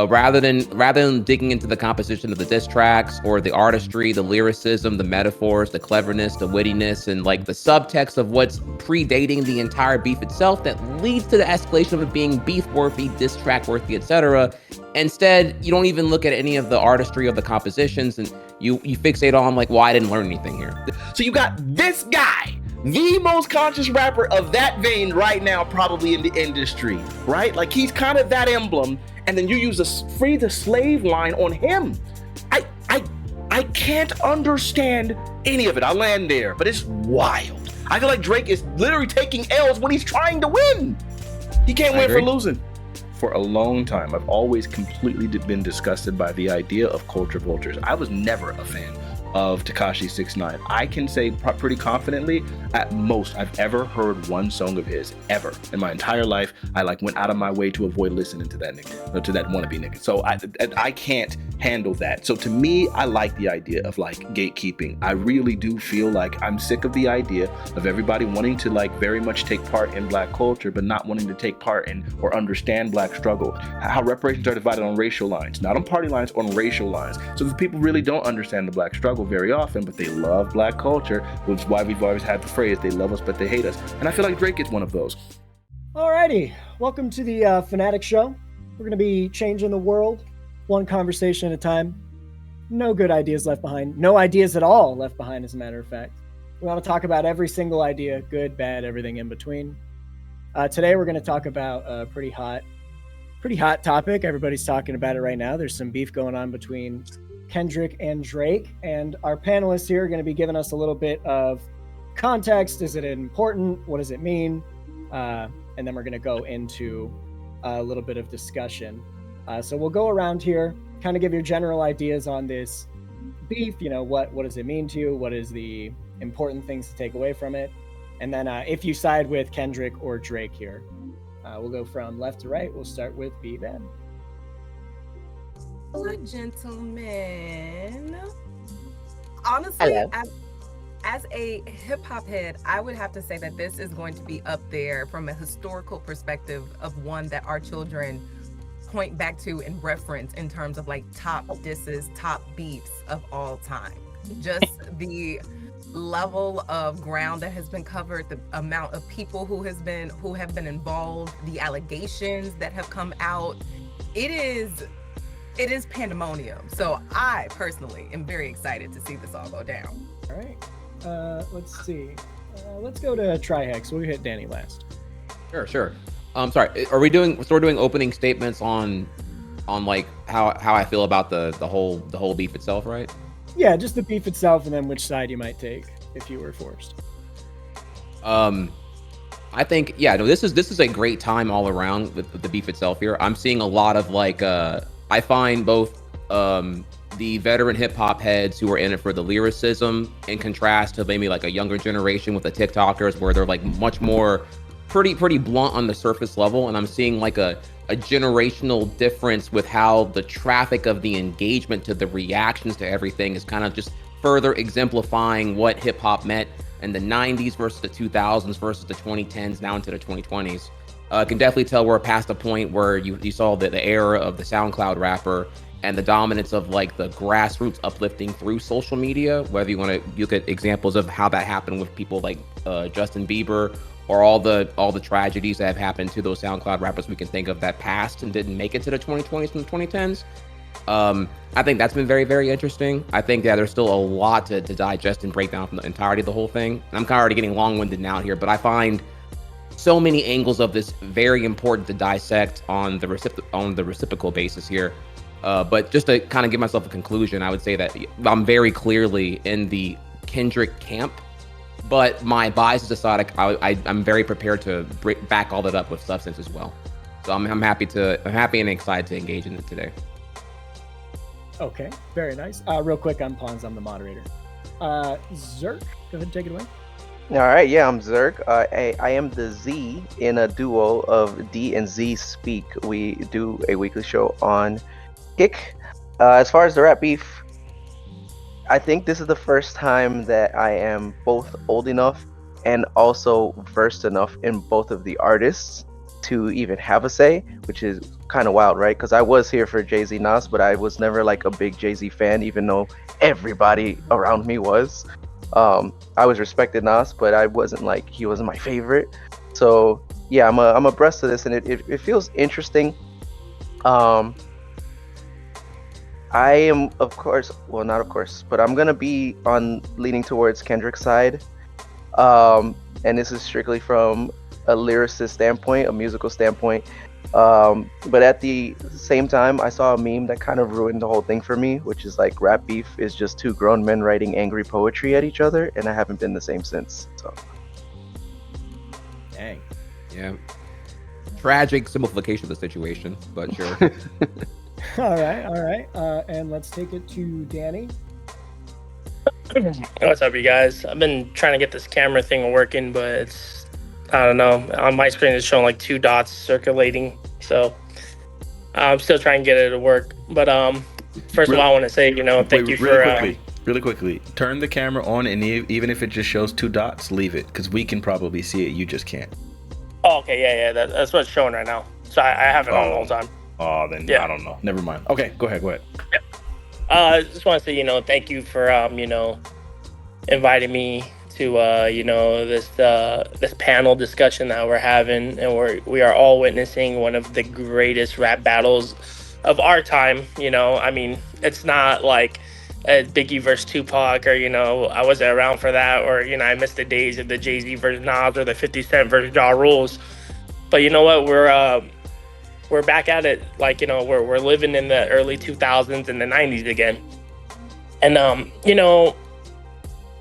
Rather than digging into the composition of the diss tracks or the artistry, the lyricism, the metaphors, the cleverness, the wittiness, and like the subtext of what's predating the entire beef itself that leads to the escalation of it being beef worthy, diss track worthy, etc. Instead, you don't even look at any of the artistry of the compositions, and you fixate on like, well, I didn't learn anything here. So you got this guy, the most conscious rapper of that vein right now, probably in the industry, right? Like he's kind of that emblem, and then you use a free the slave line on him. I can't understand any of it. I'll land there, but it's wild. I feel like Drake is literally taking L's when he's trying to win. He can't win for losing. For a long time, I've always completely been disgusted by the idea of culture vultures. I was never a fan of Tekashi 6ix9ine. I can say pretty confidently, at most, I've ever heard one song of his ever in my entire life. I went out of my way to avoid listening to that nigga, or to that wannabe nigga. So I can't handle that. So to me, I like the idea of gatekeeping. I really do feel like I'm sick of the idea of everybody wanting to very much take part in Black culture, but not wanting to take part in or understand Black struggle. How reparations are divided on racial lines, not on party lines, on racial lines. So the people really don't understand the Black struggle very often, but they love Black culture, which is why we've always had the phrase, they love us, but they hate us. And I feel like Drake is one of those. Alrighty, welcome to the Fanatiq Show. We're going to be changing the world, one conversation at a time. No good ideas left behind. No ideas at all left behind, as a matter of fact. We want to talk about every single idea, good, bad, everything in between. Today we're going to talk about a pretty hot topic. Everybody's talking about it right now. There's some beef going on between Kendrick and Drake, and our panelists here are going to be giving us a little bit of context. Is it important? What does it mean? And then we're going to go into a little bit of discussion. So we'll go around here, kind of give your general ideas on this beef. What does it mean to you? What is the important things to take away from it? And then if you side with Kendrick or Drake here, we'll go from left to right. We'll start with B-Ben. Hello, gentlemen. Honestly, as a hip-hop head, I would have to say that this is going to be up there from a historical perspective of one that our children point back to and reference in terms of top disses, top beefs of all time. Just the level of ground that has been covered, the amount of people who have been involved, the allegations that have come out. It is pandemonium. So I personally am very excited to see this all go down. All right. Let's see. Let's go to Trihex. We'll hit Danny last. Sure. Sorry. We're doing opening statements on how I feel about the whole beef itself, right? Yeah, just the beef itself, and then which side you might take if you were forced. I think this is a great time all around with the beef itself here. I'm seeing a lot of I find both the veteran hip hop heads who are in it for the lyricism in contrast to maybe a younger generation with the TikTokers where they're much more pretty blunt on the surface level, and I'm seeing a generational difference with how the traffic of the engagement to the reactions to everything is kind of just further exemplifying what hip hop meant in the 90s versus the 2000s versus the 2010s now into the 2020s. I can definitely tell we're past a point where you saw the era of the SoundCloud rapper and the dominance of the grassroots uplifting through social media, whether you want to look at examples of how that happened with people like Justin Bieber, or all the tragedies that have happened to those SoundCloud rappers we can think of that passed and didn't make it to the 2020s and the 2010s. I think that's been very, very interesting. I think that there's still a lot to digest and break down from the entirety of the whole thing. I'm kind of already getting long-winded now here, but I find so many angles of this very important to dissect on the reciprocal basis here. But just to kind of give myself a conclusion, I would say that I'm very clearly in the Kendrick camp, but my biases aside, I'm very prepared to back all that up with substance as well. So I'm happy and excited to engage in it today. Okay, very nice. Real quick, I'm Pons, I'm the moderator. Zerk, go ahead and take it away. All right, yeah, I'm Zerk. I am the Z in a duo of D and Z Speak. We do a weekly show on Kick. As far as the rap beef, I think this is the first time that I am both old enough and also versed enough in both of the artists to even have a say, which is kind of wild, right? Because I was here for Jay-Z Nas, but I was never like a big Jay-Z fan, even though everybody around me was. I was respected Nas, but I wasn't like, he wasn't my favorite. So yeah, I'm abreast of this, and it feels interesting. I am, of course, well, not of course, but I'm gonna be on leaning towards Kendrick's side. And this is strictly from a lyricist standpoint, a musical standpoint. But at the same time, I saw a meme that kind of ruined the whole thing for me, which is like rap beef is just two grown men writing angry poetry at each other, and I haven't been the same since. So, Dang. Yeah. Tragic simplification of the situation, but sure. All right. And let's take it to Danny. What's up, you guys? I've been trying to get this camera thing working, but it's, I don't know. On my screen, it's showing like 2 dots circulating. So I'm still trying to get it to work. But first of all, I want to say, thank you for... Really quickly, turn the camera on, and even if it just shows 2 dots, leave it, because we can probably see it. You just can't. Oh, okay, yeah. That's what's showing right now. So I have it on the whole time. Oh, then Yeah. I don't know. Never mind. Okay, go ahead. Yep. I just want to say, thank you for, inviting me to, this panel discussion that we're having, and we are all witnessing one of the greatest rap battles of our time. I mean, it's not like Biggie versus Tupac, or I wasn't around for that, or I missed the days of the Jay-Z versus Nas or the 50 Cent versus Ja Rules. But you know what? We're back at it. Like, we're living in the early 2000s and the 90s again. And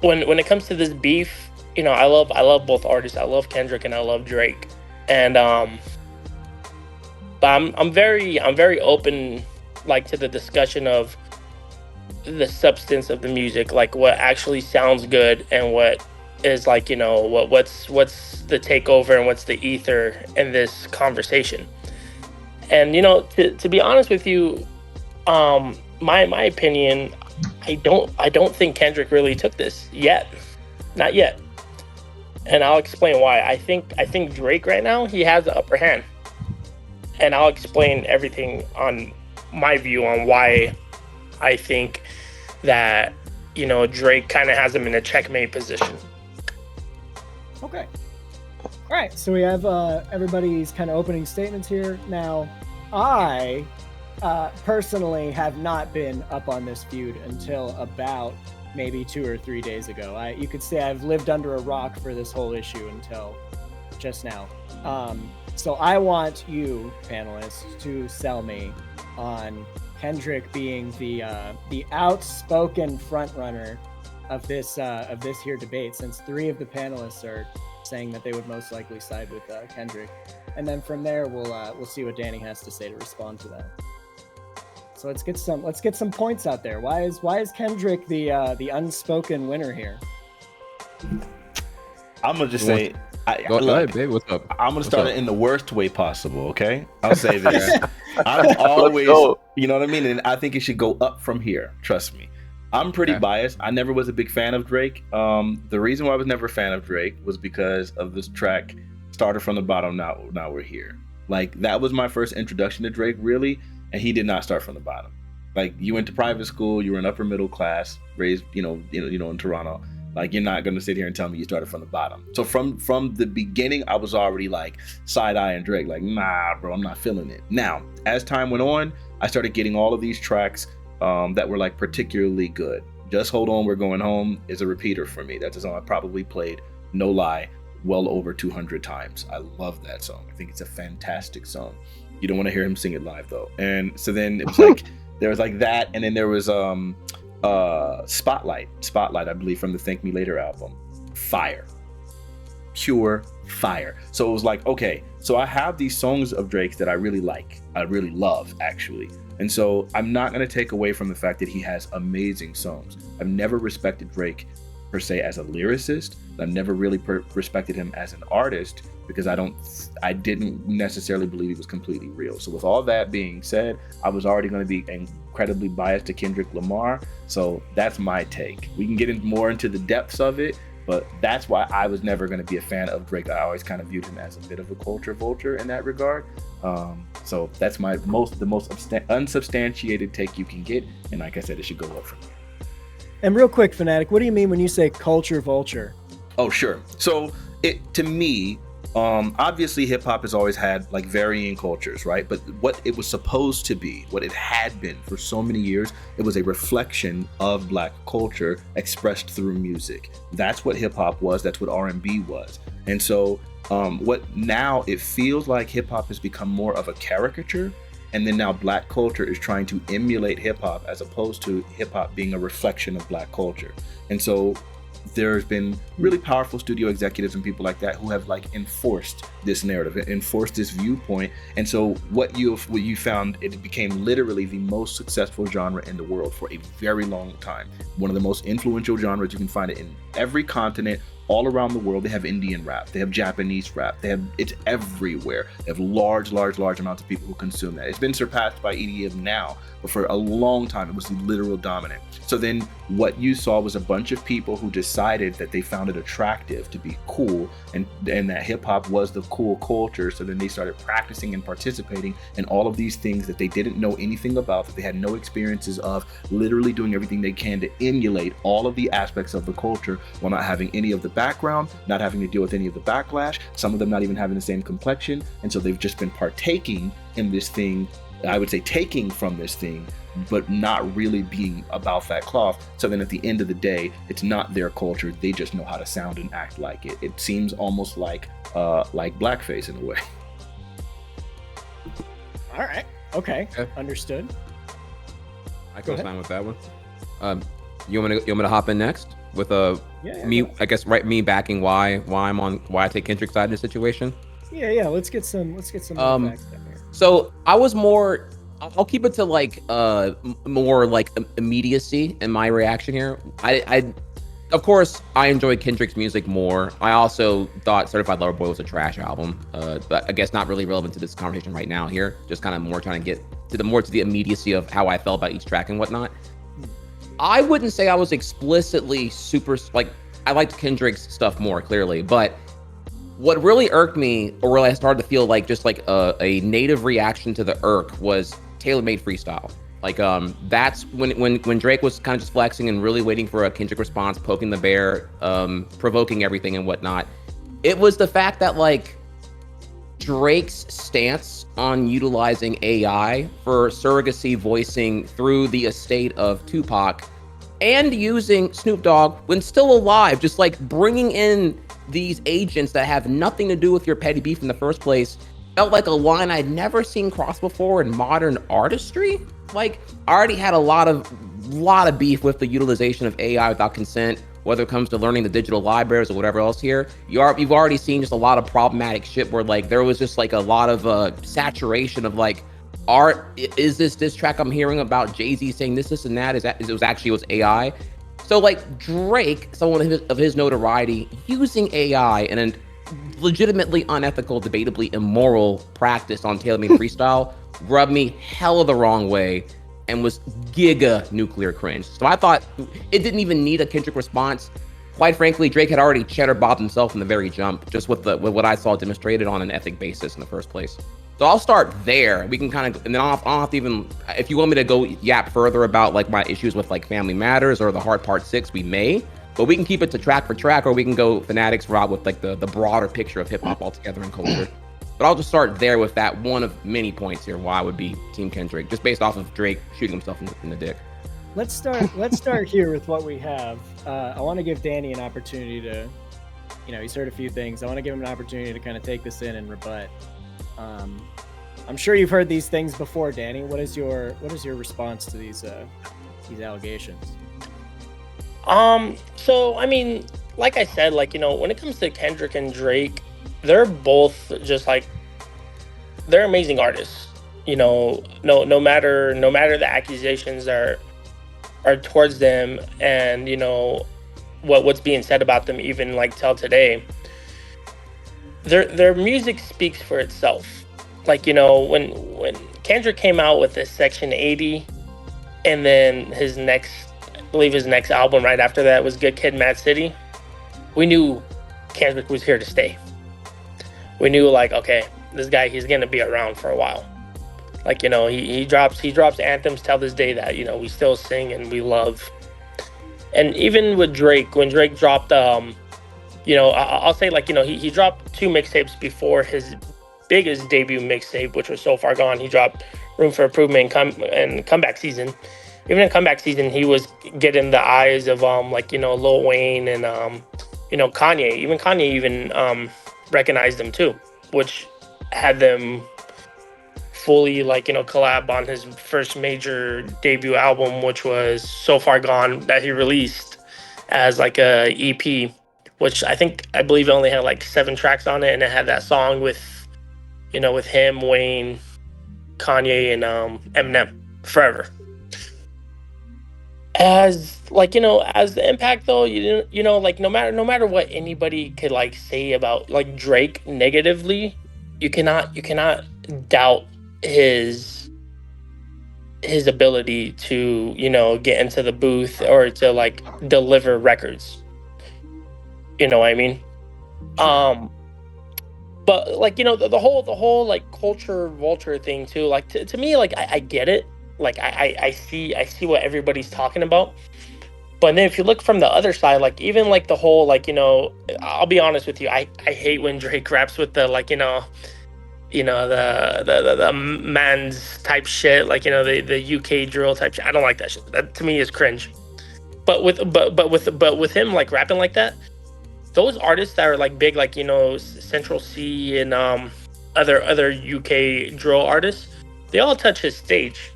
when it comes to this beef, I love both artists. I love Kendrick and I love Drake. And but I'm very open, like, to the discussion of the substance of the music, like what actually sounds good and what is like, what's the takeover and what's the ether in this conversation. And to be honest with you, my opinion, I don't think Kendrick really took this yet, not yet, and I'll explain why. I think Drake right now, he has the upper hand, and I'll explain everything on my view on why I think that Drake kind of has him in a checkmate position. Okay. All right. So we have everybody's kind of opening statements here. Now, I personally have not been up on this feud until about maybe 2 or 3 days ago. You could say I've lived under a rock for this whole issue until just now. So I want you, panelists, to sell me on Kendrick being the outspoken frontrunner of this here debate, since 3 of the panelists are saying that they would most likely side with Kendrick, and then from there we'll see what Danny has to say to respond to that. So let's get some points out there. Why is Kendrick the unspoken winner here? I'm gonna just say, Go ahead, babe. What's up? I'm gonna start it in the worst way possible. Okay, I'll say this. I'm always, you know what I mean, and I think it should go up from here. Trust me. I'm pretty biased. I never was a big fan of Drake. The reason why I was never a fan of Drake was because of this track, Started From the Bottom, Now We're Here. Like, that was my first introduction to Drake, really, and he did not start from the bottom. Like, you went to private school, you were an upper middle class, raised, in Toronto. Like, you're not gonna sit here and tell me you started from the bottom. So from the beginning, I was already like side-eyeing Drake, like, nah, bro, I'm not feeling it. Now, as time went on, I started getting all of these tracks that were like particularly good. Just Hold On, We're Going Home is a repeater for me. That's a song I probably played, no lie, well over 200 times. I love that song. I think it's a fantastic song. You don't want to hear him sing it live though. And so then it was like there was like that, and then there was Spotlight, I believe, from the Thank Me Later album. Fire. Pure fire. So it was like, okay, so I have these songs of Drake's that I really like, I really love, actually. And so I'm not going to take away from the fact that he has amazing songs. I've never respected Drake per se as a lyricist. I've never really respected him as an artist because I didn't necessarily believe he was completely real. So with all that being said, I was already going to be incredibly biased to Kendrick Lamar. So that's my take. We can get more into the depths of it, But that's why I was never going to be a fan of Drake. I always kind of viewed him as a bit of a culture vulture in that regard. So that's my the most unsubstantiated take you can get. And like I said, it should go up from here. And real quick, Fanatiq, what do you mean when you say culture vulture? Oh, sure. So to me, obviously hip hop has always had like varying cultures, right? But what it was supposed to be, what it had been for so many years, it was a reflection of Black culture expressed through music. That's what hip hop was. That's what R&B was. And so what now it feels like hip hop has become more of a caricature. And then now Black culture is trying to emulate hip hop as opposed to hip hop being a reflection of Black culture. And so there's been really powerful studio executives and people like that who have like enforced this narrative, enforced this viewpoint. And so what you found, it became literally the most successful genre in the world for a very long time. One of the most influential genres. You can find it in every continent, all around the world. They have Indian rap, they have Japanese rap, it's everywhere. They have large amounts of people who consume that. It's been surpassed by EDM now, but for a long time it was the literal dominant. So then what you saw was a bunch of people who decided that they found it attractive to be cool, and that hip hop was the cool culture. So then they started practicing and participating in all of these things that they didn't know anything about, that they had no experiences of, literally doing everything they can to emulate all of the aspects of the culture while not having any of the background, not having to deal with any of the backlash, some of them not even having the same complexion. And so they've just been partaking in this thing, I would say taking from this thing, but not really being about that cloth. So then at the end of the day, it's not their culture. They just know how to sound and act like it. It seems almost like blackface in a way. All right. Okay. Understood. I can sign with that one. You want me to hop in next with me? I guess me backing why I take Kendrick's side in this situation. Yeah. Let's get some more facts down here. So I was more. I'll keep it to like more like immediacy in my reaction here. I of course I enjoy Kendrick's music more. I also thought Certified Lover Boy was a trash album, but I guess not really relevant to this conversation right now here. Just kind of more trying to get to the immediacy of how I felt about each track and whatnot. I wouldn't say I was explicitly super like I liked Kendrick's stuff more clearly, but what really irked me, or really I started to feel like just like a native reaction to the irk, was tailor-made freestyle. Like that's when Drake was kind of just flexing and really waiting for a Kendrick response, poking the bear, provoking everything and whatnot. It was the fact that like Drake's stance on utilizing AI for surrogacy voicing through the estate of Tupac and using Snoop Dogg when still alive, just like bringing in these agents that have nothing to do with your petty beef in the first place, felt like a line I'd never seen crossed before in modern artistry. Like, I already had a lot of beef with the utilization of AI without consent, whether it comes to learning the digital libraries or whatever else here. You've already seen just a lot of problematic shit where like there was just like a lot of saturation of like art. Is this track I'm hearing about Jay-Z saying this and that? It was AI. So like Drake, someone of his notoriety, using AI in a legitimately unethical, debatably immoral practice on tailor-made freestyle rubbed me hella the wrong way and was giga nuclear cringe. So I thought it didn't even need a Kendrick response. Quite frankly, Drake had already cheddar bobbed himself from the very jump, just with what I saw demonstrated on an ethic basis in the first place. So I'll start there. We can kind of, and then I'll have to even, if you want me to go yap further about like my issues with like Family Matters or The Heart Part 6, we may, but we can keep it to track for track, or we can go Fanatiq's route with like the broader picture of hip hop altogether and culture. But I'll just start there with that one of many points here why I would be Team Kendrick, just based off of Drake shooting himself in the dick. Let's start here with what we have. I want to give Danny an opportunity to, he's heard a few things. I want to give him an opportunity to kind of take this in and rebut. I'm sure you've heard these things before, Danny. What is your response to these allegations? So I mean, like I said, like when it comes to Kendrick and Drake, they're both just like they're amazing artists. No matter the accusations are towards them, and what's being said about them, even like till today, their music speaks for itself. Like when Kendrick came out with this Section 80, and then his next album right after that was Good Kid, Mad City. we knew Kendrick was here to stay. We knew like, okay, this guy, he's gonna be around for a while. Like, you know, he drops anthems till this day that, you know, we still sing and we love. And even with Drake, when Drake dropped, you know, I'll say like, you know, he dropped 2 mixtapes before his biggest debut mixtape, which was So Far Gone. He dropped Room for Improvement and Comeback Season. Even in Comeback Season, he was getting the eyes of like, you know, Lil Wayne and you know, Kanye. Even Kanye recognized him too, which had them fully like, you know, collab on his first major debut album, which was So Far Gone, that he released as like a EP, which I believe it only had like 7 tracks on it, and it had that song with, you know, with him, Wayne, Kanye, and Eminem, Forever. As like, you know, as the impact though, you know, like no matter what anybody could like say about like Drake negatively, you cannot doubt his ability to, you know, get into the booth or to like deliver records. You know what I mean? But like, you know, the whole like culture vulture thing too, like to me, like I get it. Like I see what everybody's talking about. But then if you look from the other side, like even like the whole, like, you know, I'll be honest with you, I hate when Drake raps with the like, you know, the man's type shit, like, you know, the UK drill type shit. I don't like that shit. That to me is cringe. But with him like rapping like that, those artists that are like big, like, you know, Central C and other UK drill artists, they all touch his stage.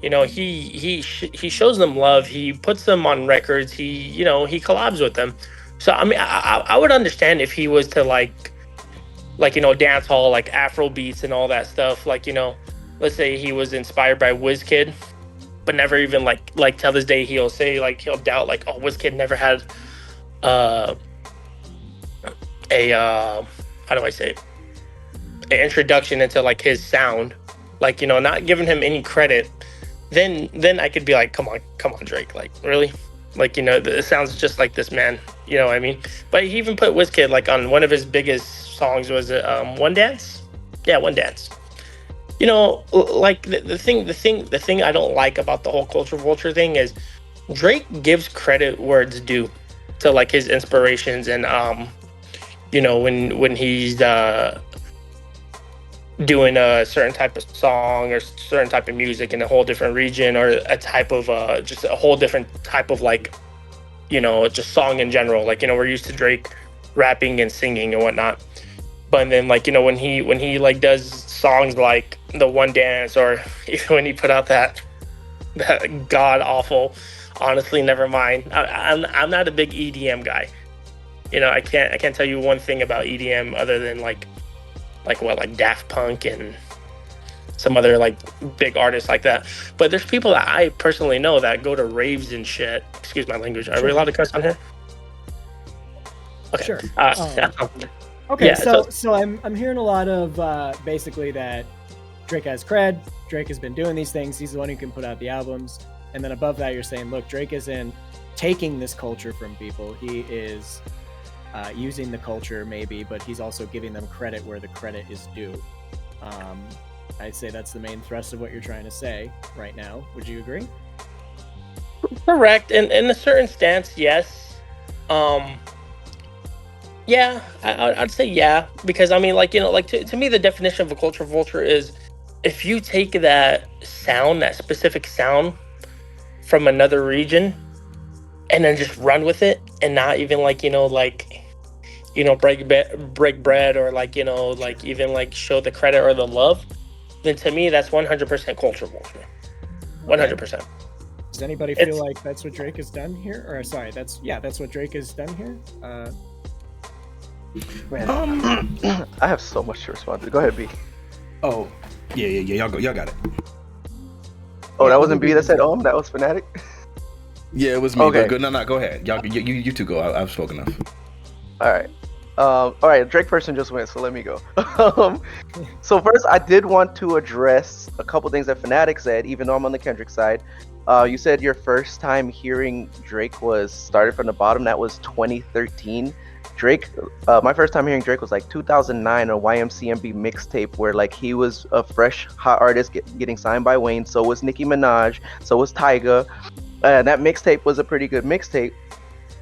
You know, he shows them love. He puts them on records. He, you know, he collabs with them. So I mean, I would understand if he was to like, you know, dance hall, like Afro beats and all that stuff. Like, you know, let's say he was inspired by WizKid, but never even like till this day he'll say, like, he'll doubt like, oh, WizKid never had how do I say it? An introduction into like his sound, like, you know, not giving him any credit. Then I could be like, come on Drake, like, really, like, you know, it sounds just like this man, you know what I mean? But he even put WizKid like on one of his biggest songs. Was it One Dance? Yeah, One Dance. You know, like the thing I don't like about the whole culture vulture thing is Drake gives credit where it's due to like his inspirations, and you know, when he's doing a certain type of song or certain type of music in a whole different region, or a type of just a whole different type of, like, you know, just song in general. Like, you know, we're used to Drake rapping and singing and whatnot, but then, like, you know, when he like does songs like the One Dance, or even when he put out that god awful Honestly Nevermind. I'm not a big EDM guy. You know, I can't tell you one thing about EDM other than like Daft Punk and some other like big artists like that. But there's people that I personally know that go to raves and shit. Excuse my language. Are we allowed to cuss on here? Okay. Sure. Okay. Yeah, so I'm hearing a lot of basically that Drake has cred. Drake has been doing these things. He's the one who can put out the albums. And then above that, you're saying, look, Drake isn't taking this culture from people. He is using the culture maybe, but he's also giving them credit where the credit is due. I'd say that's the main thrust of what you're trying to say right now. Would you agree? Correct. In a certain stance, yes. Yeah, I'd say yeah, because I mean, like, you know, like to me, the definition of a culture vulture is if you take that sound, that specific sound from another region, and then just run with it, and not even like, you know, like, you know, break bread, or like, you know, like even like show the credit or the love, then to me that's 100% culture vulture. 100%. Does anybody feel like that's what Drake has done here? Or sorry, that's what Drake has done here. I have so much to respond to. Go ahead, B. Oh, yeah. Y'all got it. Oh, that wasn't B that said that was Fanatiq? Yeah, it was me. Okay. But no, go ahead. Y'all, you two go. I've spoken enough. All right. Drake person just went, so let me go. So first, I did want to address a couple things that Fanatiq said, even though I'm on the Kendrick side. You said your first time hearing Drake was started from the bottom. That was 2013. Drake, my first time hearing Drake was like 2009, a YMCMB mixtape where like he was a fresh hot artist getting signed by Wayne. So was Nicki Minaj. So was Tyga. That mixtape was a pretty good mixtape.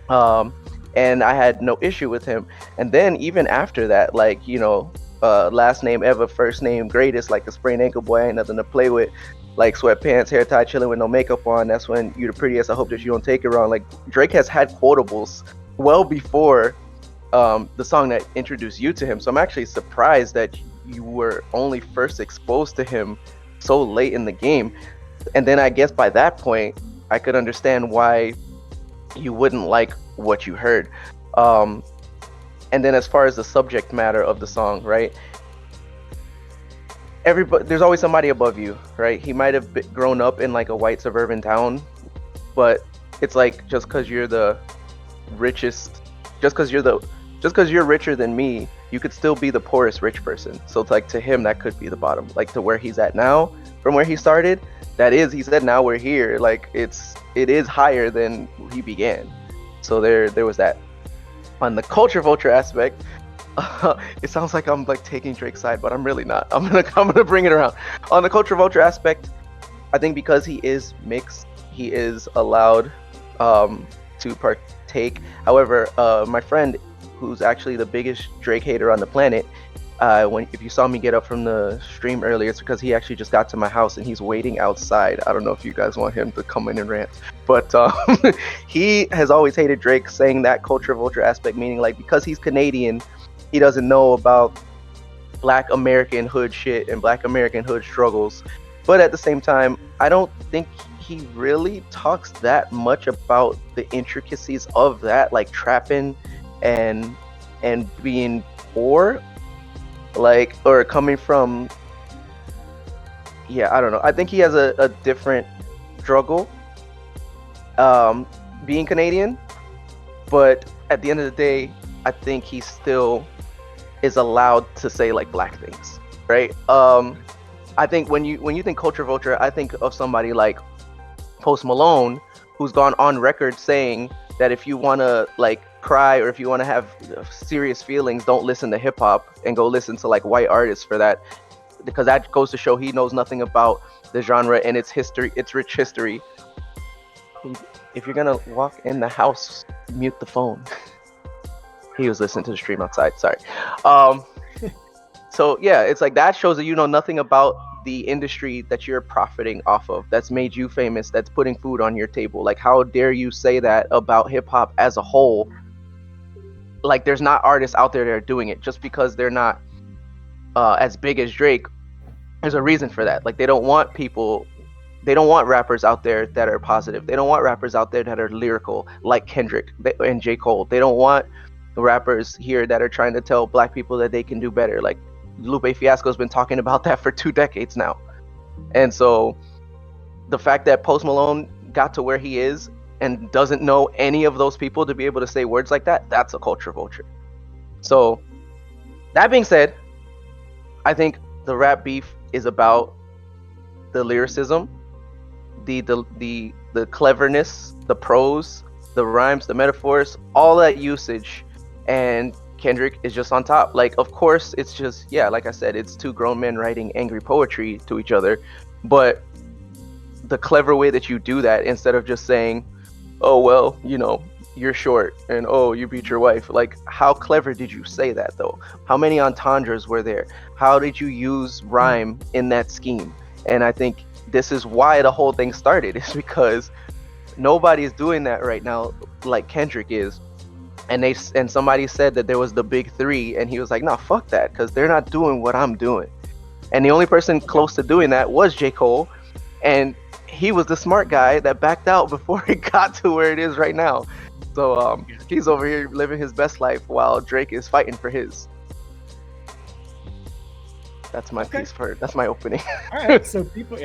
And I had no issue with him. And then even after that, like, you know, last name ever, first name greatest, like a sprained ankle boy, ain't nothing to play with. Like sweatpants, hair tie, chilling with no makeup on. That's when you're the prettiest. I hope that you don't take it wrong. Like Drake has had quotables well before the song that introduced you to him. So I'm actually surprised that you were only first exposed to him so late in the game. And then I guess by that point, I could understand why you wouldn't like what you heard. And then as far as the subject matter of the song, right? There's always somebody above you, right? He might have grown up in like a white suburban town, but it's like just because you're the richest, just because you're richer than me, you could still be the poorest rich person. So it's like to him that could be the bottom. Like to where he's at now, from where he started, he said now we're here. Like it is higher than he began. So there was that. On the culture vulture aspect, it sounds like I'm like taking Drake's side, but I'm really not. I'm gonna bring it around. On the culture vulture aspect, I think because he is mixed, he is allowed to partake. However, my friend, who's actually the biggest Drake hater on the planet, if you saw me get up from the stream earlier, it's because he actually just got to my house and he's waiting outside. I don't know if you guys want him to come in and rant, but he has always hated Drake, saying that culture vulture aspect, meaning like because he's Canadian, he doesn't know about Black American hood shit and Black American hood struggles. But at the same time, I don't think he really talks that much about the intricacies of that, like trapping and being poor, like, or coming from, I don't know. I think he has a different struggle being Canadian, but at the end of the day, I think he still is allowed to say like Black things, right? I think when you think culture vulture, I think of somebody like Post Malone, who's gone on record saying that if you want to like cry or if you want to have serious feelings, don't listen to hip hop and go listen to like white artists for that, because that goes to show he knows nothing about the genre and its history, its rich history. If you're gonna walk in the house, mute the phone. He was listening to the stream outside. Sorry. So yeah, it's like that shows that you know nothing about the industry that you're profiting off of, that's made you famous, that's putting food on your table. Like, how dare you say that about hip hop as a whole? Like, there's not artists out there that are doing it just because they're not as big as Drake. There's a reason for that. Like, they don't want rappers out there that are positive. They don't want rappers out there that are lyrical like Kendrick and J. Cole. They don't want rappers here that are trying to tell Black people that they can do better. Like, Lupe Fiasco's been talking about that for 2 decades now. And so the fact that Post Malone got to where he is and doesn't know any of those people to be able to say words like that, that's a culture vulture. So that being said, I think the rap beef is about the lyricism, the cleverness, the prose, the rhymes, the metaphors, all that usage, and Kendrick is just on top. Like, of course, it's just, like I said, it's 2 grown men writing angry poetry to each other, but the clever way that you do that, instead of just saying, oh, well, you know, you're short, and oh, you beat your wife. Like, how clever did you say that, though? How many entendres were there? How did you use rhyme in that scheme? And I think this is why the whole thing started, is because nobody's doing that right now like Kendrick is. And somebody said that there was the big 3, and he was like, nah, fuck that, because they're not doing what I'm doing. And the only person close to doing that was J. Cole, and he was the smart guy that backed out before it got to where it is right now. So he's over here living his best life while Drake is fighting for his. That's my piece for it. That's my opening. All right, so people,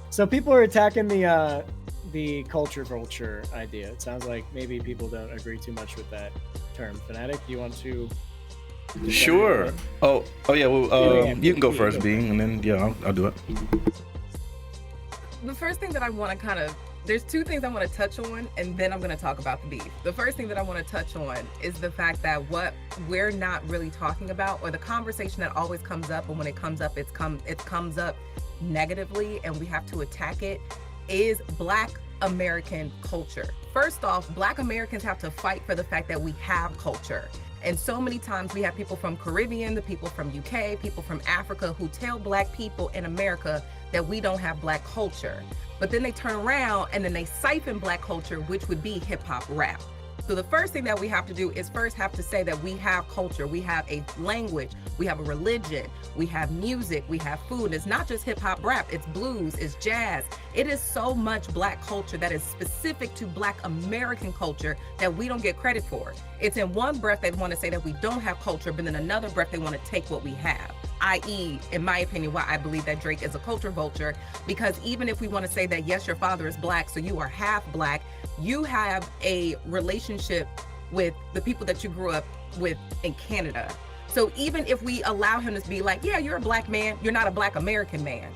so people are attacking the culture vulture idea. It sounds like maybe people don't agree too much with that term. Fanatiq, do you want to? Sure. Oh yeah. Well, you can go first, Being, and then I'll do it. The first thing that I want to kind of there's two things I want to touch on, and then I'm going to talk about the beef. The first thing that I want to touch on is the fact that what we're not really talking about, or the conversation that always comes up, but when it comes up, it comes up negatively, and we have to attack it, is Black American culture. First off, Black Americans have to fight for the fact that we have culture. And so many times we have people from Caribbean, the people from UK, people from Africa who tell Black people in America that we don't have Black culture. But then they turn around and then they siphon Black culture, which would be hip hop rap. So the first thing that we have to do is first have to say that we have culture, we have a language, we have a religion, we have music, we have food. It's not just hip hop rap, it's blues, it's jazz. It is so much Black culture that is specific to Black American culture that we don't get credit for. It's in one breath they want to say that we don't have culture, but in another breath they want to take what we have. I.e., in my opinion, why I believe that Drake is a culture vulture, because even if we want to say that, yes, your father is Black, so you are half Black, you have a relationship with the people that you grew up with in Canada. So even if we allow him to be like, yeah, you're a Black man, you're not a Black American man.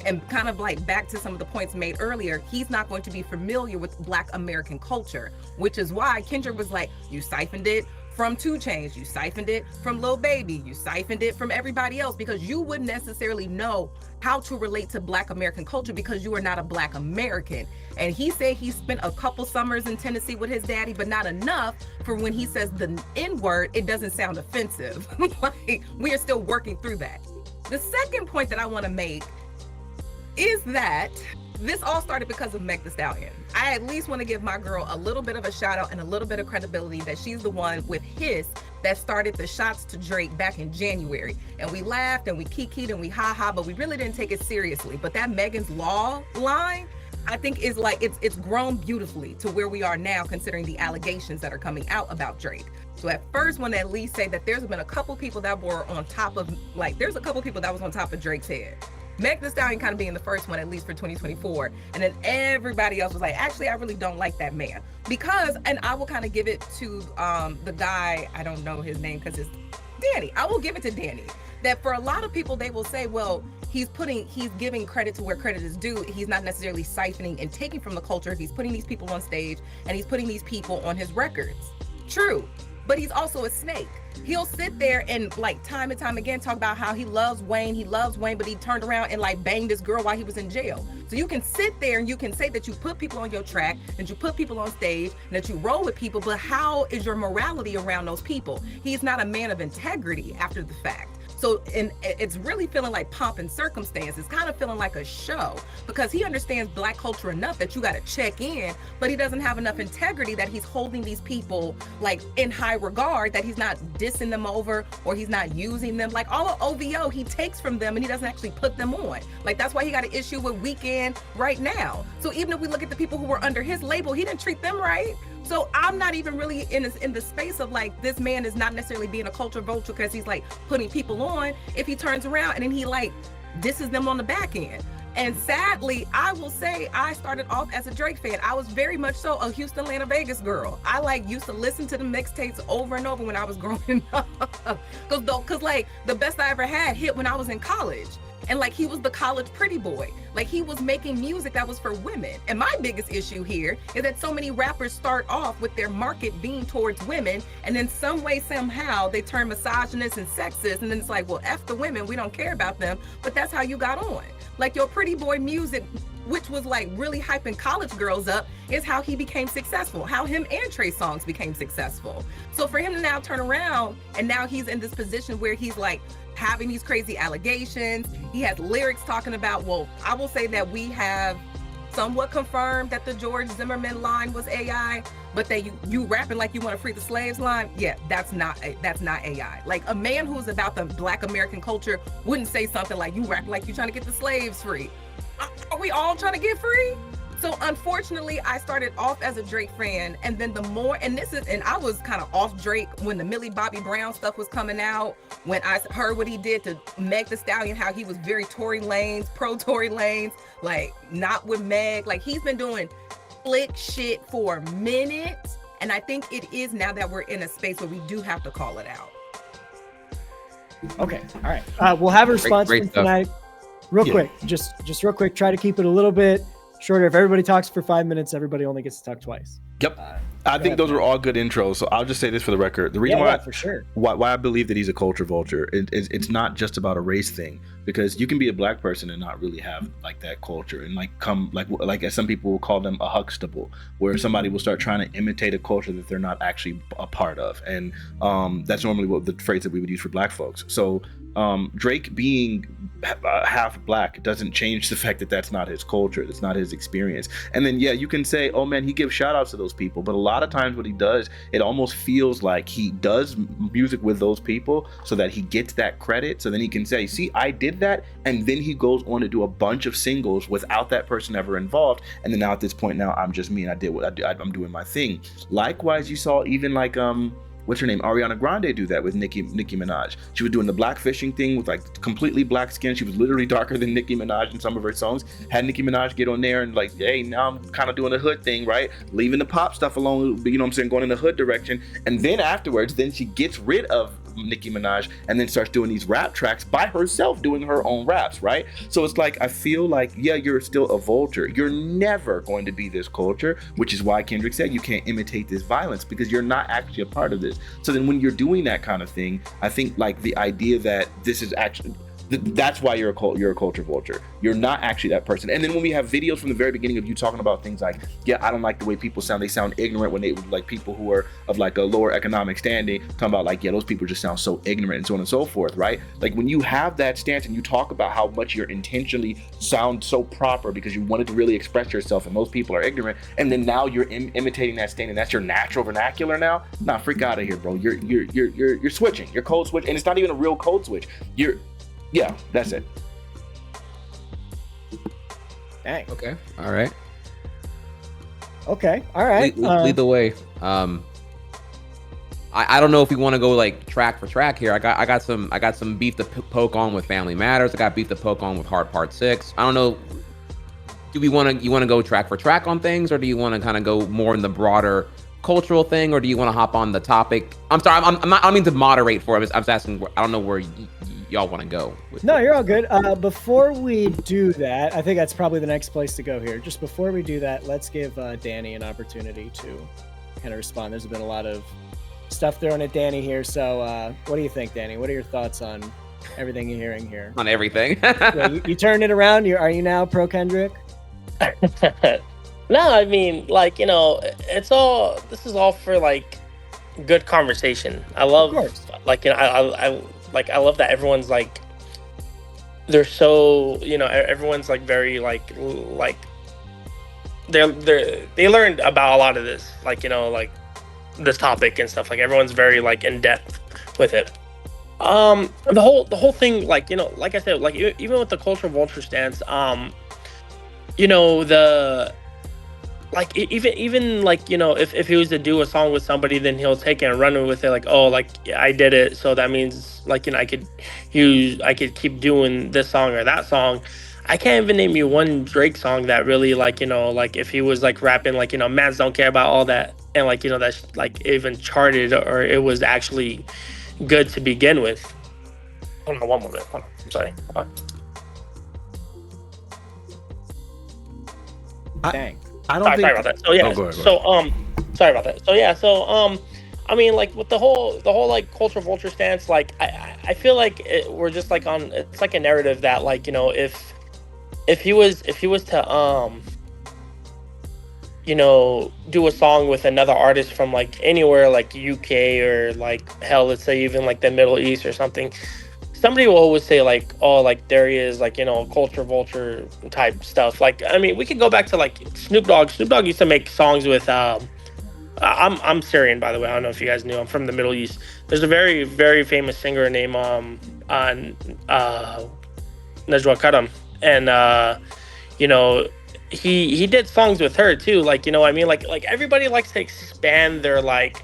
And kind of like back to some of the points made earlier, he's not going to be familiar with Black American culture, which is why Kendrick was like, you siphoned it from 2 Chainz, you siphoned it from Lil Baby, you siphoned it from everybody else, because you wouldn't necessarily know how to relate to Black American culture because you are not a Black American. And he said he spent a couple summers in Tennessee with his daddy, but not enough for when he says the N-word, it doesn't sound offensive. Like, we are still working through that. The second point that I want to make is that this all started because of Meg Thee Stallion. I at least want to give my girl a little bit of a shout out and a little bit of credibility that she's the one with Hiss that started the shots to Drake back in January. And we laughed and we kikied and we ha-ha, but we really didn't take it seriously. But that Megan's Law line, I think is like, it's grown beautifully to where we are now, considering the allegations that are coming out about Drake. So at first, want to at least say that there's been a couple people that were on top of, like, there's a couple people that was on top of Drake's head. Meg Thee Stallion kind of being the first one, at least for 2024. And then everybody else was like, actually, I really don't like that man. Because, and I will kind of give it to the guy, I don't know his name because it's Danny. I will give it to Danny. That for a lot of people, they will say, well, he's giving credit to where credit is due. He's not necessarily siphoning and taking from the culture. He's putting these people on stage and he's putting these people on his records. True. But he's also a snake. He'll sit there and like time and time again talk about how he loves Wayne, but he turned around and like banged this girl while he was in jail. So you can sit there and you can say that you put people on your track, that you put people on stage, and that you roll with people, but how is your morality around those people? He's not a man of integrity after the fact. So it's really feeling like pomp and circumstance. It's kind of feeling like a show because he understands Black culture enough that you got to check in, but he doesn't have enough integrity that he's holding these people like in high regard, that he's not dissing them over or he's not using them. Like all of OVO, he takes from them and he doesn't actually put them on. Like that's why he got an issue with Weeknd right now. So even if we look at the people who were under his label, he didn't treat them right. So I'm not even really in the space of like, this man is not necessarily being a culture vulture because he's like putting people on. If he turns around and then he like disses them on the back end. And sadly, I will say I started off as a Drake fan. I was very much so a Houston, Atlanta, Vegas girl. I like used to listen to the mixtapes over and over when I was growing up. Cause like the best I ever had hit when I was in college. And like he was the college pretty boy. Like he was making music that was for women. And my biggest issue here is that so many rappers start off with their market being towards women, and then some way, somehow they turn misogynist and sexist, and then it's like, well, F the women, we don't care about them. But that's how you got on. Like your pretty boy music, which was like really hyping college girls up, is how he became successful, how him and Trey Songz became successful. So for him to now turn around and now he's in this position where he's like having these crazy allegations. He has lyrics talking about, well, I will say that we have somewhat confirmed that the George Zimmerman line was AI, but that you rapping like you want to free the slaves line, yeah, that's not AI. Like a man who's about the Black American culture wouldn't say something like you rap like you're trying to get the slaves free. Are we all trying to get free? So unfortunately, I started off as a Drake fan, and then and I was kind of off Drake when the Millie Bobby Brown stuff was coming out, when I heard what he did to Meg Thee Stallion, how he was very Tory Lanez, pro Tory Lanez, like not with Meg. Like he's been doing slick shit for a minute, and I think it is now that we're in a space where we do have to call it out. Okay, all right. We'll have a response from tonight. Real quick, just real quick. Try to keep it a little bit shorter. If everybody talks for 5 minutes, everybody only gets to talk twice. Yep. I think those are all good intros. So I'll just say this for the record. The reason for sure. why I believe that he's a culture vulture, it's not just about a race thing, because you can be a black person and not really have like that culture and like come like as some people will call them a Huxtable, where somebody will start trying to imitate a culture that they're not actually a part of. And that's normally what the phrase that we would use for black folks. So Drake being half black doesn't change the fact that that's not his culture, that's not his experience. And then you can say, oh man, he gives shout outs to those people, but a lot of times what he does, it almost feels like he does music with those people so that he gets that credit, so then he can say, see, I did that, and then he goes on to do a bunch of singles without that person ever involved, and then now at this point now I'm just me and I did what I did, I'm doing my thing. Likewise, you saw even like what's her name? Ariana Grande do that with Nicki Minaj. She was doing the black fishing thing with like completely black skin. She was literally darker than Nicki Minaj in some of her songs. Had Nicki Minaj get on there and like, hey, now I'm kind of doing the hood thing, right? Leaving the pop stuff alone, you know what I'm saying, going in the hood direction. And then afterwards, then she gets rid of Nicki Minaj and then starts doing these rap tracks by herself, doing her own raps, right? So it's like, I feel like, you're still a vulture. You're never going to be this culture, which is why Kendrick said you can't imitate this violence, because you're not actually a part of this. So then when you're doing that kind of thing, I think like the idea that this is actually, that's why you're a culture vulture. You're not actually that person. And then when we have videos from the very beginning of you talking about things like, I don't like the way people sound. They sound ignorant when they like people who are of like a lower economic standing, talking about like, those people just sound so ignorant and so on and so forth, right? Like when you have that stance and you talk about how much you're intentionally sound so proper because you wanted to really express yourself and most people are ignorant, and then now you're imitating that stand and that's your natural vernacular now, freak out of here, bro. You're switching. You're code switch, and it's not even a real code switch. That's it. Dang. Okay. All right. Okay. All right. Lead the way. I don't know if we want to go like track for track here. I got some beef to poke on with Family Matters. I got beef to poke on with Heart Part 6. I don't know. Do you want to go track for track on things, or do you want to kind of go more in the broader cultural thing, or do you want to hop on the topic? I'm sorry. I'm not. I don't mean to moderate for it. I was asking. I don't know where y'all want to go. No, you're all good. Before we do that, I think that's probably the next place to go here. Just before we do that, let's give Danny an opportunity to kind of respond. There's been a lot of stuff thrown at Danny here. So what do you think, Danny? What are your thoughts on everything you're hearing here? On everything. You turned it around. Are you now pro Kendrick? No, I mean, like, this is all for like good conversation. I love, like, I love that everyone's like, they're so, everyone's like very like they learned about a lot of this, like, like this topic and stuff. Like everyone's very like in depth with it. The whole thing, like, like I said, like even with the cultural vulture stance, even like, if he was to do a song with somebody, then he'll take it and run with it, like, oh, like, I did it, so that means like, I could keep doing this song or that song. I can't even name you one Drake song that really, like, like if he was like rapping like, mans don't care about all that, and like, that's like even charted or it was actually good to begin with. Hold on one moment. Hold on. I'm sorry. Hold on. Dang. Sorry about that. So yeah, go ahead. Sorry about that. So yeah, I mean, like with the whole like culture vulture stance, like I feel like we're just like on, it's like a narrative that, like, if he was to do a song with another artist from like anywhere, like UK or like hell, let's say even like the Middle East or something, somebody will always say like, oh, like there he is, like, culture vulture type stuff. Like, I mean, we could go back to like Snoop Dogg. Snoop Dogg used to make songs with I'm Syrian, by the way. I don't know if you guys knew. I'm from the Middle East. There's a very, very famous singer named Najwa Karam, and he did songs with her too. Like, I mean, like everybody likes to expand their like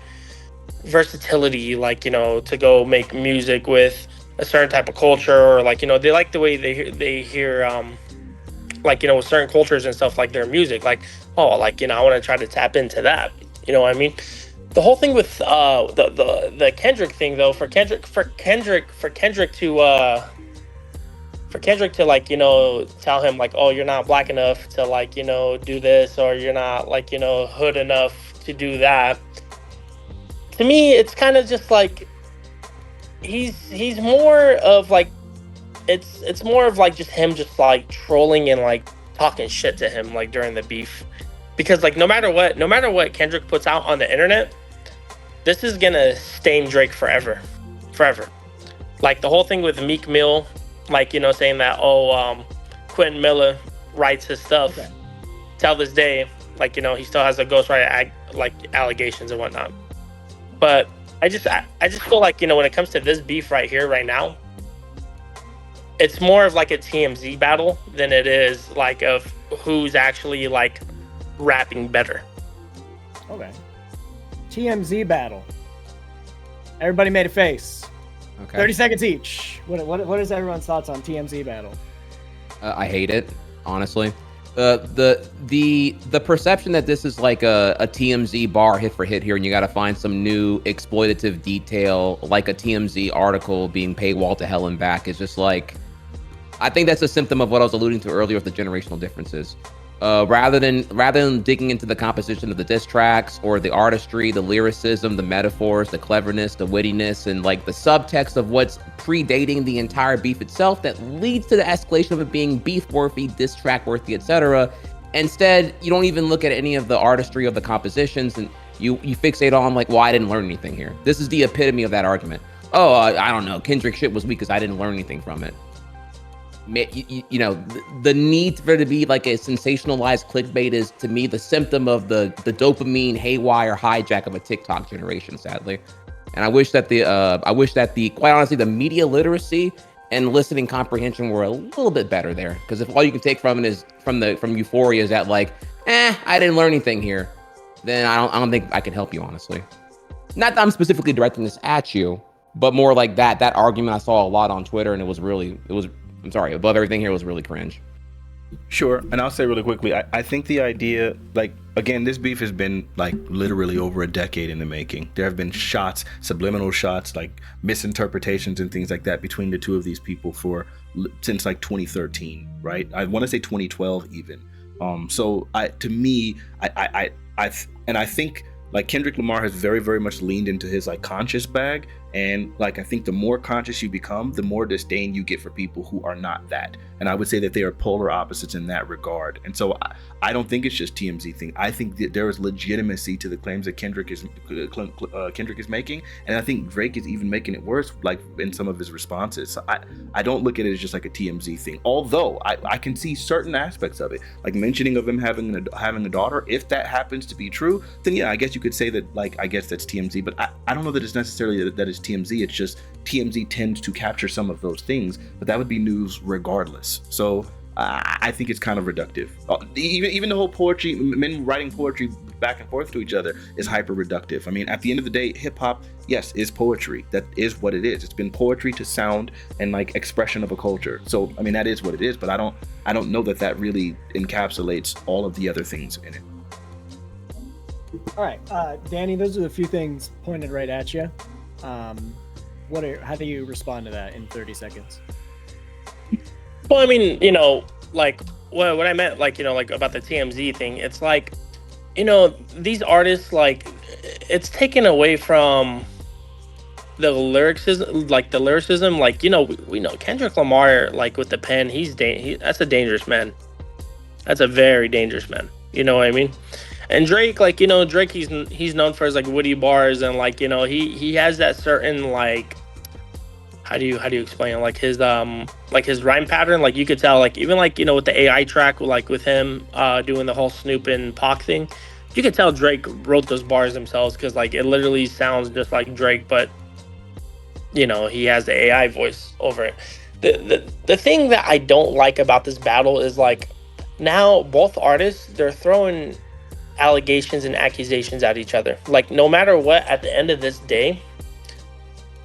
versatility, like, to go make music with a certain type of culture, or like, they like the way they hear like, with certain cultures and stuff, like their music, like, oh, like, I want to try to tap into that. You know what I mean? The whole thing with the Kendrick thing, though, for Kendrick to for Kendrick to like, tell him like, oh, you're not black enough to like, do this, or you're not like, hood enough to do that. To me, it's kind of just like he's more of like it's more of like just him just like trolling and like talking shit to him like during the beef, because like no matter what Kendrick puts out on the internet, this is gonna stain Drake forever. Like the whole thing with Meek Mill, like saying that Quentin Miller writes his stuff. Okay. Till this day, like he still has a ghostwriter like allegations and whatnot. But I just feel like when it comes to this beef right here right now, it's more of like a TMZ battle than it is like of who's actually like rapping better. Okay. TMZ battle. Everybody made a face. Okay. 30 seconds each. What is everyone's thoughts on TMZ battle? I hate it, honestly. The perception that this is like a TMZ bar hit for hit here, and you got to find some new exploitative detail, like a TMZ article being paywall to hell and back, is just like, I think that's a symptom of what I was alluding to earlier with the generational differences. Rather than digging into the composition of the diss tracks or the artistry, the lyricism, the metaphors, the cleverness, the wittiness, and like the subtext of what's predating the entire beef itself that leads to the escalation of it being beef-worthy, diss track-worthy, etc. Instead, you don't even look at any of the artistry of the compositions, and you fixate on like, well, I didn't learn anything here. This is the epitome of that argument. Oh, I don't know, Kendrick shit was weak because I didn't learn anything from it. The need for it to be like a sensationalized clickbait is, to me, the symptom of the dopamine haywire hijack of a TikTok generation, sadly. And I wish that quite honestly, the media literacy and listening comprehension were a little bit better there. Because if all you can take from it is from Euphoria is that like, I didn't learn anything here, then I don't think I can help you, honestly. Not that I'm specifically directing this at you, but more like that argument I saw a lot on Twitter, and I'm sorry, above everything here was really cringe. Sure, and I'll say really quickly, I think the idea, like, again, this beef has been like literally over a decade in the making. There have been shots, subliminal shots, like misinterpretations and things like that between the two of these people since like 2013, right? I want to say 2012 even. I think like Kendrick Lamar has very, very much leaned into his like conscious bag. And like, I think the more conscious you become, the more disdain you get for people who are not that. And I would say that they are polar opposites in that regard. And so I don't think it's just TMZ thing. I think that there is legitimacy to the claims that Kendrick is making. And I think Drake is even making it worse, like in some of his responses. So I don't look at it as just like a TMZ thing. Although I can see certain aspects of it, like mentioning of him having a daughter. If that happens to be true, then yeah, I guess you could say that, like, I guess that's TMZ. But I don't know that it's necessarily that it's TMZ. It's just TMZ tends to capture some of those things, but that would be news regardless. So I think it's kind of reductive. Even the whole poetry, men writing poetry back and forth to each other, is hyper reductive. I mean, at the end of the day, hip hop, yes, is poetry. That is what it is. It's been poetry to sound and like expression of a culture. So I mean, that is what it is. But I don't know that really encapsulates all of the other things in it. All right, Danny, those are the few things pointed right at you. How do you respond to that in 30 seconds? Well, I mean, like what I meant, like, like about the TMZ thing, it's like, these artists, like, it's taken away from the lyricism, like, we know Kendrick Lamar, like, with the pen, that's a dangerous man. That's a very dangerous man. You know what I mean? And Drake, like, Drake, he's known for his like witty bars, and like, he has that certain like, how do you explain it? Like his rhyme pattern, like you could tell, like even like, with the AI track, like with him doing the whole Snoop and Pac thing, you could tell Drake wrote those bars themselves, because like it literally sounds just like Drake, but he has the AI voice over it. The thing that I don't like about this battle is like, now both artists, they're throwing allegations and accusations at each other. Like, no matter what, at the end of this day,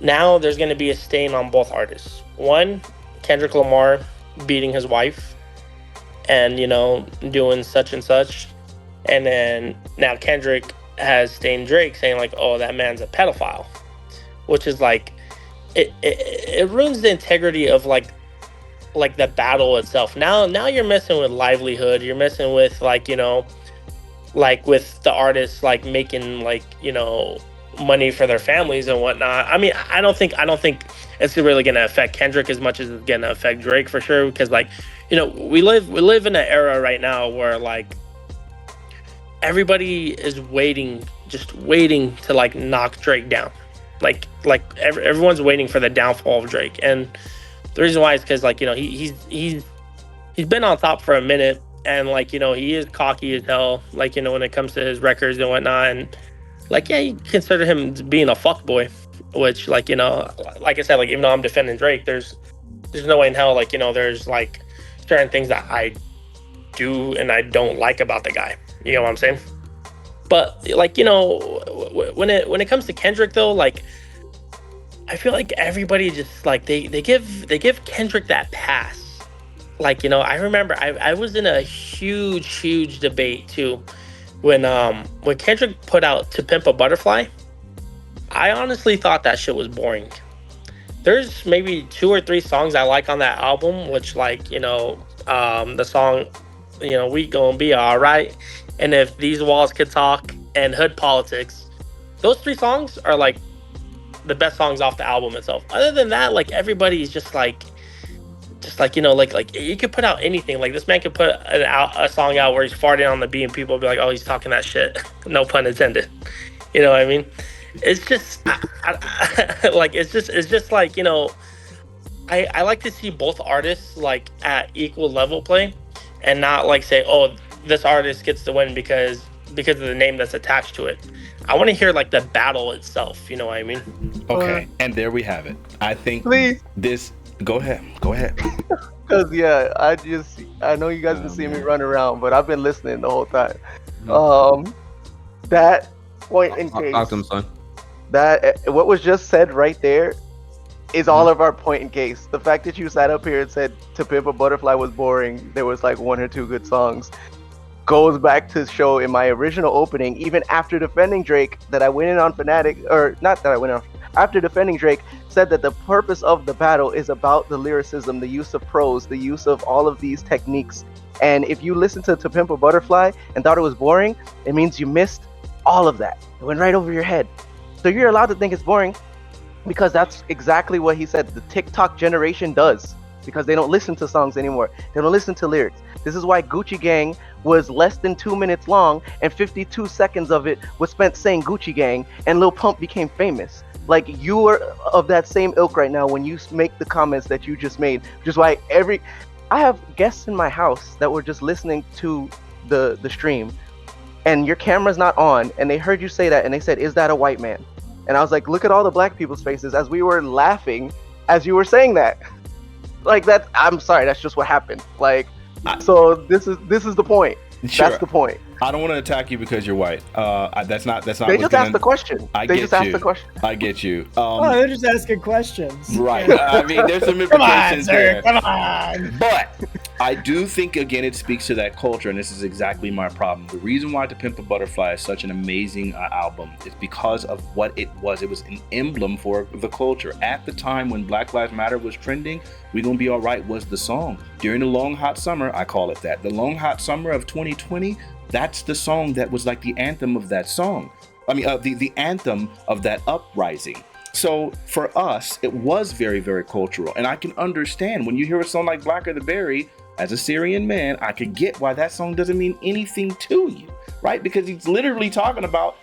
now there's going to be a stain on both artists. One, Kendrick Lamar beating his wife and, doing such and such. And then now Kendrick has stained Drake, saying like, oh, that man's a pedophile. Which is like, it ruins the integrity of like like the battle itself. Now you're messing with livelihood. You're messing with like, you know, like with the artists like making like, you know, money for their families and whatnot. I mean, I don't think it's really gonna affect Kendrick as much as it's gonna affect Drake for sure. Because like, you know, we live in an era right now where like everybody is just waiting to like knock Drake down. Like everyone's waiting for the downfall of Drake, and the reason why is because like, you know, he's been on top for a minute, and like, you know, he is cocky as hell, like, you know, when it comes to his records and whatnot, and like, yeah, you consider him being a fuck boy, which like, you know, like I said, like even though I'm defending Drake, there's no way in hell, like, you know, there's like certain things that I do and I don't like about the guy. You know what I'm saying? But like, you know, when it comes to Kendrick though, like I feel like everybody just like they give Kendrick that pass. Like, you know, I remember I was in a huge debate too when Kendrick put out To Pimp a Butterfly. I honestly thought that shit was boring. There's maybe 2 or 3 songs I like on that album, which like, you know, the song, you know, We Gonna Be Alright, and If These Walls Could Talk, and Hood Politics. Those 3 songs are like the best songs off the album itself. Other than that, like everybody's just like, you know, like you could put out anything. Like this man could put a song out where he's farting on the beat and people will be like, oh, he's talking that shit. No pun intended. You know what I mean? It's just like it's just like, you know, I like to see both artists like at equal level play, and not like say, oh, this artist gets to win because of the name that's attached to it. I want to hear like the battle itself. You know what I mean? Okay, and there we have it. I think this. Go ahead. Because yeah, I know you guys been seeing me run around, but I've been listening the whole time. That point in case. Talk to him, son. That what was just said right there is all of our point in case. The fact that you sat up here and said To Pimp a Butterfly was boring, there was like 1 or 2 good songs, goes back to show in my original opening, even after defending Drake, that I went in on Fanatiq, or not that I went on, after defending Drake, said that the purpose of the battle is about the lyricism, the use of prose, the use of all of these techniques. And if you listen to Pimp a Butterfly and thought it was boring, it means you missed all of that. It went right over your head. So you're allowed to think it's boring, because that's exactly what he said the TikTok generation does, because they don't listen to songs anymore. They don't listen to lyrics. This is why Gucci Gang was less than 2 minutes long, and 52 seconds of it was spent saying Gucci Gang, and Lil Pump became famous. Like, you are of that same ilk right now when you make the comments that you just made, which is why I have guests in my house that were just listening to the stream, and your camera's not on, and they heard you say that, and they said, is that a white man? And I was like, look at all the black people's faces as we were laughing as you were saying that. Like, that, I'm sorry, that's just what happened. Like, so this is the point. Sure. That's the point. I don't want to attack you because you're white. That's not. They just asked the question. I get you. Oh, they're just asking questions. Right. I mean, there's some implications there. Come on. But I do think, again, it speaks to that culture, and this is exactly my problem. The reason why To Pimp a Butterfly is such an amazing album is because of what it was. It was an emblem for the culture. At the time when Black Lives Matter was trending, We Gonna Be Alright was the song. During the long, hot summer, I call it that, the long, hot summer of 2020, that's the song that was like the anthem of that song. I mean, the anthem of that uprising. So for us, it was very, very cultural. And I can understand when you hear a song like Blacker the Berry, as a Syrian man, I could get why that song doesn't mean anything to you, right? Because he's literally talking about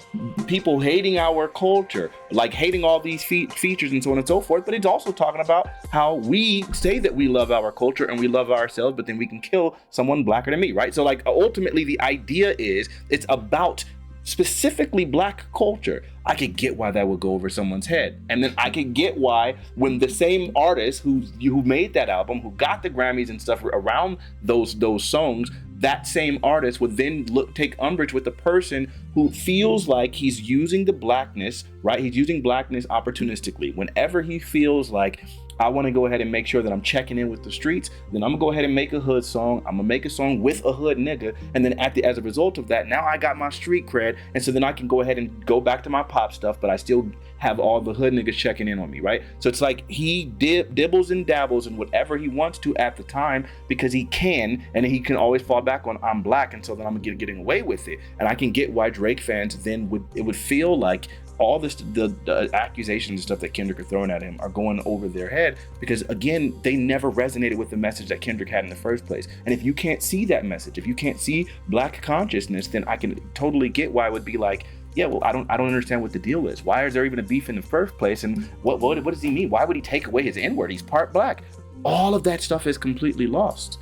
people hating our culture, like hating all these features and so on and so forth. But he's also talking about how we say that we love our culture and we love ourselves, but then we can kill someone blacker than me, right? So like ultimately the idea is it's about specifically black culture. I could get why that would go over someone's head. And then I could get why when the same artist who made that album, who got the Grammys and stuff around those songs, that same artist would then take umbrage with the person who feels like he's using the blackness, right? He's using blackness opportunistically. Whenever he feels like I want to go ahead and make sure that I'm checking in with the streets. Then I'm gonna go ahead and make a hood song. I'm gonna make a song with a hood nigga, and then as a result of that, now I got my street cred, and so then I can go ahead and go back to my pop stuff, but I still have all the hood niggas checking in on me, right? So it's like he dibbles and dabbles in whatever he wants to at the time because he can, and he can always fall back on I'm black, and so then I'm getting away with it. And I can get why Drake fans then would feel like all this the accusations and stuff that Kendrick are throwing at him are going over their head because again they never resonated with the message that Kendrick had in the first place. And if you can't see that message, if you can't see black consciousness, then I can totally get why it would be like, yeah, well, I don't understand what the deal is. Why is there even a beef in the first place? And what does he mean? Why would he take away his N-word? He's part black. All of that stuff is completely lost.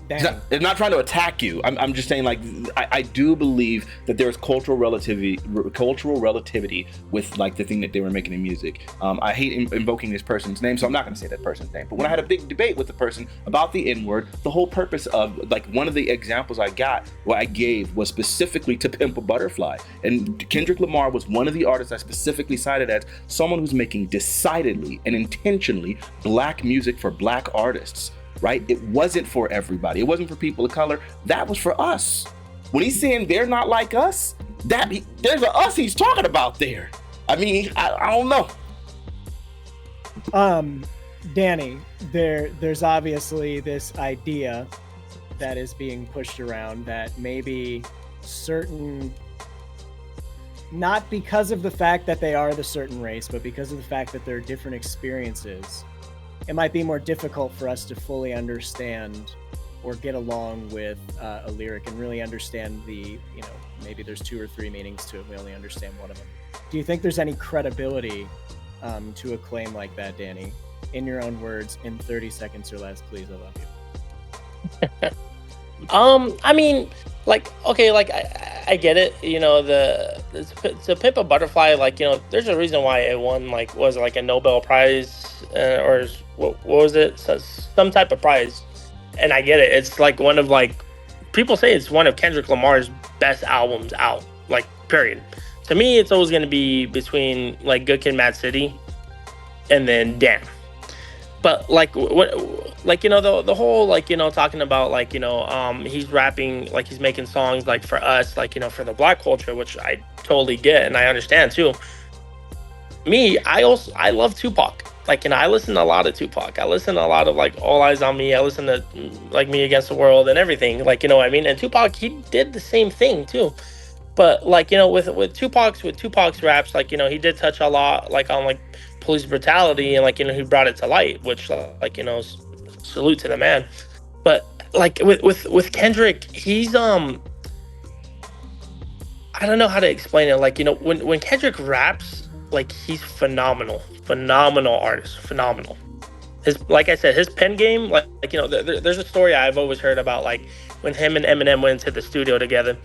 It's not trying to attack you. I'm just saying, like, I do believe that there's cultural relativity with like the thing that they were making in music. I hate invoking this person's name, so I'm not going to say that person's name. But when I had a big debate with the person about the N-word, the whole purpose of like one of the examples I gave was specifically to Pimp a Butterfly, and Kendrick Lamar was one of the artists I specifically cited as someone who's making decidedly and intentionally black music for black artists. Right? It wasn't for everybody. It wasn't for people of color. That was for us. When he's saying they're not like us, there's a us he's talking about there. I mean, I don't know. Danny, there's obviously this idea that is being pushed around that maybe certain, not because of the fact that they are the certain race, but because of the fact that there are different experiences, it might be more difficult for us to fully understand or get along with a lyric and really understand maybe there's 2 or 3 meanings to it. We only understand one of them. Do you think there's any credibility to a claim like that, Danny? In your own words, in 30 seconds or less, please, I love you. I mean, like, okay, like I get it, to Pimp a Butterfly, like, there's a reason why it won, like, was it like a Nobel Prize or what was it? Some type of prize. And I get it. It's like one of, like, people say it's one of Kendrick Lamar's best albums out, like, period. To me, it's always going to be between, like, Good Kid, Mad City and then Damn. But like the whole, like, talking about, like, he's rapping, like, he's making songs, like, for us, like, for the black culture, which I totally get and I understand too. Me, I love Tupac. Like, I listen to a lot of Tupac. I listen to a lot of, like, All Eyes on Me. I listen to, like, Me Against the World and everything. Like, you know what I mean? And Tupac, he did the same thing too. But, like, with Tupac's raps, like, he did touch a lot, like, on, like, police brutality, and, like, he brought it to light, which, like, salute to the man. But, like, with Kendrick, he's I don't know how to explain it. Like, when Kendrick raps, like, he's phenomenal artist, phenomenal. Like I said, his pen game, like, there's a story I've always heard about, like, when him and Eminem went into the studio together.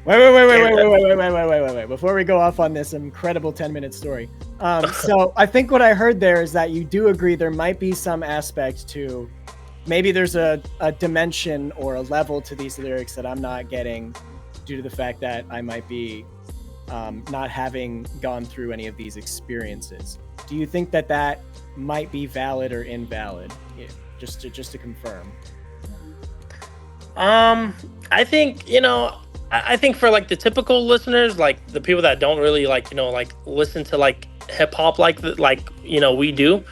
Wait. Before we go off on this incredible 10-minute story. So I think what I heard there is that you do agree there might be some aspect to, maybe there's a dimension or a level to these lyrics that I'm not getting due to the fact that I might be not having gone through any of these experiences. Do you think that might be valid or invalid? Yeah, just to confirm. I think, I think for, like, the typical listeners, like the people that don't really, like, like, listen to, like, hip hop like we do.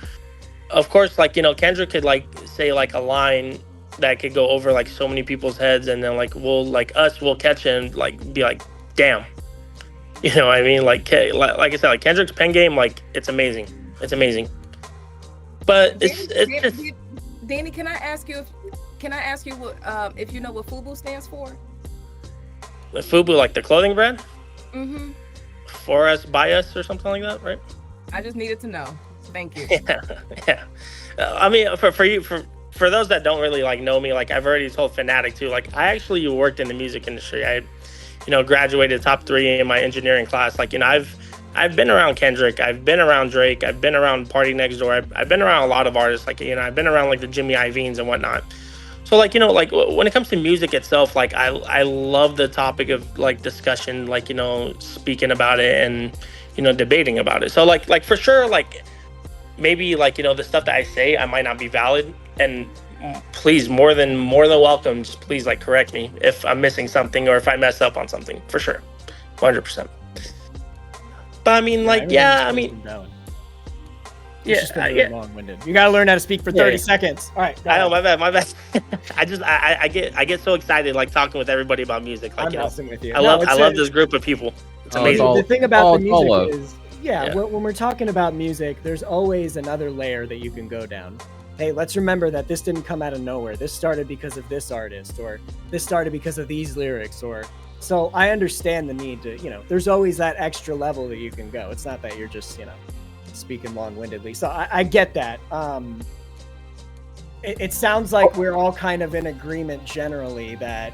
Of course, like, Kendrick could, like, say, like, a line that could go over, like, so many people's heads, and then, like, we'll catch it and, like, be like, damn. You know what I mean? Like I said, like, Kendrick's pen game, like, it's amazing. It's amazing. But Danny, can I ask you what if you know what FUBU stands for? The FUBU, like the clothing brand? Mm-hmm. For us, by us, or something like that, right? I just needed to know. Thank you. Yeah. I mean, for those that don't really, like, know me, like, I've already told Fanatiq too. Like, I actually worked in the music industry. I, graduated top 3 in my engineering class. Like, I've been around Kendrick. I've been around Drake. I've been around Party Next Door. I've been around a lot of artists. Like, I've been around, like, the Jimmy Iovine's and whatnot. So, like, like, when it comes to music itself, like, I love the topic of, like, discussion, like, speaking about it and, debating about it. So like for sure, like maybe like the stuff that I say I might not be valid, and please more than welcome, just please like correct me if I'm missing something or if I mess up on something, for sure, 100%. But I mean, like, yeah, I mean, It's just been really long-winded. You gotta learn how to speak for 30 seconds. All right. I know, my bad. I get so excited like talking with everybody about music. Like, I'm messing with you. I love this group of people. It's amazing. The thing about the music is, when we're talking about music, there's always another layer that you can go down. Hey, let's remember that this didn't come out of nowhere. This started because of this artist, or this started because of these lyrics, or so I understand the need to, there's always that extra level that you can go. It's not that you're just, speaking long-windedly. So I get that. It sounds like we're all kind of in agreement generally that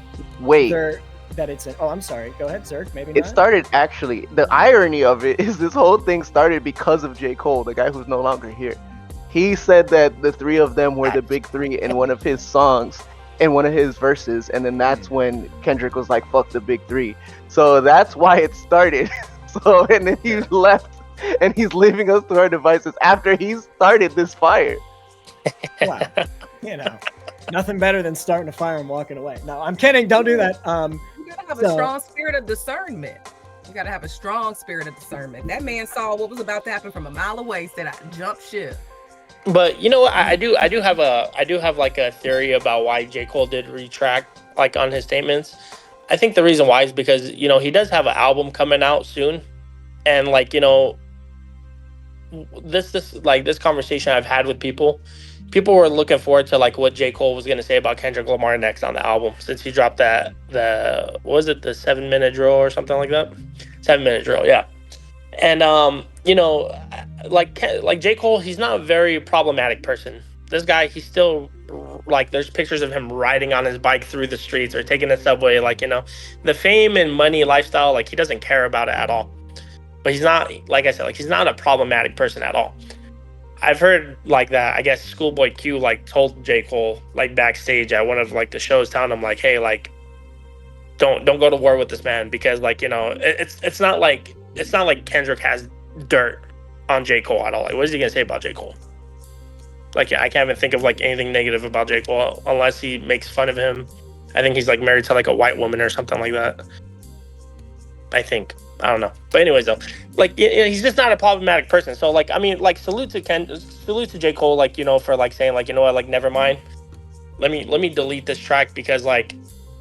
it's an, I'm sorry. Go ahead, sir. Maybe it started actually. The irony of it is this whole thing started because of J. Cole, the guy who's no longer here. He said that the three of them were the big three in one of his songs, in one of his verses, and then that's when Kendrick was like, "Fuck the big three." So that's why it started. So and then he left. And he's leaving us to our devices after he started this fire. Wow. Nothing better than starting a fire and walking away. No, I'm kidding. Don't do that. You gotta have a strong spirit of discernment. You gotta have a strong spirit of discernment. That man saw what was about to happen from a mile away, said, "I jumped ship." But you know what? I do have like a theory about why J. Cole did retract like on his statements. I think the reason why is because he does have an album coming out soon, and like this conversation I've had with people were looking forward to like what J. Cole was going to say about Kendrick Lamar next on the album, since he dropped the 7-minute drill or something like that. 7-minute drill, yeah. And like J. Cole, he's not a very problematic person. This guy, he's still like, there's pictures of him riding on his bike through the streets or taking the subway, like the fame and money lifestyle, like he doesn't care about it at all. But he's not, like I said, like he's not a problematic person at all. I've heard like that, I guess Schoolboy Q like told J. Cole like backstage at one of like the shows, telling him like, hey, like don't go to war with this man, because like it's not like Kendrick has dirt on J. Cole at all. Like, what is he gonna say about J. Cole? Like, I can't even think of like anything negative about J. Cole unless he makes fun of him. I think he's like married to like a white woman or something like that. I think. I don't know. But anyways, though, like he's just not a problematic person. So like, I mean, like salute to J. Cole, like, for like saying like, what, like, never mind. Let me delete this track because like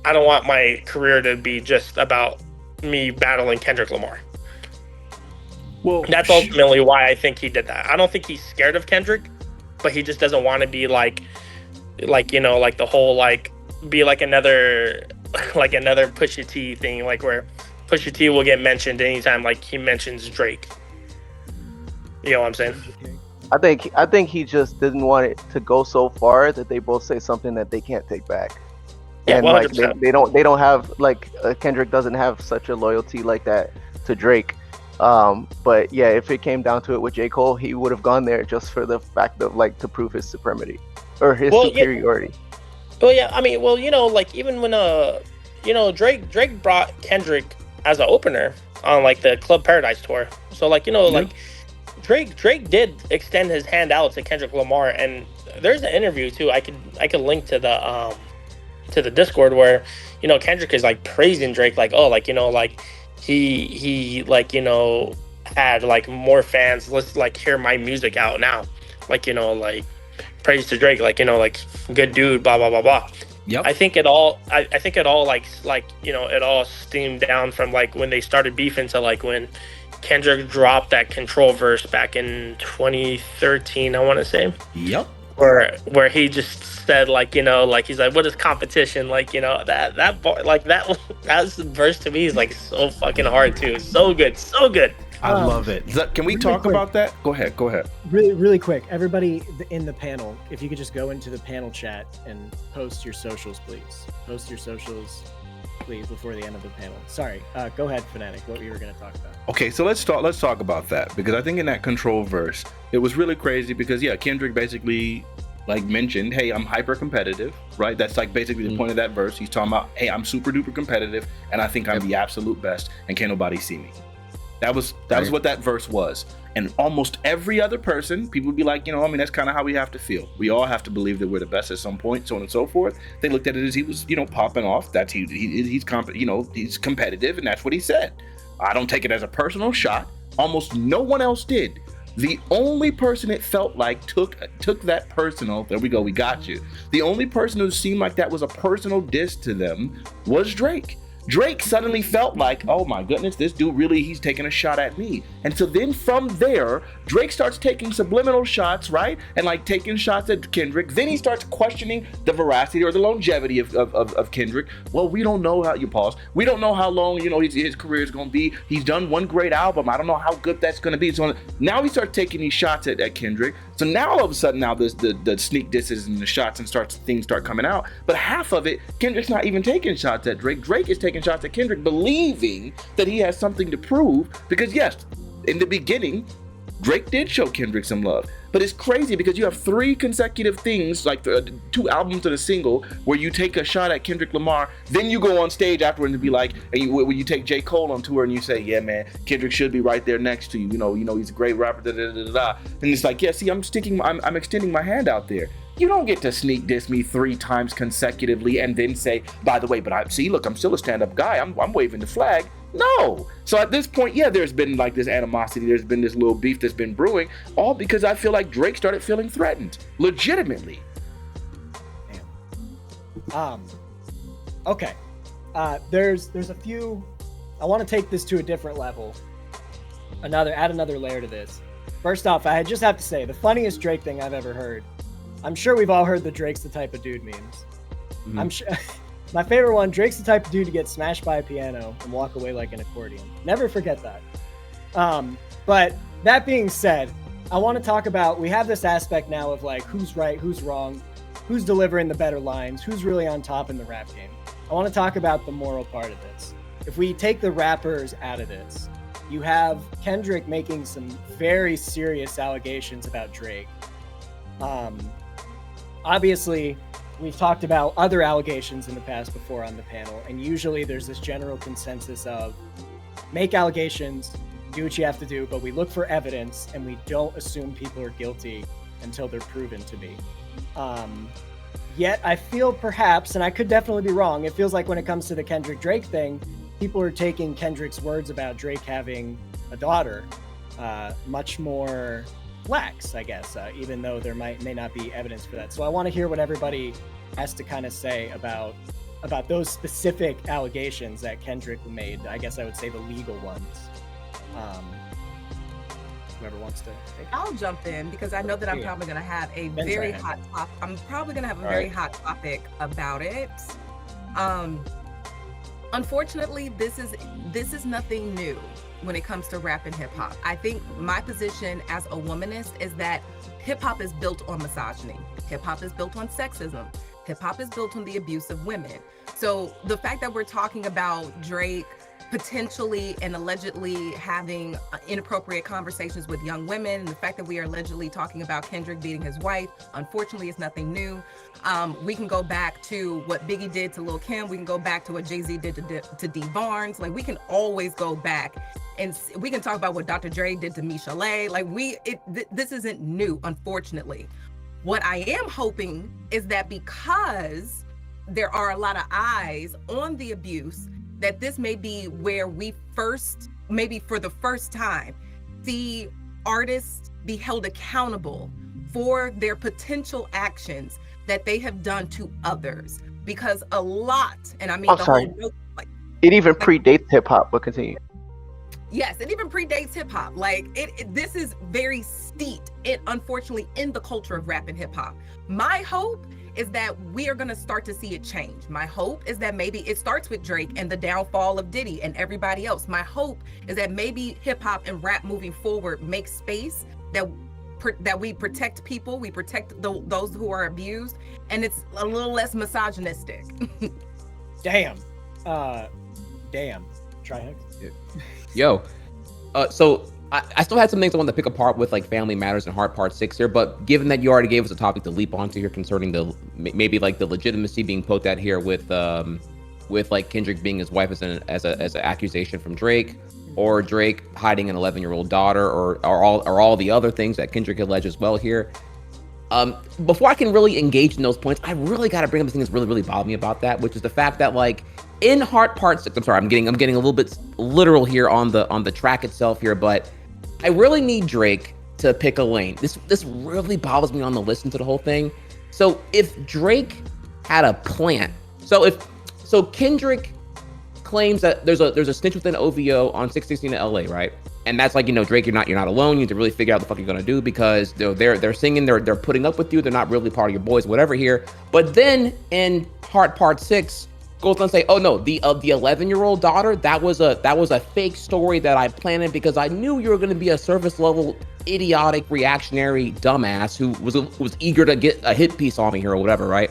I don't want my career to be just about me battling Kendrick Lamar. Well, that's ultimately why I think he did that. I don't think he's scared of Kendrick, but he just doesn't want to be like the whole like be like another Pusha T thing, like where Pusha T will get mentioned anytime like he mentions Drake. You know what I'm saying? I think he just didn't want it to go so far that they both say something that they can't take back. Yeah, and 100%. Like they don't have like Kendrick doesn't have such a loyalty like that to Drake. But yeah, if it came down to it with J. Cole, he would have gone there just for the fact of like to prove his supremacy or his superiority. Yeah. Well, yeah, I mean, well, like even when Drake brought Kendrick as an opener on like the Club Paradise tour. So like, like Drake did extend his hand out to Kendrick Lamar, and there's an interview too. I could link to the Discord where, Kendrick is like praising Drake, like, oh, like, like he like, had like more fans. Let's like hear my music out now. Like, like praise to Drake, like, like good dude, blah, blah, blah, blah. Yep. I think it all like it all steamed down from like when they started beefing to like when Kendrick dropped that Control verse back in 2013, I want to say. Yep. Where he just said like, like he's like, what is competition? Like, that verse to me is like so fucking hard too. So good. I love it. Can we talk about that? Go ahead. Really, really quick. Everybody in the panel, if you could just go into the panel chat and post your socials, please. Post your socials, please, before the end of the panel. Sorry. Go ahead, Fanatiq. What you were going to talk about? Okay, so let's talk about that, because I think in that Control verse, it was really crazy because Kendrick basically like mentioned, hey, I'm hyper competitive, right? That's like basically the point of that verse. He's talking about, hey, I'm super duper competitive and I think I'm the absolute best and can't nobody see me. That was what that verse was. And almost every other person, people would be like, that's kind of how we have to feel. We all have to believe that we're the best at some point, so on and so forth. They looked at it as he was, popping off. That's he's competitive, and that's what he said. I don't take it as a personal shot. Almost no one else did. The only person it felt like took that personal. There we go. We got you. The only person who seemed like that was a personal diss to them was Drake. Drake suddenly felt like, oh my goodness, this dude really, he's taking a shot at me. And so then from there, Drake starts taking subliminal shots, right? And like taking shots at Kendrick. Then he starts questioning the veracity or the longevity of Kendrick. Well, we don't know how, you pause. We don't know how long, his career is going to be. He's done one great album. I don't know how good that's going to be. So now he starts taking these shots at Kendrick. So now all of a sudden, now the sneak disses and the shots and things start coming out. But half of it, Kendrick's not even taking shots at Drake. Drake is taking shots at Kendrick, believing that he has something to prove. Because yes, in the beginning, Drake did show Kendrick some love. But it's crazy because you have 3 consecutive things, like 2 albums and a single, where you take a shot at Kendrick Lamar, then you go on stage afterwards and be like, when you take J. Cole on tour and you say, yeah, man, Kendrick should be right there next to you. He's a great rapper, da-da-da-da-da. And it's like, yeah, see, I'm extending my hand out there. You don't get to sneak diss me 3 times consecutively and then say, by the way, but I'm still a stand-up guy. I'm waving the flag. No. So at this point, yeah, there's been like this animosity. There's been this little beef that's been brewing, all because I feel like Drake started feeling threatened, legitimately. Damn. Okay. There's a few. I want to take this to a different level. Add another layer to this. First off, I just have to say the funniest Drake thing I've ever heard. I'm sure we've all heard the Drake's the type of dude memes. Mm-hmm. I'm sure. My favorite one, Drake's the type of dude to get smashed by a piano and walk away like an accordion. Never forget that. But that being said, I want to talk about, we have this aspect now of like, who's right, who's wrong, who's delivering the better lines, who's really on top in the rap game. I want to talk about the moral part of this. If we take the rappers out of this, you have Kendrick making some very serious allegations about Drake. Obviously, we've talked about other allegations in the past before on the panel, and usually there's this general consensus of make allegations, do what you have to do, but we look for evidence and we don't assume people are guilty until they're proven to be. Yet I feel perhaps, and I could definitely be wrong, it feels like when it comes to the Kendrick Drake thing, people are taking Kendrick's words about Drake having a daughter much more lax, I guess, even though there may not be evidence for that. So I want to hear what everybody has to kind of say about those specific allegations that Kendrick made. I guess I would say the legal ones. Whoever wants to take it. I'll jump in because I know that I'm probably going to have a very hot topic. I'm probably going to have a very hot topic about it. Unfortunately, this is nothing new when it comes to rap and hip hop. I think my position as a womanist is that hip hop is built on misogyny. Hip hop is built on sexism. Hip hop is built on the abuse of women. So the fact that we're talking about Drake potentially and allegedly having inappropriate conversations with young women, and the fact that we are allegedly talking about Kendrick beating his wife, unfortunately, is nothing new. We can go back to what Biggie did to Lil' Kim. We can go back to what Jay-Z did to D Barnes. Like, we can always go back and we can talk about what Dr. Dre did to Misha Lay. Like, this isn't new, unfortunately. What I am hoping is that because there are a lot of eyes on the abuse, that this may be where we first, maybe for the first time, see artists be held accountable for their potential actions that they have done to others. Because a lot, and I mean, it even predates hip hop, but continue. Yes, it even predates hip hop. Like this is very steeped, unfortunately, in the culture of rap and hip hop. My hope is that we are going to start to see it change. My hope is that maybe it starts with Drake and the downfall of Diddy and everybody else. My hope is that maybe hip hop and rap moving forward makes space that we protect people, we protect those who are abused, and it's a little less misogynistic. Damn. Try it. Yo, so I still had some things I wanted to pick apart with like Family Matters and Heart Part 6 here, but given that you already gave us a topic to leap onto here concerning the maybe like the legitimacy being poked at here with like Kendrick being his wife as an accusation from Drake, or Drake hiding an 11-year-old daughter, or all the other things that Kendrick alleged as well here. Before I can really engage in those points, I really got to bring up the thing that's really bothered me about that, which is the fact that, like, in Heart Part 6, I'm sorry, I'm getting a little bit literal here on the track itself here, but I really need Drake to pick a lane. This really bothers me on the listen to the whole thing. So if Drake had a plan, so Kendrick claims that there's a snitch within OVO on 616 in LA, right? And that's like, Drake, you're not alone. You need to really figure out what the fuck you're gonna do, because they're singing, they're putting up with you. They're not really part of your boys, whatever here. But then in Heart Part 6, goes on to say, oh no, the 11-year-old daughter, that was a fake story that I planted because I knew you were gonna be a surface level idiotic reactionary dumbass who was eager to get a hit piece on me here or whatever, right?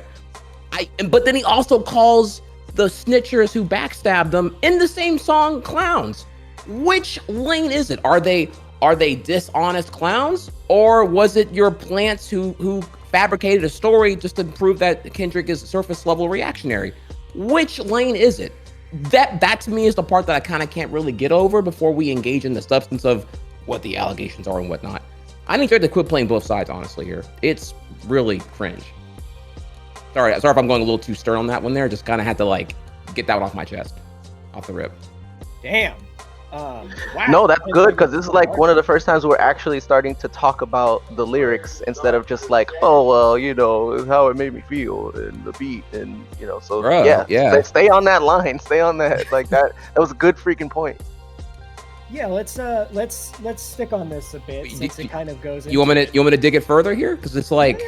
But then he also calls the snitchers who backstabbed them in the same song clowns. Which lane is it? Are they dishonest clowns, or was it your plants who fabricated a story just to prove that Kendrick is surface level reactionary? Which lane is it? That to me is the part that I kind of can't really get over before we engage in the substance of what the allegations are and whatnot. I need Drake to quit playing both sides, honestly, here. It's really cringe. Sorry if I'm going a little too stern on that one there. Just kind of had to, like, get that one off my chest, off the rip. Damn. Wow. No, that's good, because this is like one of the first times we're actually starting to talk about the lyrics instead of just like, oh well, how it made me feel and the beat and so. Bro, yeah. Stay on that line. Stay on that. Like that was a good freaking point. Yeah, let's stick on this a bit since it kind of goes. You want me to dig it further here? Because it's like,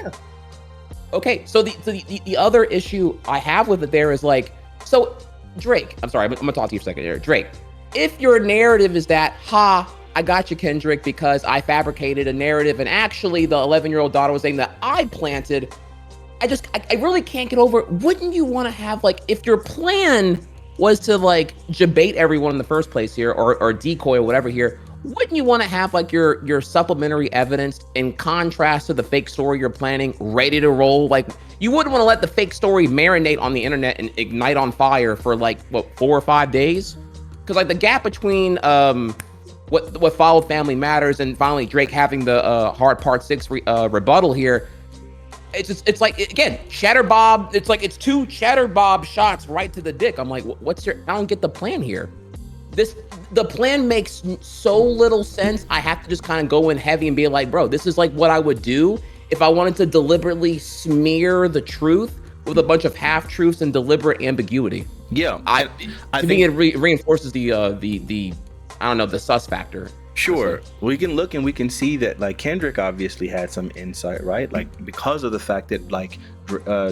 okay. So the other issue I have with it there is like, so Drake. I'm sorry. I'm gonna talk to you for a second here, Drake. If your narrative is that, I got you, Kendrick, because I fabricated a narrative, and actually the 11-year-old daughter was saying that I planted, I really can't get over it. Wouldn't you want to have, like, if your plan was to, like, debate everyone in the first place here, or decoy or whatever here, wouldn't you want to have, like, your supplementary evidence in contrast to the fake story you're planning ready to roll? Like, you wouldn't want to let the fake story marinate on the internet and ignite on fire for, like, 4 or 5 days? Because, like, the gap between what followed Family Matters and finally Drake having the Hard Part 6 rebuttal here, it's like, again, Cheddar Bob, it's like it's 2 Cheddar Bob shots right to the dick. I'm like, I don't get the plan here. The plan makes so little sense. I have to just kind of go in heavy and be like, bro, this is like what I would do if I wanted to deliberately smear the truth with a bunch of half-truths and deliberate ambiguity. Yeah, I think it reinforces the I don't know, the sus factor. Sure, we can look and we can see that, like, Kendrick obviously had some insight, right? Like, because of the fact that, like,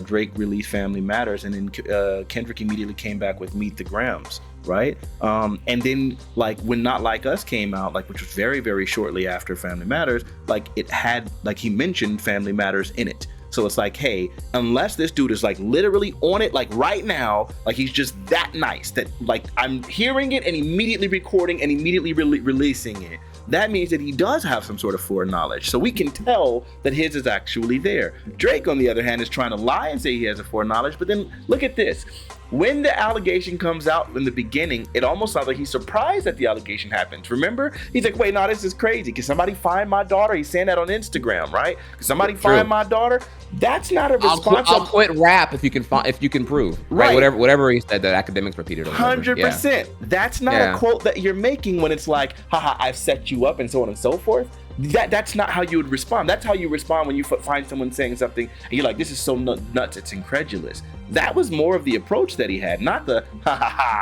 Drake released Family Matters, and then Kendrick immediately came back with Meet the Grams, right? And then, like, when Not Like Us came out, like, which was very, very shortly after Family Matters, like, it had, like, he mentioned Family Matters in it. So it's like, hey, unless this dude is, like, literally on it, like, right now, like, he's just that nice that, like, I'm hearing it and immediately recording and immediately releasing it, that means that he does have some sort of foreknowledge. So we can tell that his is actually there. Drake, on the other hand, is trying to lie and say he has a foreknowledge, but then look at this. When the allegation comes out in the beginning, it almost sounds like he's surprised that the allegation happens. Remember? He's like, wait, no, this is crazy. Can somebody find my daughter? He's saying that on Instagram, right? Can somebody find my daughter? That's not a response. I'll quit rap if you can prove. Right. Whatever he said that academics repeated. 100%. Yeah. That's not a quote that you're making when it's like, haha, I've set you up and so on and so forth. That's not how you would respond. That's how you respond when you find someone saying something and you're like, this is so nuts, it's incredulous. That was more of the approach that he had, not the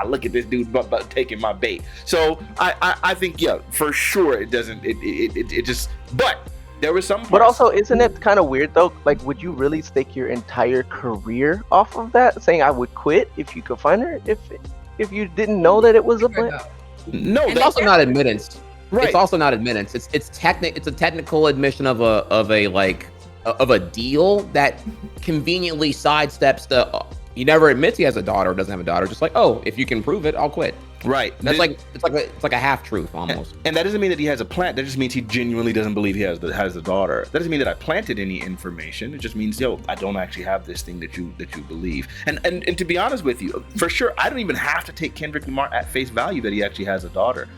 look at this dude but taking my bait. So I think, yeah, for sure it doesn't, it just, but there was some parts. But also, isn't it kind of weird though? Like, would you really stake your entire career off of that, saying I would quit if you could find her, if you didn't know that it was a plan? No, it's also not admittance. Right. It's also not admittance. It's a technical admission of a deal that conveniently sidesteps the. He never admits he has a daughter or doesn't have a daughter. Just like, oh, if you can prove it, I'll quit. Right. It's like a half truth almost. And that doesn't mean that he has a plant. That just means he genuinely doesn't believe he has the daughter. That doesn't mean that I planted any information. It just means, I don't actually have this thing that you believe. And to be honest with you, for sure, I don't even have to take Kendrick Lamar at face value that he actually has a daughter.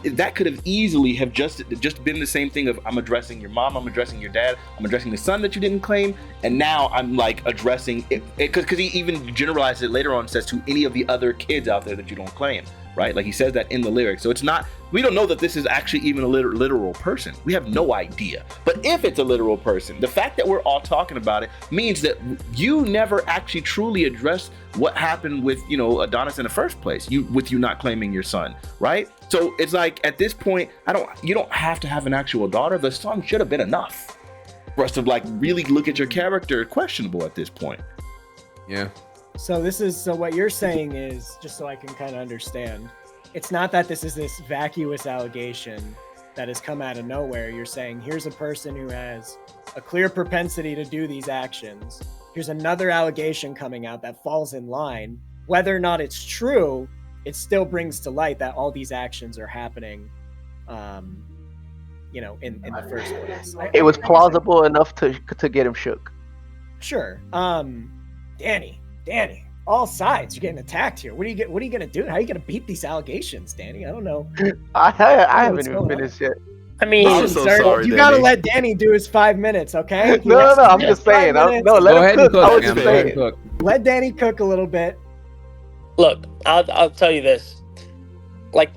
that could have easily have just been the same thing of I'm addressing your mom, I'm addressing your dad, I'm addressing the son that you didn't claim, and now I'm like addressing it because he even generalized it later on, says to any of the other kids out there that you don't claim, right? Like he says that in the lyrics. So it's not, we don't know that this is actually even a literal person. We have no idea. But if it's a literal person, the fact that we're all talking about it means that you never actually truly addressed what happened with, you know, Adonis in the first place, with you not claiming your son, right? So it's like at this point, you don't have to have an actual daughter. The song should have been enough for us to like really look at your character questionable at this point. Yeah. So what you're saying is, just so I can kind of understand, it's not that this is this vacuous allegation that has come out of nowhere. You're saying here's a person who has a clear propensity to do these actions. Here's another allegation coming out that falls in line. Whether or not it's true, it still brings to light that all these actions are happening, you know, in the first place. It was plausible enough to get him shook. Sure. Danny, all sides, you're getting attacked here. What are you gonna do? How are you gonna beat these allegations, Danny? I don't know. I haven't even finished yet. I mean, I'm so sorry, you Danny. gotta let Danny do his 5 minutes, okay? No, I'm just saying. Let Go ahead him and cook. I was man. just Go ahead and saying. cook. Let Danny cook a little bit. look, I'll tell you this. Like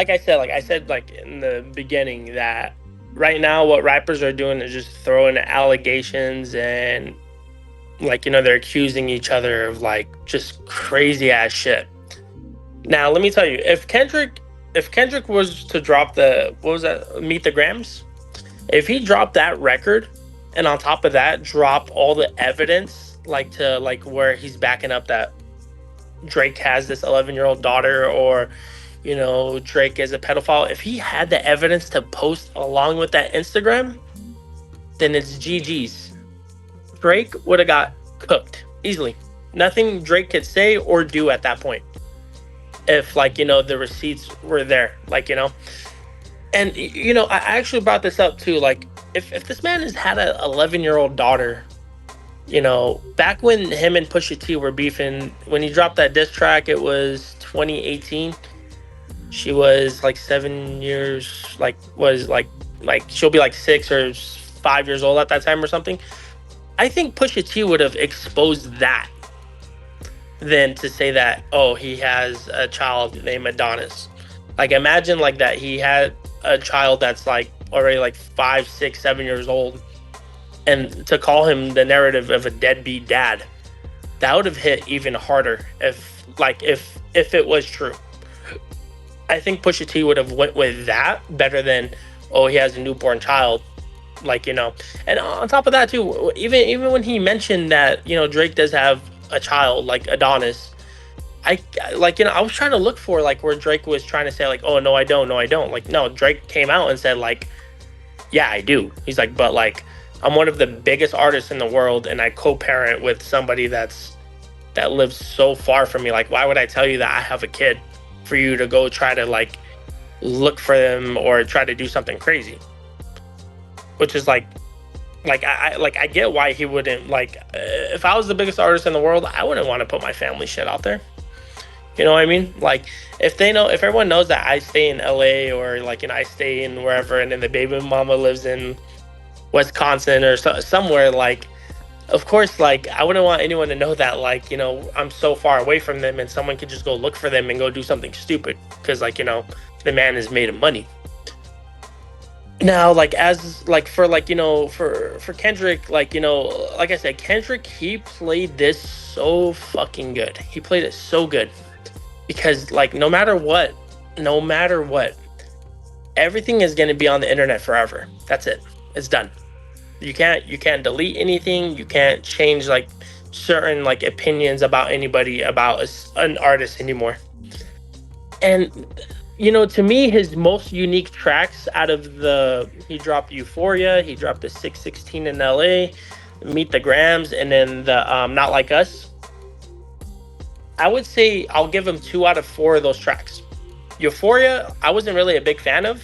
I said, like in the beginning, that right now what rappers are doing is just throwing allegations and, like, you know, they're accusing each other of like just crazy ass shit. Now, let me tell you, if Kendrick was to drop Meet the Grams, if he dropped that record and on top of that drop all the evidence, like to like where he's backing up that Drake has this 11-year-old daughter, or, you know, Drake is a pedophile, if he had the evidence to post along with that Instagram, then it's GG's. Drake would have got cooked easily. Nothing Drake could say or do at that point, if, like, you know, the receipts were there, like, you know. And, you know, I actually brought this up too, like, if this man has had an 11-year-old daughter, you know, back when him and Pusha T were beefing, when he dropped that diss track, it was 2018. She was like 7 years, like she'll be like 6 or 5 years old at that time or something. I think Pusha T would have exposed that than to say that, oh, he has a child named Adonis. Like, imagine like that he had a child that's like already like 5, 6, 7 years old, and to call him the narrative of a deadbeat dad. That would have hit even harder if it was true. I think Pusha T would have went with that better than, oh, he has a newborn child, like, you know. And on top of that too, even when he mentioned that, you know, Drake does have a child like Adonis, I was trying to look for like where Drake was trying to say like, oh, no I don't, like, no, Drake came out and said like, yeah, I do. He's like, but like, I'm one of the biggest artists in the world and I co-parent with somebody that lives so far from me. Like, why would I tell you that I have a kid for you to go try to like look for them or try to do something crazy? Which is I get why he wouldn't, like, if I was the biggest artist in the world, I wouldn't want to put my family shit out there. You know what I mean? Like, if everyone knows that I stay in LA, or like, you know, I stay in wherever, and then the baby mama lives in Wisconsin or somewhere, like, of course, like, I wouldn't want anyone to know that, like, you know, I'm so far away from them and someone could just go look for them and go do something stupid because, like, you know, the man is made of money. Now, like, as like for like, you know, for Kendrick, like, you know, like I said, Kendrick, he played this so fucking good. He played it so good because, like, no matter what, everything is going to be on the internet forever. That's it. It's done. You can't delete anything. You can't change like certain like opinions about anybody, about an artist anymore. And, you know, to me, his most unique tracks out of he dropped Euphoria, he dropped the 616 in LA, Meet the Grams, and then the Not Like Us. I would say I'll give him 2 out of 4 of those tracks. Euphoria, I wasn't really a big fan of,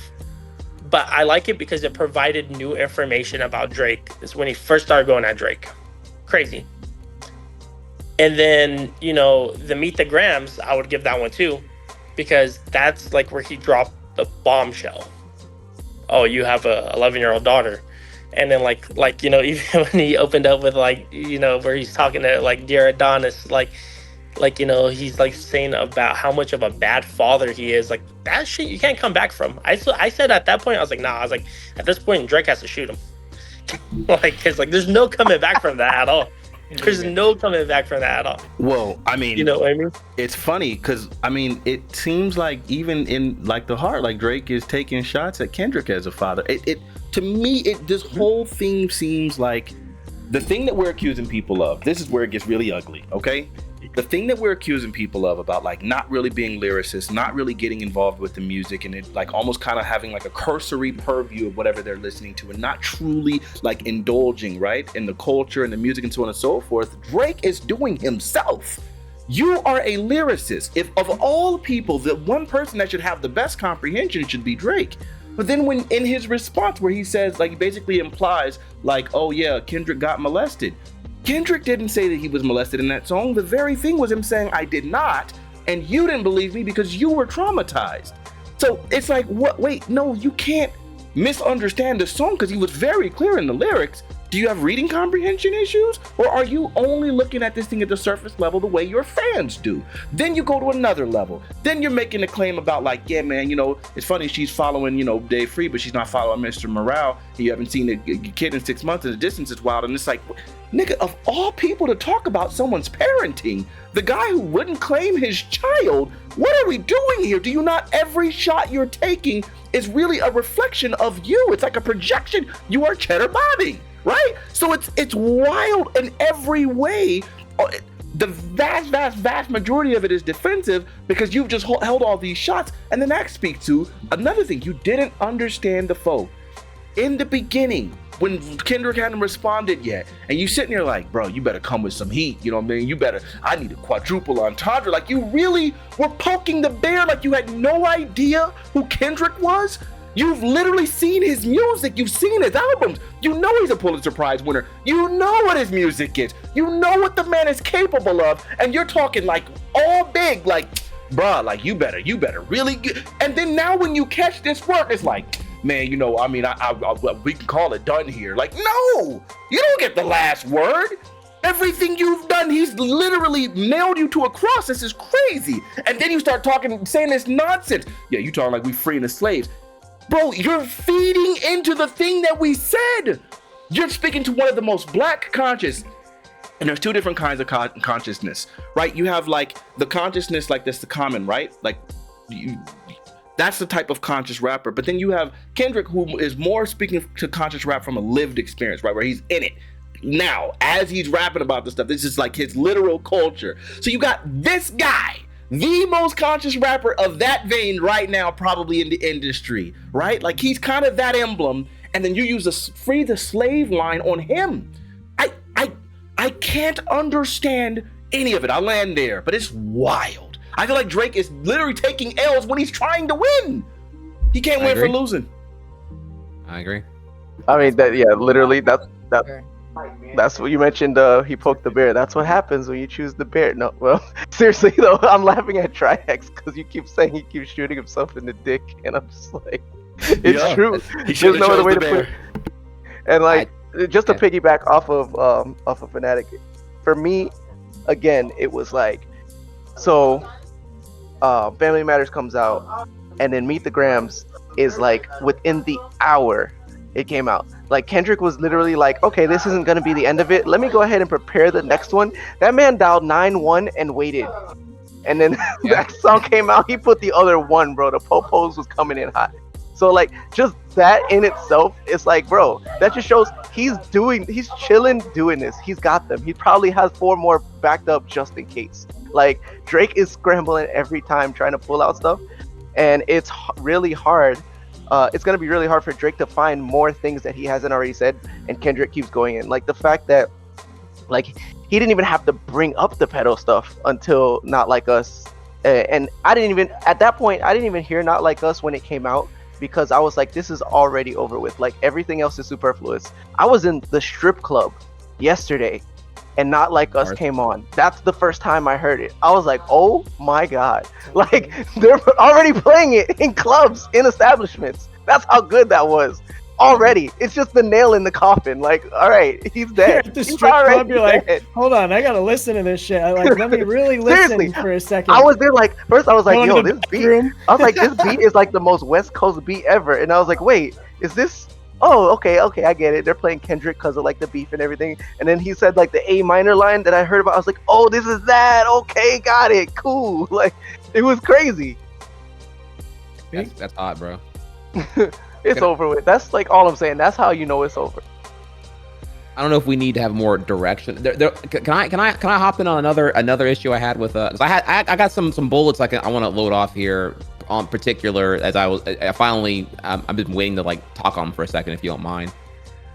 but I like it because it provided new information about Drake. It's when he first started going at Drake. Crazy. And then, you know, the Meet the Grams, I would give that one too, because that's like where he dropped the bombshell. Oh, you have a 11-year-old daughter. And then like even when he opened up with where he's talking to dear Adonis, he's like saying about how much of a bad father he is. Like, that shit you can't come back from. I said at that point, I was like, nah. I was like, at this point, Drake has to shoot him. Because there's no coming back from that at all. There's no coming back from that at all. Well, I mean, you know what I mean? It's funny because it seems like even in the heart, Drake is taking shots at Kendrick as a father. It to me, this whole thing seems like the thing that we're accusing people of. This is where it gets really ugly. Okay, the thing that we're accusing people of about not really being lyricists, not really getting involved with the music, and it almost kind of having a cursory purview of whatever they're listening to, and not truly indulging right in the culture and the music and so on and so forth. Drake is doing himself. You are a lyricist. If of all people, the one person that should have the best comprehension should be Drake. But then when in his response where he says, he basically implies oh yeah, Kendrick got molested. Kendrick didn't say that he was molested in that song. The very thing was him saying, I did not, and you didn't believe me because you were traumatized. So it's what? Wait, no, you can't misunderstand the song because he was very clear in the lyrics. Do you have reading comprehension issues? Or are you only looking at this thing at the surface level the way your fans do? Then you go to another level. Then you're making a claim about yeah, man, it's funny she's following, Dave Free, but she's not following Mr. Morale. You haven't seen a kid in 6 months and the distance is wild. And it's nigga, of all people to talk about someone's parenting, the guy who wouldn't claim his child, what are we doing here? Do you not, every shot you're taking is really a reflection of you? It's like a projection. You are cheddar bobbing. Right? So it's wild in every way. The vast majority of it is defensive because you've just held all these shots. And then that speaks to another thing. You didn't understand the foe. In the beginning, when Kendrick hadn't responded yet, and you sitting there bro, you better come with some heat. You know what I mean? I need a quadruple entendre. You really were poking the bear you had no idea who Kendrick was. You've literally seen his music. You've seen his albums. You know he's a Pulitzer Prize winner. You know what his music is. You know what the man is capable of. And you're talking all big, bruh, you better really get. And then now when you catch this work, it's man, we can call it done here. No, you don't get the last word. Everything you've done, he's literally nailed you to a cross. This is crazy. And then you start saying this nonsense. Yeah, you talking we freeing the slaves. Bro, you're feeding into the thing that we said. You're speaking to one of the most black conscious. And there's two different kinds of consciousness, right? You have the consciousness that's the common, right? That's the type of conscious rapper. But then you have Kendrick, who is more speaking to conscious rap from a lived experience, right? Where he's in it now as he's rapping about this stuff. This is his literal culture. So you got this guy, the most conscious rapper of that vein right now, probably in the industry, right? He's kind of that emblem, and then you use a free the slave line on him. I can't understand any of it. I'll land there, but it's wild. I feel Drake is literally taking L's when he's trying to win. He can't win for losing. I agree. I mean, literally, that's what you mentioned. He poked the bear. That's what happens when you choose the bear. No, well, seriously though, I'm laughing at Triax because you keep saying he keeps shooting himself in the dick, and I'm just it's true. There's no other way to put it. And just to piggyback off of Fanatiq, for me, again, it was so. Family Matters comes out, and then Meet the Grams is within the hour it came out. Kendrick was literally okay, this isn't gonna be the end of it. Let me go ahead and prepare the next one. That man dialed 9-1 and waited. And then that song came out, he put the other one, bro. The popos was coming in hot. So just that in itself, it's bro, that just shows he's chilling doing this. He's got them. He probably has 4 more backed up just in case. Drake is scrambling every time trying to pull out stuff, and it's really hard. It's going to be really hard for Drake to find more things that he hasn't already said, and Kendrick keeps going in. The fact that he didn't even have to bring up the pedo stuff until Not Like Us, and I didn't even hear Not Like Us when it came out, because I was this is already over with. Everything else is superfluous. I was in the strip club yesterday and Not Like Us came on. That's the first time I heard it. I was like, oh my God. Like, they're already playing it in clubs, in establishments. That's how good that was. Already. It's just the nail in the coffin. Like, all right, he's dead. You're at the He's strip club, you're like, dead. hold on, I gotta listen to this shit. Like, let me really listen Seriously, for a second. I was there like, first I was like, Going to yo, the this beat. bathroom. I was like, this beat is like the most West Coast beat ever. And I was like, wait, is this? Oh, okay, I get it. They're playing Kendrick because of like the beef and everything. And then he said like the A minor line that I heard about. I was like, oh, this is that. Okay, got it. Cool. Like, it was crazy. That's hot, bro. It's over with. That's like all I'm saying. That's how you know it's over. I don't know if we need to have more direction. Can I hop in on another issue I had with 'cause I got some bullets I want to load off here on particular as I've been waiting to like talk on them for a second if you don't mind.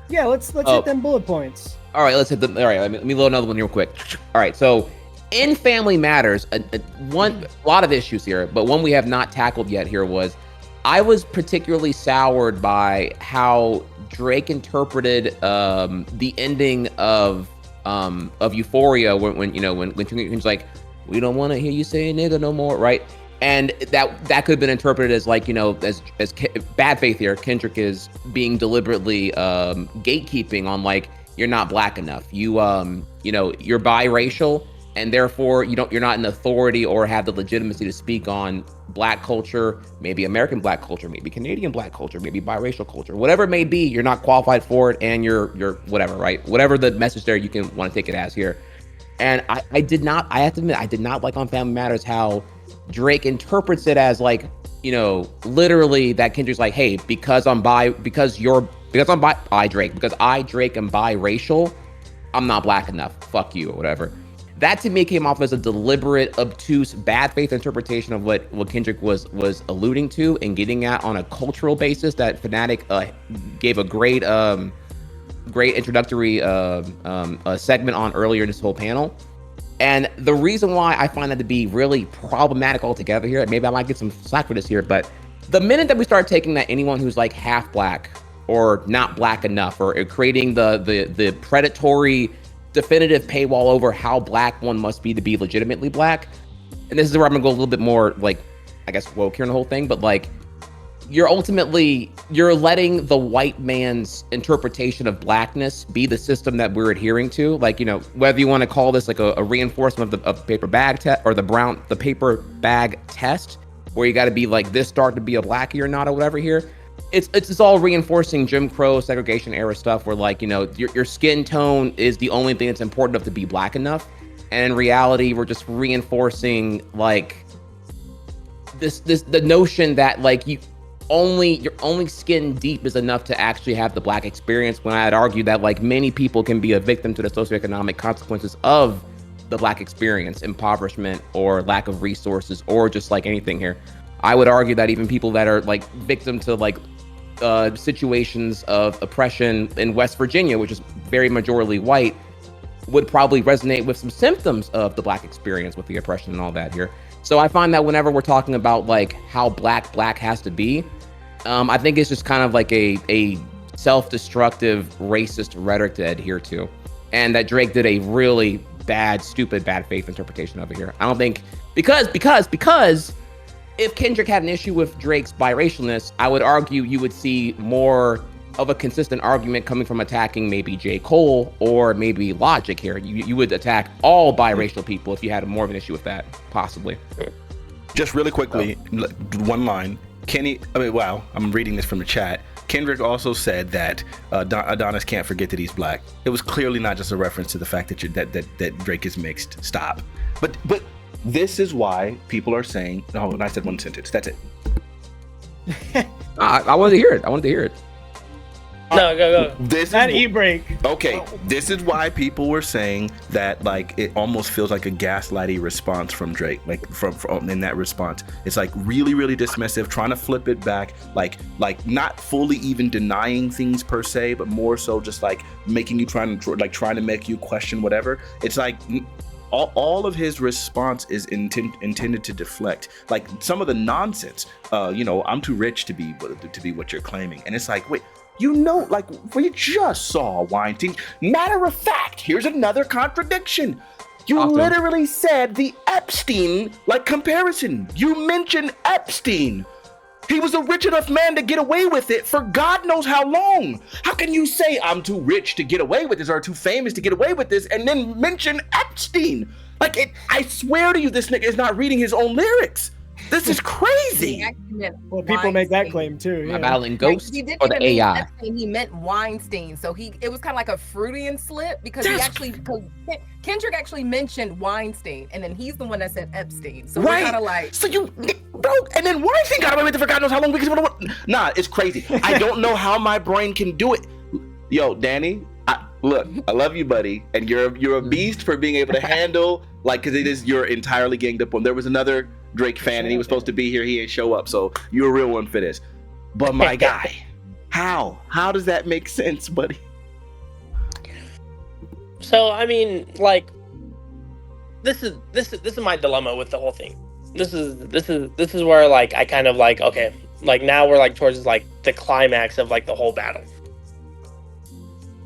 Yeah, let's hit them bullet points. All right, let's hit them. All right, let me load another one real quick. All right, so in Family Matters, a lot of issues here, but one we have not tackled yet here was I was particularly soured by how Drake interpreted the ending of Euphoria when he's like, we don't want to hear you say nigga no more, right? And that could have been interpreted as like, as bad faith here. Kendrick is being deliberately gatekeeping on like, you're not black enough. You're biracial, and therefore you're not an authority or have the legitimacy to speak on black culture, maybe American black culture, maybe Canadian black culture, maybe biracial culture, whatever it may be. You're not qualified for it, and you're whatever, right? Whatever the message there you can want to take it as here. And I have to admit, I did not like on Family Matters how Drake interprets it as like, literally that Kendrick's like, hey, because I, Drake, am biracial, I'm not black enough. Fuck you, or whatever. That to me came off as a deliberate, obtuse, bad faith interpretation of what Kendrick was alluding to and getting at on a cultural basis that Fanatiq gave a great introductory segment on earlier in this whole panel. And the reason why I find that to be really problematic altogether here, maybe I might get some slack for this here, but the minute that we start taking that anyone who's like half black or not black enough, or creating the predatory definitive paywall over how black one must be to be legitimately black, and this is where I'm gonna go a little bit more like, I guess, woke here in the whole thing, but like, you're letting the white man's interpretation of blackness be the system that we're adhering to. Like, whether you want to call this like a reinforcement of the paper bag test or the paper bag test, where you got to be like this dark to be a blackie or not, or whatever here. It's all reinforcing Jim Crow segregation era stuff where like, your skin tone is the only thing that's important enough to be black enough. And in reality, we're just reinforcing like the notion that like your only skin deep is enough to actually have the black experience, when I'd argue that like many people can be a victim to the socioeconomic consequences of the black experience, impoverishment or lack of resources, or just like anything here. I would argue that even people that are like victim to like situations of oppression in West Virginia, which is very majority white, would probably resonate with some symptoms of the black experience with the oppression and all that here. So I find that whenever we're talking about like how black has to be, I think it's just kind of like a self-destructive racist rhetoric to adhere to, and that Drake did a really stupid bad faith interpretation of it here. I don't think because if Kendrick had an issue with Drake's biracialness, I would argue you would see more of a consistent argument coming from attacking maybe J. Cole or maybe Logic here. You would attack all biracial people if you had more of an issue with that, possibly. Just really quickly, one line. I'm reading this from the chat. Kendrick also said that Adonis can't forget that he's black. It was clearly not just a reference to the fact that Drake is mixed. Stop. But this is why people are saying, no, and I said one sentence. That's it. I wanted to hear it. No, go. This that is e-break. Okay, this is why people were saying that like it almost feels like a gaslighty response from Drake, like from in that response. It's like really, really dismissive, trying to flip it back, like not fully even denying things per se, but more so just like making you trying to make you question whatever. It's like all of his response is intended to deflect like some of the nonsense. I'm too rich to be what you're claiming, and it's like, wait. You know, like, we just saw Weinstein. Matter of fact, here's another contradiction. You literally said the Epstein, like, comparison. You mentioned Epstein. He was a rich enough man to get away with it for God knows how long. How can you say I'm too rich to get away with this or too famous to get away with this and then mention Epstein? Like, I swear to you, this nigga is not reading his own lyrics. This is crazy. Well, people make that claim too. Am I Yeah. battling ghosts he didn't or the even mean AI? Epstein, he meant Weinstein. So it was kind of like a Freudian slip because Kendrick actually mentioned Weinstein, and then he's the one that said Epstein. So we're kind of like, so you, bro, and then Weinstein got away with it for God knows how long because nah, it's crazy. I don't know how my brain can do it. Yo, Danny, look, I love you, buddy, and you're a beast for being able to handle, like, because you're entirely ganged up on. There was another Drake fan, and he was supposed to be here. He ain't show up, so you're a real one for this. But my guy, how does that make sense, buddy? So I mean, like, this is my dilemma with the whole thing. This is where, like, I kind of like, okay, like, now we're like towards like the climax of like the whole battle.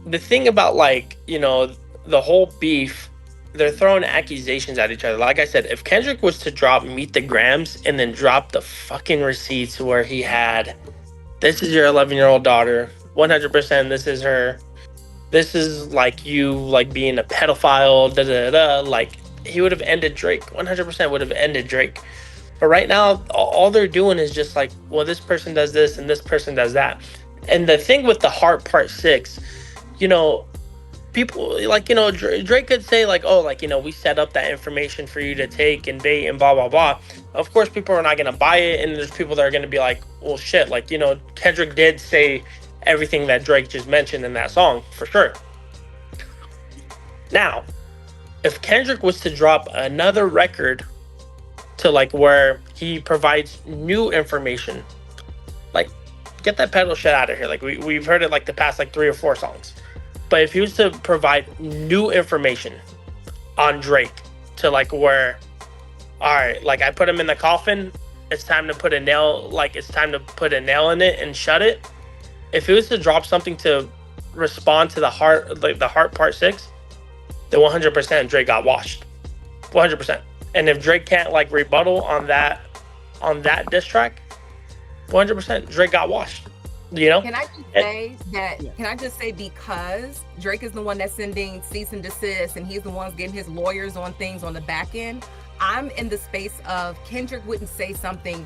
The thing about, like, you know, the whole beef, they're throwing accusations at each other. Like I said, if Kendrick was to drop Meet the Grams and then drop the fucking receipts where he had, this is your 11-year-old daughter, 100% this is her, this is like you like being a pedophile, like, he would have ended Drake. 100% would have ended Drake. But right now, all they're doing is just like, well, this person does this and this person does that. And the thing with the Heart Part 6, you know, people, like, you know, Drake could say like, oh, like, you know, we set up that information for you to take and bait and blah, blah, blah. Of course, people are not going to buy it. And there's people that are going to be like, well, shit, like, you know, Kendrick did say everything that Drake just mentioned in that song, for sure. Now, if Kendrick was to drop another record to like where he provides new information, like, get that pedal shit out of here. Like, we've heard it like the past like 3 or 4 songs. But if he was to provide new information on Drake to like where, all right, like, I put him in the coffin, it's time to put a nail, like, it's time to put a nail in it and shut it. If he was to drop something to respond to the Heart, like the Heart Part 6, then 100% Drake got washed. 100%. And if Drake can't like rebuttal on that diss track, 100% Drake got washed. You know? Can I just say that? Yeah. Can I just say, because Drake is the one that's sending cease and desist, and he's the one getting his lawyers on things on the back end, I'm in the space of Kendrick wouldn't say something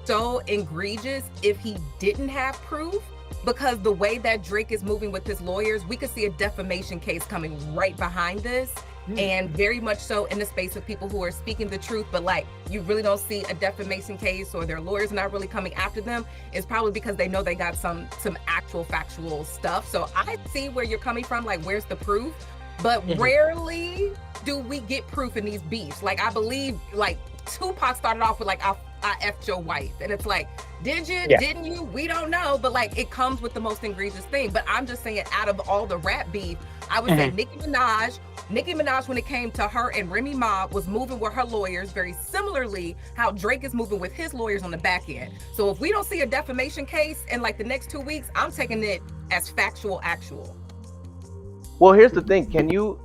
so egregious if he didn't have proof. Because the way that Drake is moving with his lawyers, we could see a defamation case coming right behind this. And very much so in the space of people who are speaking the truth, but like, you really don't see a defamation case or their lawyers not really coming after them, is probably because they know they got some actual factual stuff. So I see where you're coming from, like, where's the proof? But rarely do we get proof in these beefs. Like, I believe like Tupac started off with like, I effed your wife, and it's like, did you? Yeah. Didn't you? We don't know, but like, it comes with the most egregious thing. But I'm just saying, out of all the rap beef, I would say Nicki Minaj, when it came to her and Remy Ma, was moving with her lawyers very similarly how Drake is moving with his lawyers on the back end. So if we don't see a defamation case in like the next 2 weeks, I'm taking it as factual, actual. Well, here's the thing: can you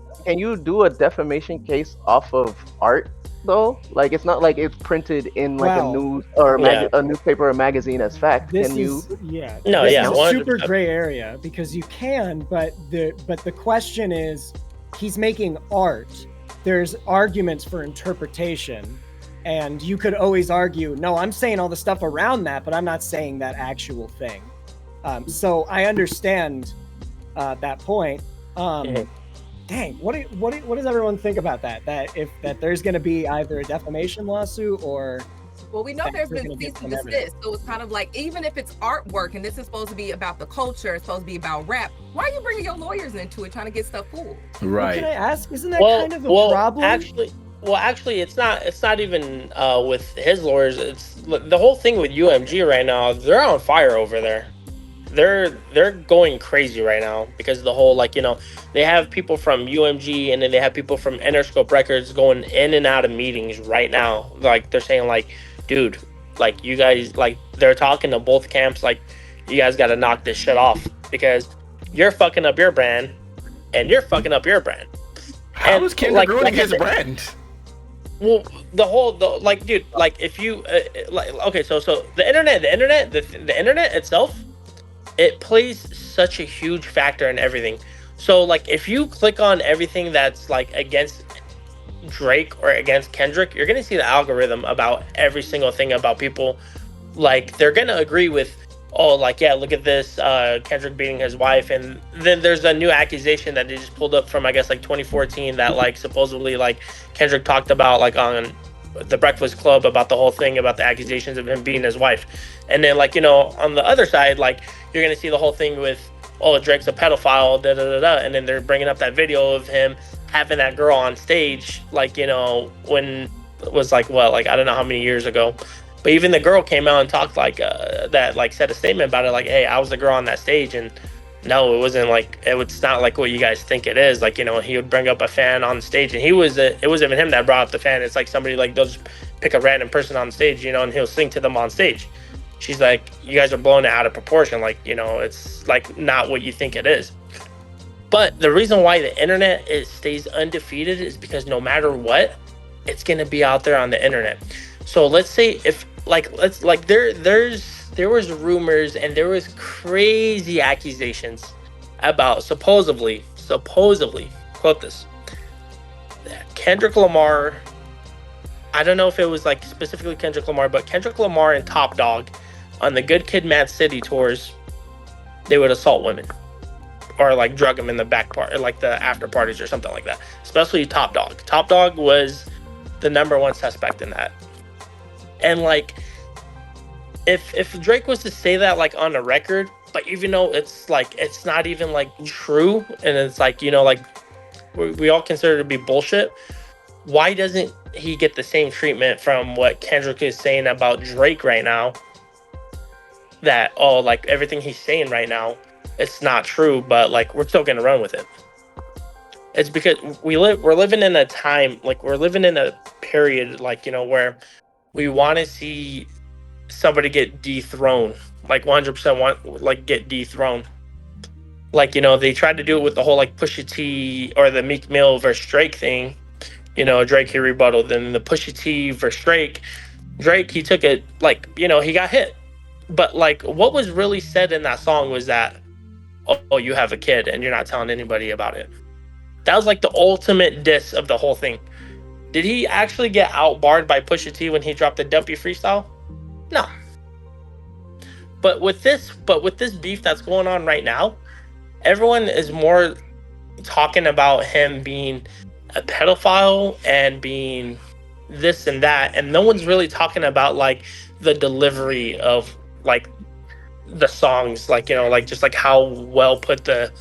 do a defamation case off of art though? Like, it's not like it's printed in like a news or a newspaper or magazine as fact. This can is, you? Yeah. No, this yeah. is a super gray area, because you can, but the question is, he's making art. There's arguments for interpretation, and you could always argue, no, I'm saying all the stuff around that, but I'm not saying that actual thing. So I understand that point. Dang, what does everyone think about that? That there's going to be either a defamation lawsuit or... Well, we know there's been cease and desist, so it's kind of like, even if it's artwork and this is supposed to be about the culture, it's supposed to be about rap, why are you bringing your lawyers into it trying to get stuff fooled? Right. Well, can I ask, isn't that kind of a problem? Actually, it's not even with his lawyers. It's the whole thing with UMG right now. They're on fire over there. They're going crazy right now because of the whole, like, you know, they have people from UMG and then they have people from Interscope Records going in and out of meetings right now. Like, they're saying like, dude, like, you guys, like, they're talking to both camps, like, you guys got to knock this shit off. because you're fucking up your brand, and you're fucking up your brand. How is Kendrick ruining his brand? Well, dude, like if you okay, so the internet itself, it plays such a huge factor in everything. So like if you click on everything that's like against Drake or against Kendrick, you're gonna see the algorithm about every single thing about people. Like they're gonna agree with, oh, like, yeah, look at this, Kendrick beating his wife, and then there's a new accusation that they just pulled up from, I guess, like 2014 that like supposedly like Kendrick talked about like on the Breakfast Club about the whole thing about the accusations of him beating his wife. And then like, you know, on the other side, like you're gonna see the whole thing with, oh, Drake's a pedophile, da da da da, and then they're bringing up that video of him having that girl on stage, like, you know, when it was like what, like I don't know how many years ago. But even the girl came out and talked like that, like said a statement about it, like, hey, I was the girl on that stage, and no, it wasn't like, it's not like what you guys think it is. Like, you know, he would bring up a fan on stage, and it wasn't even him that brought up the fan. It's like somebody like they'll just pick a random person on stage, you know, and he'll sing to them on stage. She's like, you guys are blowing it out of proportion. Like, you know, it's like not what you think it is. But the reason why the internet stays undefeated is because no matter what, it's gonna be out there on the internet. So let's say if there was rumors and there was crazy accusations about supposedly, quote this, that Kendrick Lamar, I don't know if it was like specifically Kendrick Lamar, but Kendrick Lamar and Top Dog on the Good Kid, Mad City tours, they would assault women or like drug them in the back part, or like the after parties or something like that. Especially Top Dog. Top Dog was the #1 suspect in that. And like, if Drake was to say that like on a record, but even though it's like it's not even like true, and it's like, you know, like we all consider it to be bullshit, why doesn't he get the same treatment from what Kendrick is saying about Drake right now? That, oh, like everything he's saying right now, it's not true, but like we're still gonna run with it. It's because we're living in a time, like we're living in a period, like, you know, where we want to see somebody get dethroned, like 100% want like get dethroned. Like, you know, they tried to do it with the whole like Pusha T or the Meek Mill versus Drake thing. You know, Drake he rebutted, then the Pusha T versus Drake he took it, like, you know, he got hit. But like what was really said in that song was that, oh, you have a kid and you're not telling anybody about it. That was like the ultimate diss of the whole thing. Did he actually get outbarred by Pusha T when he dropped the Dumpy freestyle? No. But with this beef that's going on right now, everyone is more talking about him being a pedophile and being this and that, and no one's really talking about like the delivery of like the songs, like, you know, like just like how well put the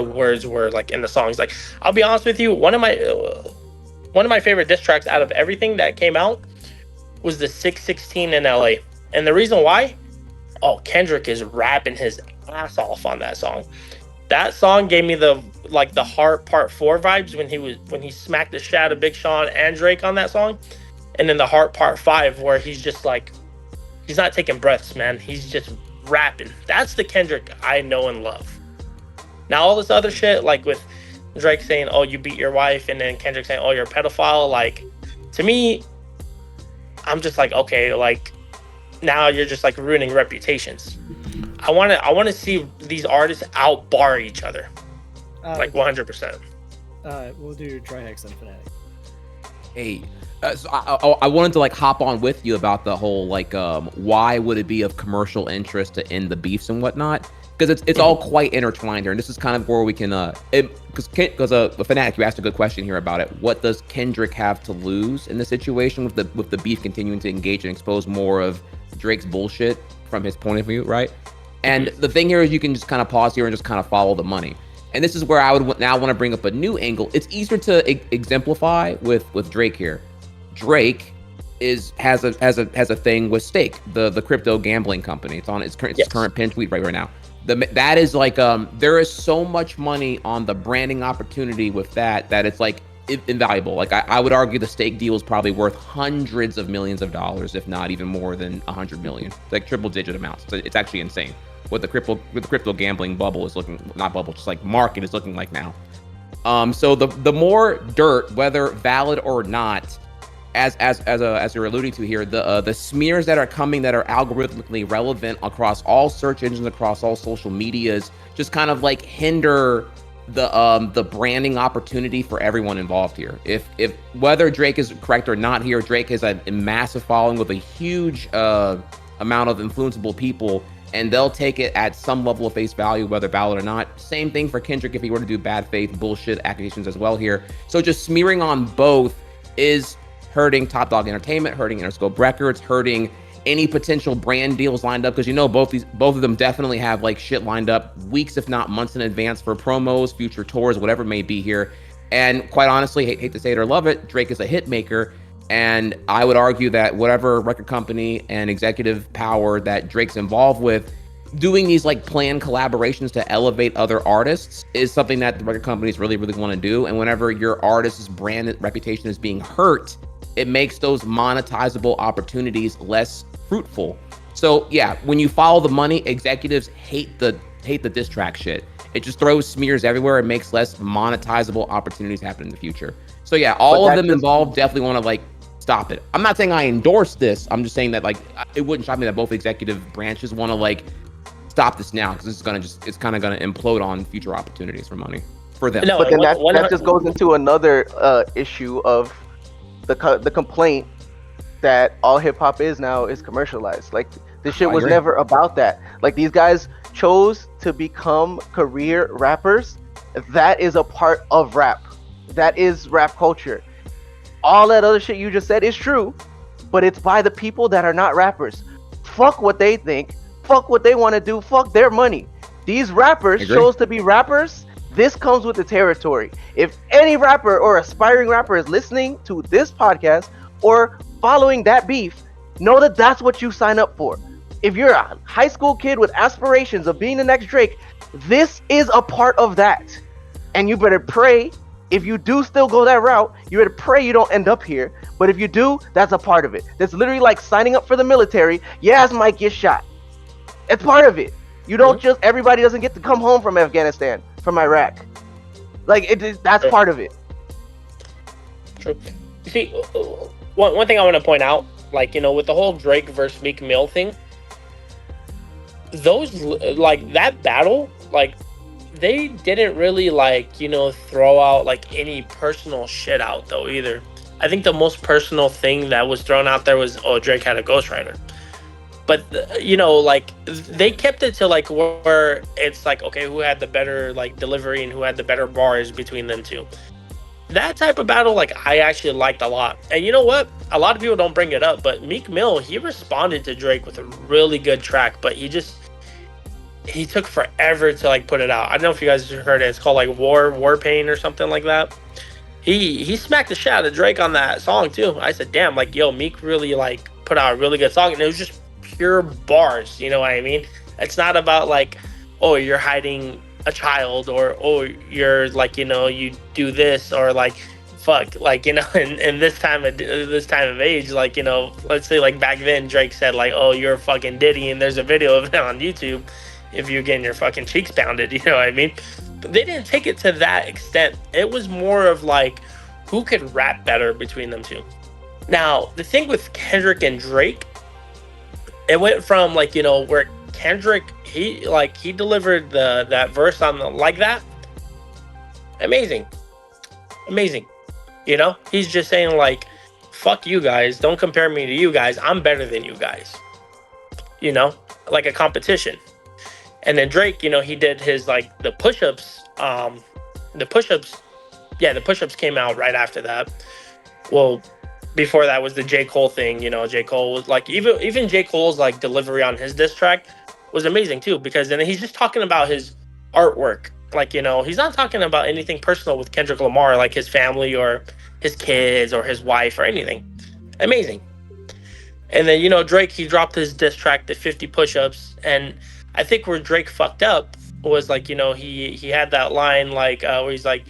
words were like in the songs. Like, I'll be honest with you, one of my favorite diss tracks out of everything that came out was the 616 in LA. And the reason why, oh, Kendrick is rapping his ass off on that song. That song gave me the Heart Part 4 vibes when he smacked the shit out of Big Sean and Drake on that song. And then the Heart Part 5 where he's just like, he's not taking breaths, man. He's just rapping. That's the Kendrick I know and love. Now all this other shit, like with Drake saying, oh, you beat your wife, and then Kendrick saying, oh, you're a pedophile, like, to me, I'm just like, okay, like, now you're just like ruining reputations. I want to see these artists outbar each other, like 100%. We'll do Trihex and Fanatiq. Hey, so I wanted to like hop on with you about the whole like why would it be of commercial interest to end the beefs and whatnot, because it's all quite intertwined here, and this is kind of where we can because Fanatiq, you asked a good question here about it. What does Kendrick have to lose in the situation with the beef continuing to engage and expose more of Drake's bullshit from his point of view, right? And the thing here is you can just kind of pause here and just kind of follow the money. And this is where I would now want to bring up a new angle. It's easier to exemplify with Drake here. Drake has a thing with Stake, the crypto gambling company. It's on its current pin tweet right now. That is like there is so much money on the branding opportunity with that it's like invaluable. Like I would argue the Stake deal is probably worth hundreds of millions of dollars, if not even more than 100 million, like triple digit amounts. So it's actually insane. what the crypto gambling bubble is looking, not bubble, just like market is looking like now. So the more dirt, whether valid or not, as you're alluding to here, the smears that are coming that are algorithmically relevant across all search engines, across all social medias, just kind of like hinder the branding opportunity for everyone involved here. If whether Drake is correct or not here, Drake has a massive following with a huge amount of influenceable people, and they'll take it at some level of face value, whether valid or not. Same thing for Kendrick if he were to do bad faith bullshit accusations as well here. So just smearing on both is hurting Top Dog Entertainment, hurting Interscope Records, hurting any potential brand deals lined up, because you know both of them definitely have like shit lined up weeks, if not months in advance for promos, future tours, whatever it may be here. And quite honestly, hate to say it or love it, Drake is a hit maker. And I would argue that whatever record company and executive power that Drake's involved with, doing these like planned collaborations to elevate other artists is something that the record companies really want to do. And whenever your artist's brand reputation is being hurt, it makes those monetizable opportunities less fruitful. So yeah, when you follow the money, executives hate the diss track shit. It just throws smears everywhere and makes less monetizable opportunities happen in the future. So yeah, all of them involved definitely want to like stop it. I'm not saying I endorse this. I'm just saying that like it wouldn't shock me that both executive branches want to like stop this now, because it's kind of gonna implode on future opportunities for money for them. No, but then that just goes into another issue of the complaint that all hip hop is now is commercialized. Like this shit was never about that. Like these guys chose to become career rappers. That is a part of rap. That is rap culture. All that other shit you just said is true, but it's by the people that are not rappers. Fuck what they think. Fuck what they want to do. Fuck their money. These rappers chose to be rappers. This comes with the territory. If any rapper or aspiring rapper is listening to this podcast or following that beef, know that that's what you sign up for. If you're a high school kid with aspirations of being the next Drake, this is a part of that. And you better pray, if you do still go that route, you better pray you don't end up here. But if you do, that's a part of it. That's literally like signing up for the military. Yes, might get shot. It's part of it. You don't just, everybody doesn't get to come home from Afghanistan, from Iraq. Like, that's part of it. True. You see, one thing I want to point out, like, you know, with the whole Drake versus Meek Mill thing, those, like, that battle, like, they didn't really, like, you know, throw out, like, any personal shit out, though, either. I think the most personal thing that was thrown out there was, oh, Drake had a ghostwriter. But, you know, like, they kept it to, like, where it's, like, okay, who had the better, like, delivery and who had the better bars between them two. That type of battle, like, I actually liked a lot. And you know what? A lot of people don't bring it up, but Meek Mill, he responded to Drake with a really good track, but he took forever to, like, put it out. I don't know if you guys heard it. It's called, like, War Pain or something like that. He smacked the shit out of Drake on that song, too. I said, damn, like, yo, Meek really, like, put out a really good song. And it was just pure bars, you know what I mean? It's not about, like, oh, you're hiding a child, or oh, you're, like, you know, you do this, or, like, fuck, like, you know, in this time of age, like, you know, let's say, like, back then Drake said, like, oh, you're a fucking Diddy, and there's a video of it on YouTube if you're getting your fucking cheeks pounded, you know what I mean? But they didn't take it to that extent. It was more of, like, who could rap better between them two. Now, the thing with Kendrick and Drake, it went from, like, you know, where Kendrick, he delivered that verse on the like that. Amazing. You know, he's just saying, like, fuck you guys, don't compare me to you guys, I'm better than you guys. You know, like a competition. And then Drake, you know, he did his, like, the push-ups came out right after that. Well, before that was the J. Cole thing, you know. J. Cole was, like, even J. Cole's, like, delivery on his diss track was amazing too, because then he's just talking about his artwork. Like, you know, he's not talking about anything personal with Kendrick Lamar, like his family or his kids or his wife or anything. Amazing. And then, you know, Drake, he dropped his diss track, the 50 push-ups, and I think where Drake fucked up was, like, you know, he had that line, like, where he's like,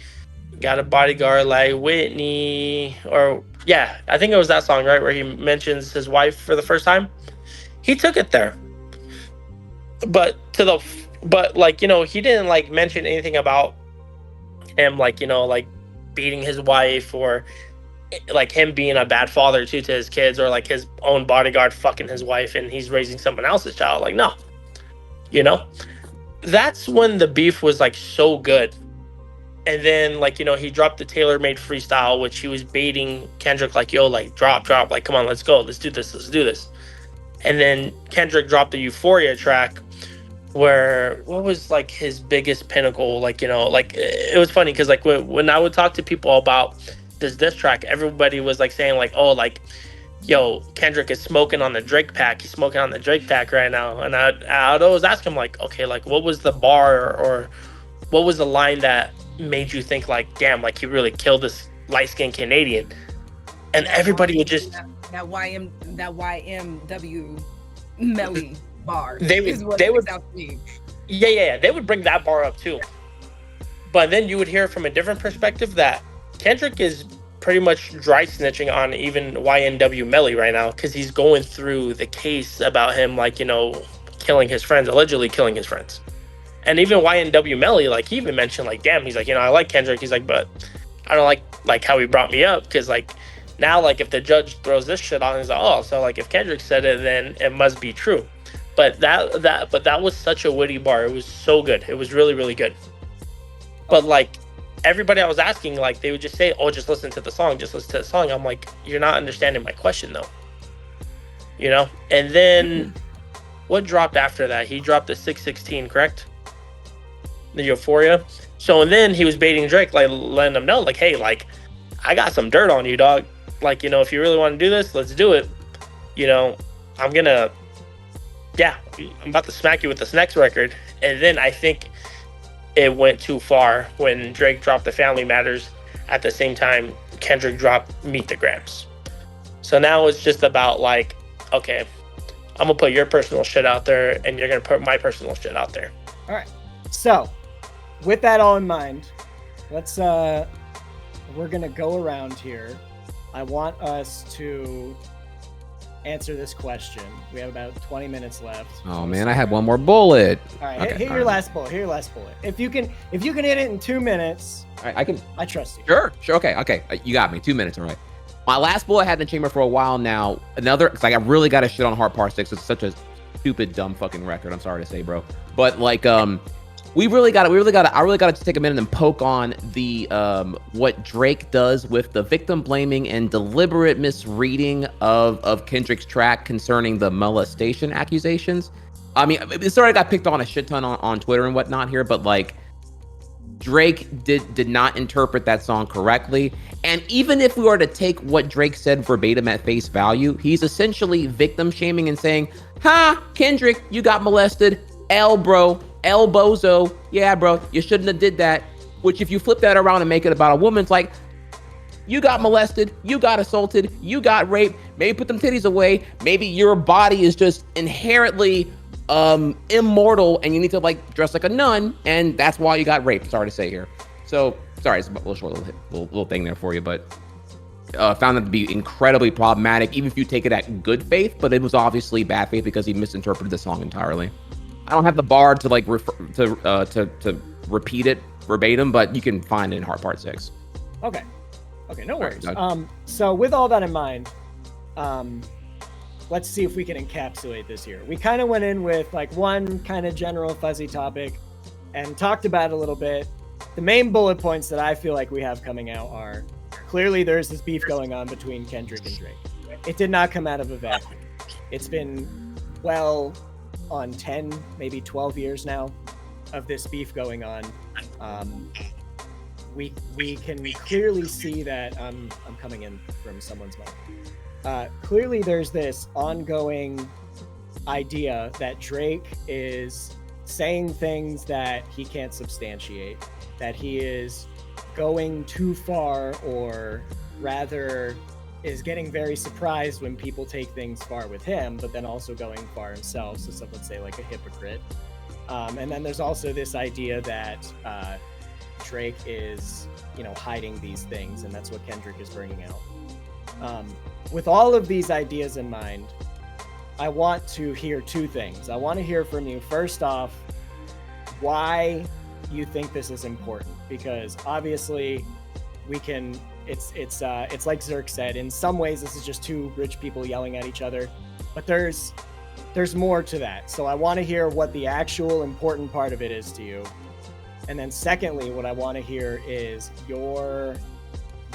got a bodyguard like Whitney, or yeah, I think it was that song, right, where he mentions his wife for the first time. He took it there. but like, you know, he didn't like mention anything about him, like, you know, like beating his wife, or like him being a bad father too to his kids, or like his own bodyguard fucking his wife and he's raising someone else's child. Like, no, you know, that's when the beef was like so good. And then, like, you know, he dropped the tailor-made freestyle, which he was baiting Kendrick, like, yo, like, drop, like, come on, let's go, let's do this. And then Kendrick dropped the Euphoria track, where, what was like his biggest pinnacle? Like, you know, like, it was funny because like when I would talk to people about this diss track, everybody was like saying like, oh, like, yo, Kendrick is smoking on the Drake pack. He's smoking on the Drake pack right now. And I'd always ask him like, okay, like, what was the bar, or what was the line that made you think like, damn, like he really killed this light-skinned Canadian? And everybody would just that YMW Melly bar. They would they would bring that bar up too. But then you would hear from a different perspective that Kendrick is pretty much dry snitching on even YNW Melly right now, because he's going through the case about him, like, you know, allegedly killing his friends. And even YNW Melly, like, he even mentioned like, damn, he's like, you know, I like Kendrick. He's like, but I don't like how he brought me up, because like now, like, if the judge throws this shit on, he's like, oh, so like if Kendrick said it, then it must be true. But that was such a witty bar. It was so good. It was really, really good. But like everybody I was asking, like, they would just say, oh, just listen to the song. I'm like, you're not understanding my question though. You know? And then what dropped after that? He dropped the 616, correct? The Euphoria. So, and then he was baiting Drake, like letting him know, like, hey, like, I got some dirt on you, dog. Like, you know, if you really want to do this, let's do it. You know, I'm about to smack you with this next record. And then I think it went too far when Drake dropped the Family Matters at the same time Kendrick dropped Meet the Grams. So now it's just about like, okay, I'm gonna put your personal shit out there and you're gonna put my personal shit out there. All right. So with that all in mind, let's we're gonna go around here. I want us to answer this question. We have about 20 minutes left. Oh man, I had one more bullet. All right, hit your last bullet. If you can hit it in 2 minutes, all right, I trust you. Sure. Okay. You got me. 2 minutes. All right. My last bullet had in the chamber for a while now. Because I really got to shit on Hard Part 6. It's such a stupid, dumb fucking record. I'm sorry to say, bro. But like, I really got to take a minute and poke on the what Drake does with the victim blaming and deliberate misreading of Kendrick's track concerning the molestation accusations. I mean, it's already got picked on a shit ton on Twitter and whatnot here, but like, Drake did not interpret that song correctly. And even if we were to take what Drake said verbatim at face value, he's essentially victim shaming and saying, ha, Kendrick, you got molested. Bro, bozo. Yeah, bro, you shouldn't have did that. Which if you flip that around and make it about a woman, it's like, you got molested, you got assaulted, you got raped. Maybe put them titties away. Maybe your body is just inherently immortal and you need to like dress like a nun, and that's why you got raped. Sorry to say here. So sorry, it's a little short little thing there for you, but found it to be incredibly problematic, even if you take it at good faith. But it was obviously bad faith because he misinterpreted the song entirely. I don't have the bar to like to repeat it verbatim, but you can find it in Hard Part 6. Okay, no worries. So with all that in mind, let's see if we can encapsulate this here. We kind of went in with like one kind of general fuzzy topic and talked about it a little bit. The main bullet points that I feel like we have coming out are, clearly there's this beef going on between Kendrick and Drake. It did not come out of a vacuum. It's been well on 10, maybe 12 years now of this beef going on. We can clearly see that I'm coming in from someone's mic. Clearly there's this ongoing idea that Drake is saying things that he can't substantiate, that he is going too far, or rather is getting very surprised when people take things far with him, but then also going far himself. So some would say like a hypocrite. And then there's also this idea that Drake is, hiding these things, and that's what Kendrick is bringing out. With all of these ideas in mind, I want to hear two things. I want to hear from you, first off, why you think this is important, because obviously we can, it's like Zerk said, in some ways this is just two rich people yelling at each other, but there's more to that. So I want to hear what the actual important part of it is to you. And then secondly, what I want to hear is your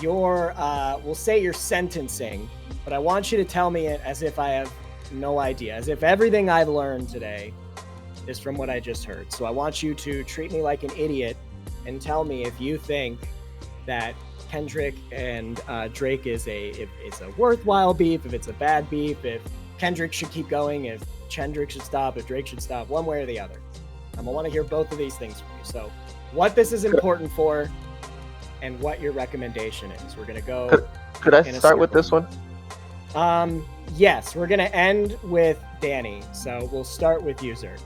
we'll say your sentencing, but I want you to tell me it as if I have no idea, as if everything I've learned today is from what I just heard. So I want you to treat me like an idiot and tell me if you think that Kendrick and Drake is a worthwhile beef, if it's a bad beef, if Kendrick should keep going, if Kendrick should stop, if Drake should stop, one way or the other. I want to hear both of these things from you. So what this is important for and what your recommendation is. We're going to go. Could I start with this one? Yes, we're going to end with Danny. So we'll start with you, Zerk.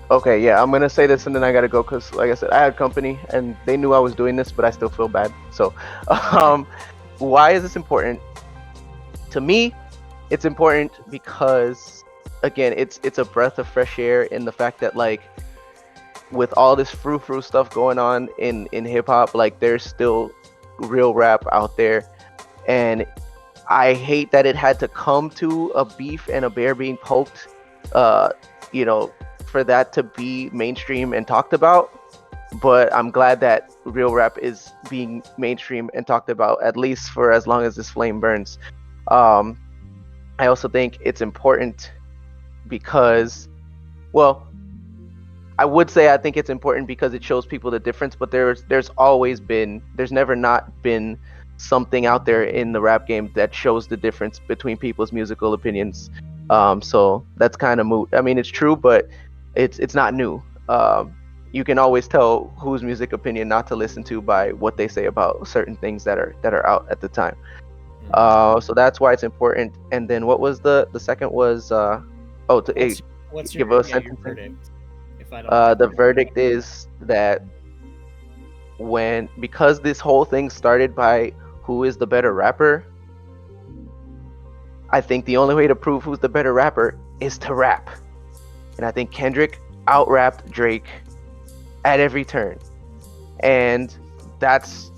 Okay, yeah, I'm gonna say this and then I gotta go because, like I said, I had company and they knew I was doing this, but I still feel bad. So, why is this important? To me, it's important because, again, it's a breath of fresh air in the fact that, like, with all this frou-frou stuff going on in hip hop, like, there's still real rap out there, and I hate that it had to come to a beef and a bear being poked, for that to be mainstream and talked about. But I'm glad that real rap is being mainstream and talked about, at least for as long as this flame burns. I also think it's important because, well, I would say I think it's important because it shows people the difference, but there's never not been something out there in the rap game that shows the difference between people's musical opinions. So that's kind of moot. I mean, it's true, but it's not new. You can always tell whose music opinion not to listen to by what they say about certain things that are out at the time. So that's why it's important. And then what was the second was what's give your a sentence. verdict? If I don't The verdict is that because this whole thing started by who is the better rapper, I think the only way to prove who's the better rapper is to rap. And I think Kendrick out-rapped Drake at every turn. And that's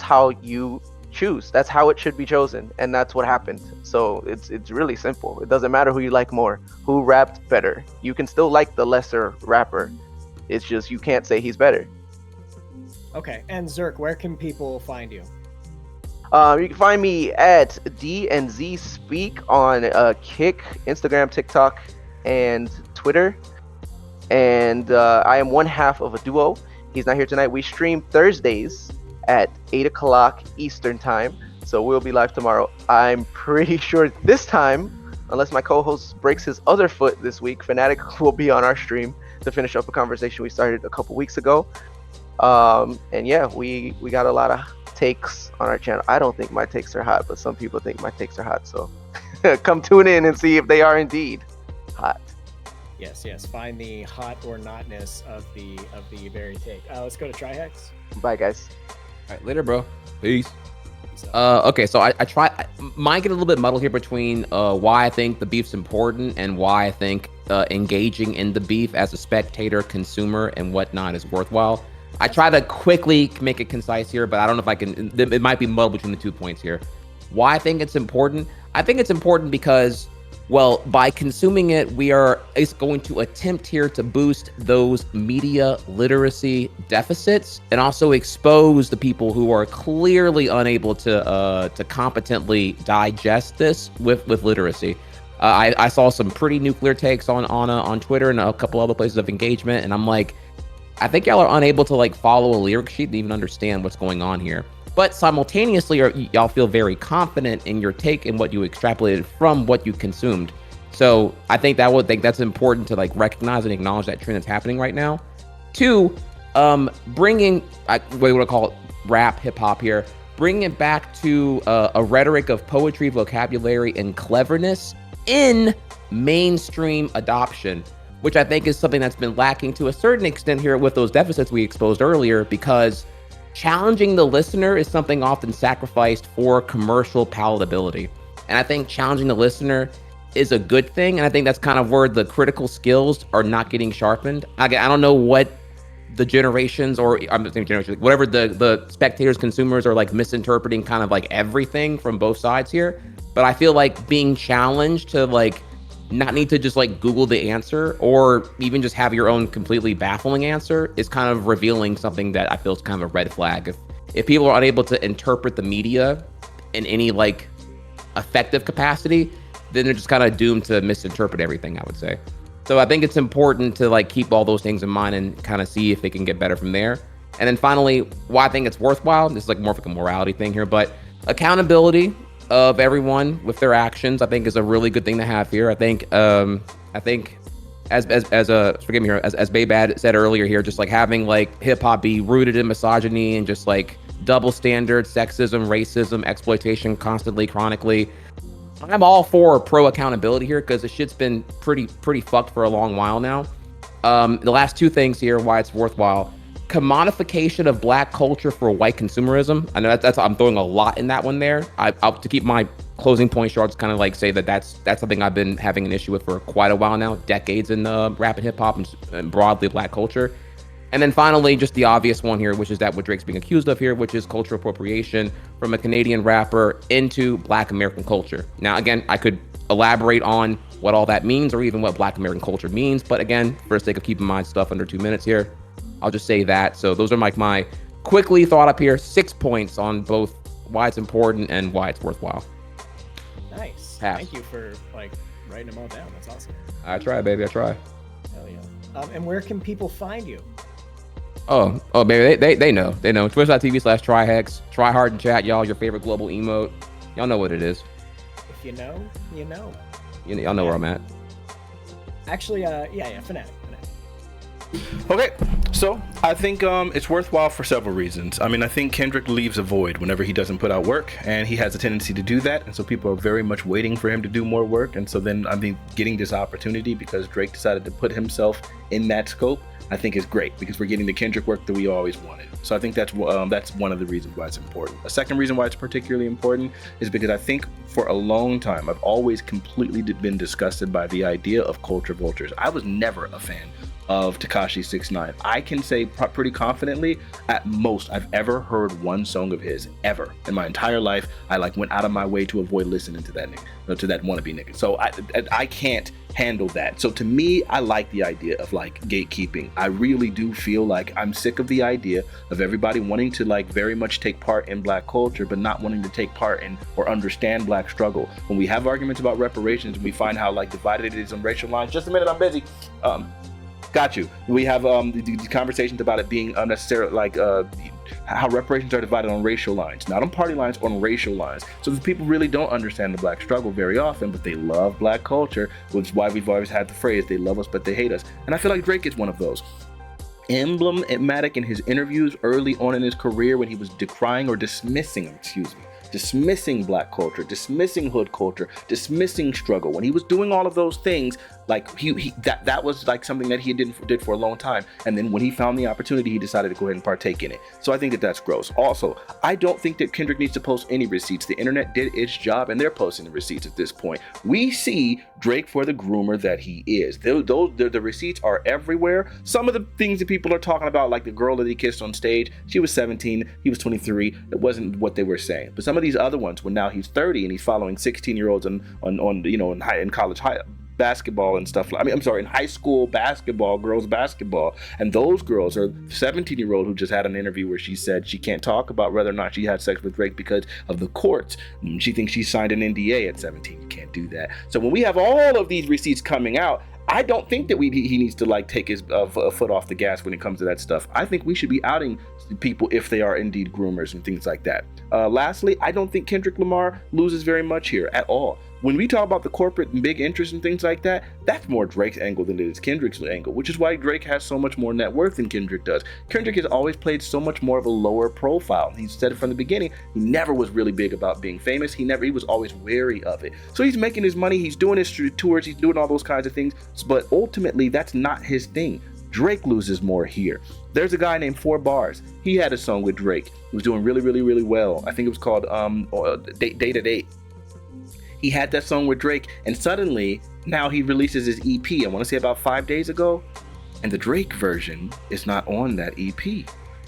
how you choose. That's how it should be chosen. And that's what happened. So it's really simple. It doesn't matter who you like more, who rapped better. You can still like the lesser rapper. It's just you can't say he's better. Okay. And Zerk, where can people find you? You can find me at D&Z Speak on Kick, Instagram, TikTok, and Twitter. And I am one half of a duo. He's not here tonight. We stream Thursdays at 8 o'clock Eastern time, so we'll be live tomorrow. I'm pretty sure this time, unless my co-host breaks his other foot this week, Fanatiq will be on our stream to finish up a conversation we started a couple weeks ago. And yeah, we got a lot of takes on our channel. I don't think my takes are hot, but some people think my takes are hot, so come tune in and see if they are indeed hot. Yes. Find the hot or notness of the very take. Let's go to Trihex. Bye, guys. All right, later, bro. Peace. Okay, so I mine get a little bit muddled here between why I think the beef's important and why I think engaging in the beef as a spectator, consumer, and whatnot is worthwhile. I try to quickly make it concise here, but I don't know if I can. It might be muddled between the 2 points here. Why I think it's important? I think it's important because, well, by consuming it, it's going to attempt here to boost those media literacy deficits and also expose the people who are clearly unable to competently digest this with literacy. I saw some pretty nuclear takes on Twitter and a couple other places of engagement, and I'm like, I think y'all are unable to like follow a lyric sheet and even understand what's going on here. But simultaneously, y'all feel very confident in your take and what you extrapolated from what you consumed. So I think that's important to like recognize and acknowledge that trend that's happening right now. 2, bringing what do I call it, rap, hip hop here, bringing it back to a rhetoric of poetry, vocabulary, and cleverness in mainstream adoption, which I think is something that's been lacking to a certain extent here with those deficits we exposed earlier, because challenging the listener is something often sacrificed for commercial palatability. And I think challenging the listener is a good thing. And I think that's kind of where the critical skills are not getting sharpened. I don't know what the generations, or I'm not saying generations, whatever the spectators, consumers are like misinterpreting kind of like everything from both sides here. But I feel like being challenged to like not need to just like Google the answer or even just have your own completely baffling answer is kind of revealing something that I feel is kind of a red flag. If people are unable to interpret the media in any like effective capacity, then they're just kind of doomed to misinterpret everything, I would say. So I think it's important to like keep all those things in mind and kind of see if they can get better from there. And then finally, why I think it's worthwhile, this is like more of like a morality thing here, but accountability of everyone with their actions, I think is a really good thing to have here. I think as forgive me here, as Baybad said earlier here, just like having like hip hop be rooted in misogyny and just like double standards, sexism, racism, exploitation constantly, chronically. I'm all for pro accountability here because the shit's been pretty fucked for a long while now. The last two things here, why it's worthwhile: commodification of Black culture for white consumerism. I know that's I'm throwing a lot in that one there. I'll to keep my closing point short, just kind of like say that's something I've been having an issue with for quite a while now, decades in rap and hip hop and broadly Black culture. And then finally, just the obvious one here, which is that what Drake's being accused of here, which is cultural appropriation from a Canadian rapper into Black American culture. Now, again, I could elaborate on what all that means or even what Black American culture means. But again, for the sake of keeping my stuff under 2 minutes here, I'll just say that. So those are like my quickly thought up here, 6 points on both why it's important and why it's worthwhile. Nice. Pass. Thank you for like writing them all down. That's awesome. I try, baby. I try. Hell yeah. And where can people find you? Oh, baby, they know. They know. Twitch.tv/tryhex. Try hard in chat, y'all. Your favorite global emote. Y'all know what it is. If you know, you know. Y'all know where I'm at. Actually, Fanatiq. Okay, so I think it's worthwhile for several reasons. I mean, I think Kendrick leaves a void whenever he doesn't put out work, and he has a tendency to do that, and so people are very much waiting for him to do more work, and so then I think getting this opportunity because Drake decided to put himself in that scope, I think is great because we're getting the Kendrick work that we always wanted. So I think that's one of the reasons why it's important. A second reason why it's particularly important is because I think for a long time I've always completely been disgusted by the idea of culture vultures. I was never a fan of Tekashi 6ix9ine. I can say pretty confidently, at most, I've ever heard one song of his ever in my entire life. I like went out of my way to avoid listening to that nigga, to that wannabe nigga. So I can't handle that. So to me, I like the idea of like gatekeeping. I really do feel like I'm sick of the idea of everybody wanting to like very much take part in Black culture, but not wanting to take part in or understand Black struggle. When we have arguments about reparations, we find how like divided it is on racial lines. Just a minute, I'm busy. Got you. We have the conversations about it being unnecessary, like how reparations are divided on racial lines, not on party lines, on racial lines. So the people really don't understand the Black struggle very often, but they love Black culture, which is why we've always had the phrase, they love us, but they hate us. And I feel like Drake is one of those. Emblematic in his interviews early on in his career when he was decrying or dismissing Black culture, dismissing hood culture, dismissing struggle. When he was doing all of those things, like that was like something that he did for a long time. And then when he found the opportunity, he decided to go ahead and partake in it. So I think that that's gross. Also, I don't think that Kendrick needs to post any receipts. The internet did its job and they're posting the receipts at this point. We see Drake for the groomer that he is. The receipts are everywhere. Some of the things that people are talking about, like the girl that he kissed on stage, she was 17, he was 23. It wasn't what they were saying. But some of these other ones, when now he's 30 and he's following 16-year-olds in college basketball and stuff. In high school basketball, girls basketball, and those girls are 17-year-old who just had an interview where she said she can't talk about whether or not she had sex with Drake because of the courts. She thinks she signed an NDA at 17. You can't do that. So when we have all of these receipts coming out, I don't think that he needs to like take his foot off the gas when it comes to that stuff. I think we should be outing people if they are indeed groomers and things like that. Lastly, I don't think Kendrick Lamar loses very much here at all. When we talk about the corporate and big interest and things like that, that's more Drake's angle than it is Kendrick's angle, which is why Drake has so much more net worth than Kendrick does. Kendrick has always played so much more of a lower profile. He said it from the beginning. He never was really big about being famous. He was always wary of it. So he's making his money. He's doing his tours. He's doing all those kinds of things. But ultimately, that's not his thing. Drake loses more here. There's a guy named 4 Bars. He had a song with Drake. He was doing really, really, really well. I think it was called Day to Day. He had that song with Drake, and suddenly now he releases his EP, I want to say about 5 days ago, and the Drake version is not on that EP.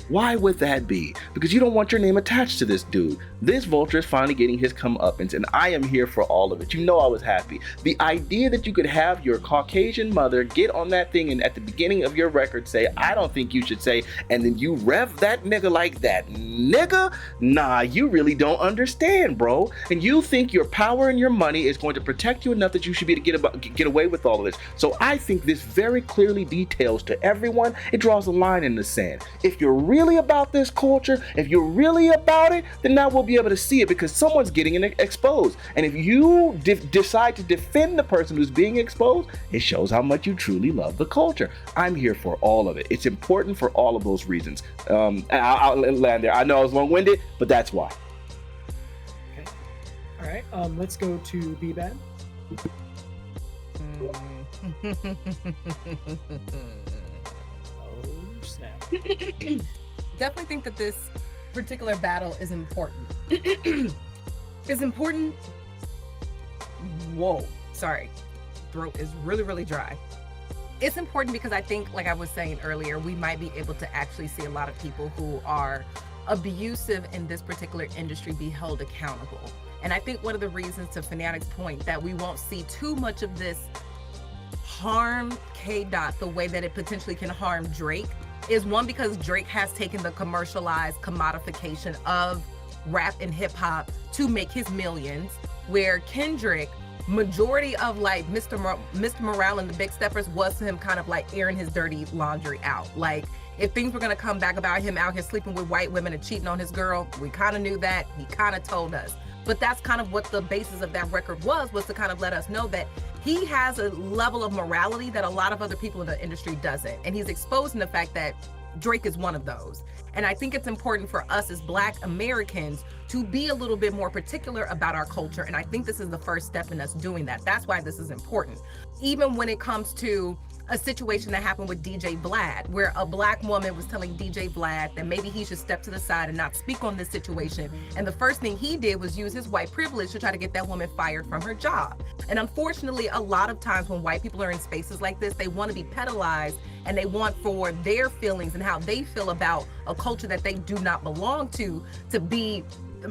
Why would that be? Because you don't want your name attached to this dude. This Vulture is finally getting his comeuppance, and I am here for all of it. You know I was happy. The idea that you could have your Caucasian mother get on that thing and at the beginning of your record say, I don't think you should say, and then you rev that nigga like that. Nigga? Nah, you really don't understand, bro. And you think your power and your money is going to protect you enough that you should be able to get away with all of this. So I think this very clearly details to everyone, it draws a line in the sand. If you're really about this culture, if you're really about it, then now we'll be able to see it because someone's getting exposed. And if you decide to defend the person who's being exposed, it shows how much you truly love the culture. I'm here for all of it. It's important for all of those reasons. I'll land there. I know I was long-winded, but that's why. Okay. All right. Let's go to B-Bad. Oh, snap. Definitely think that this particular battle is important. Is important. Whoa, sorry. Throat is really, really dry. It's important because I think, like I was saying earlier, we might be able to actually see a lot of people who are abusive in this particular industry be held accountable. And I think one of the reasons, to Fanatiq's point, that we won't see too much of this harm K-Dot the way that it potentially can harm Drake is one, because Drake has taken the commercialized commodification of rap and hip hop to make his millions, where Kendrick, majority of like Mr. Morale and the Big Steppers was to him kind of like airing his dirty laundry out. Like, if things were gonna come back about him out here sleeping with white women and cheating on his girl, we kind of knew that. He kind of told us. But that's kind of what the basis of that record was to kind of let us know that he has a level of morality that a lot of other people in the industry doesn't. And he's exposing the fact that Drake is one of those. And I think it's important for us as Black Americans to be a little bit more particular about our culture. And I think this is the first step in us doing that. That's why this is important. Even when it comes to a situation that happened with DJ Vlad, where a Black woman was telling DJ Vlad that maybe he should step to the side and not speak on this situation. And the first thing he did was use his white privilege to try to get that woman fired from her job. And unfortunately, a lot of times when white people are in spaces like this, they want to be pedalized and they want for their feelings and how they feel about a culture that they do not belong to be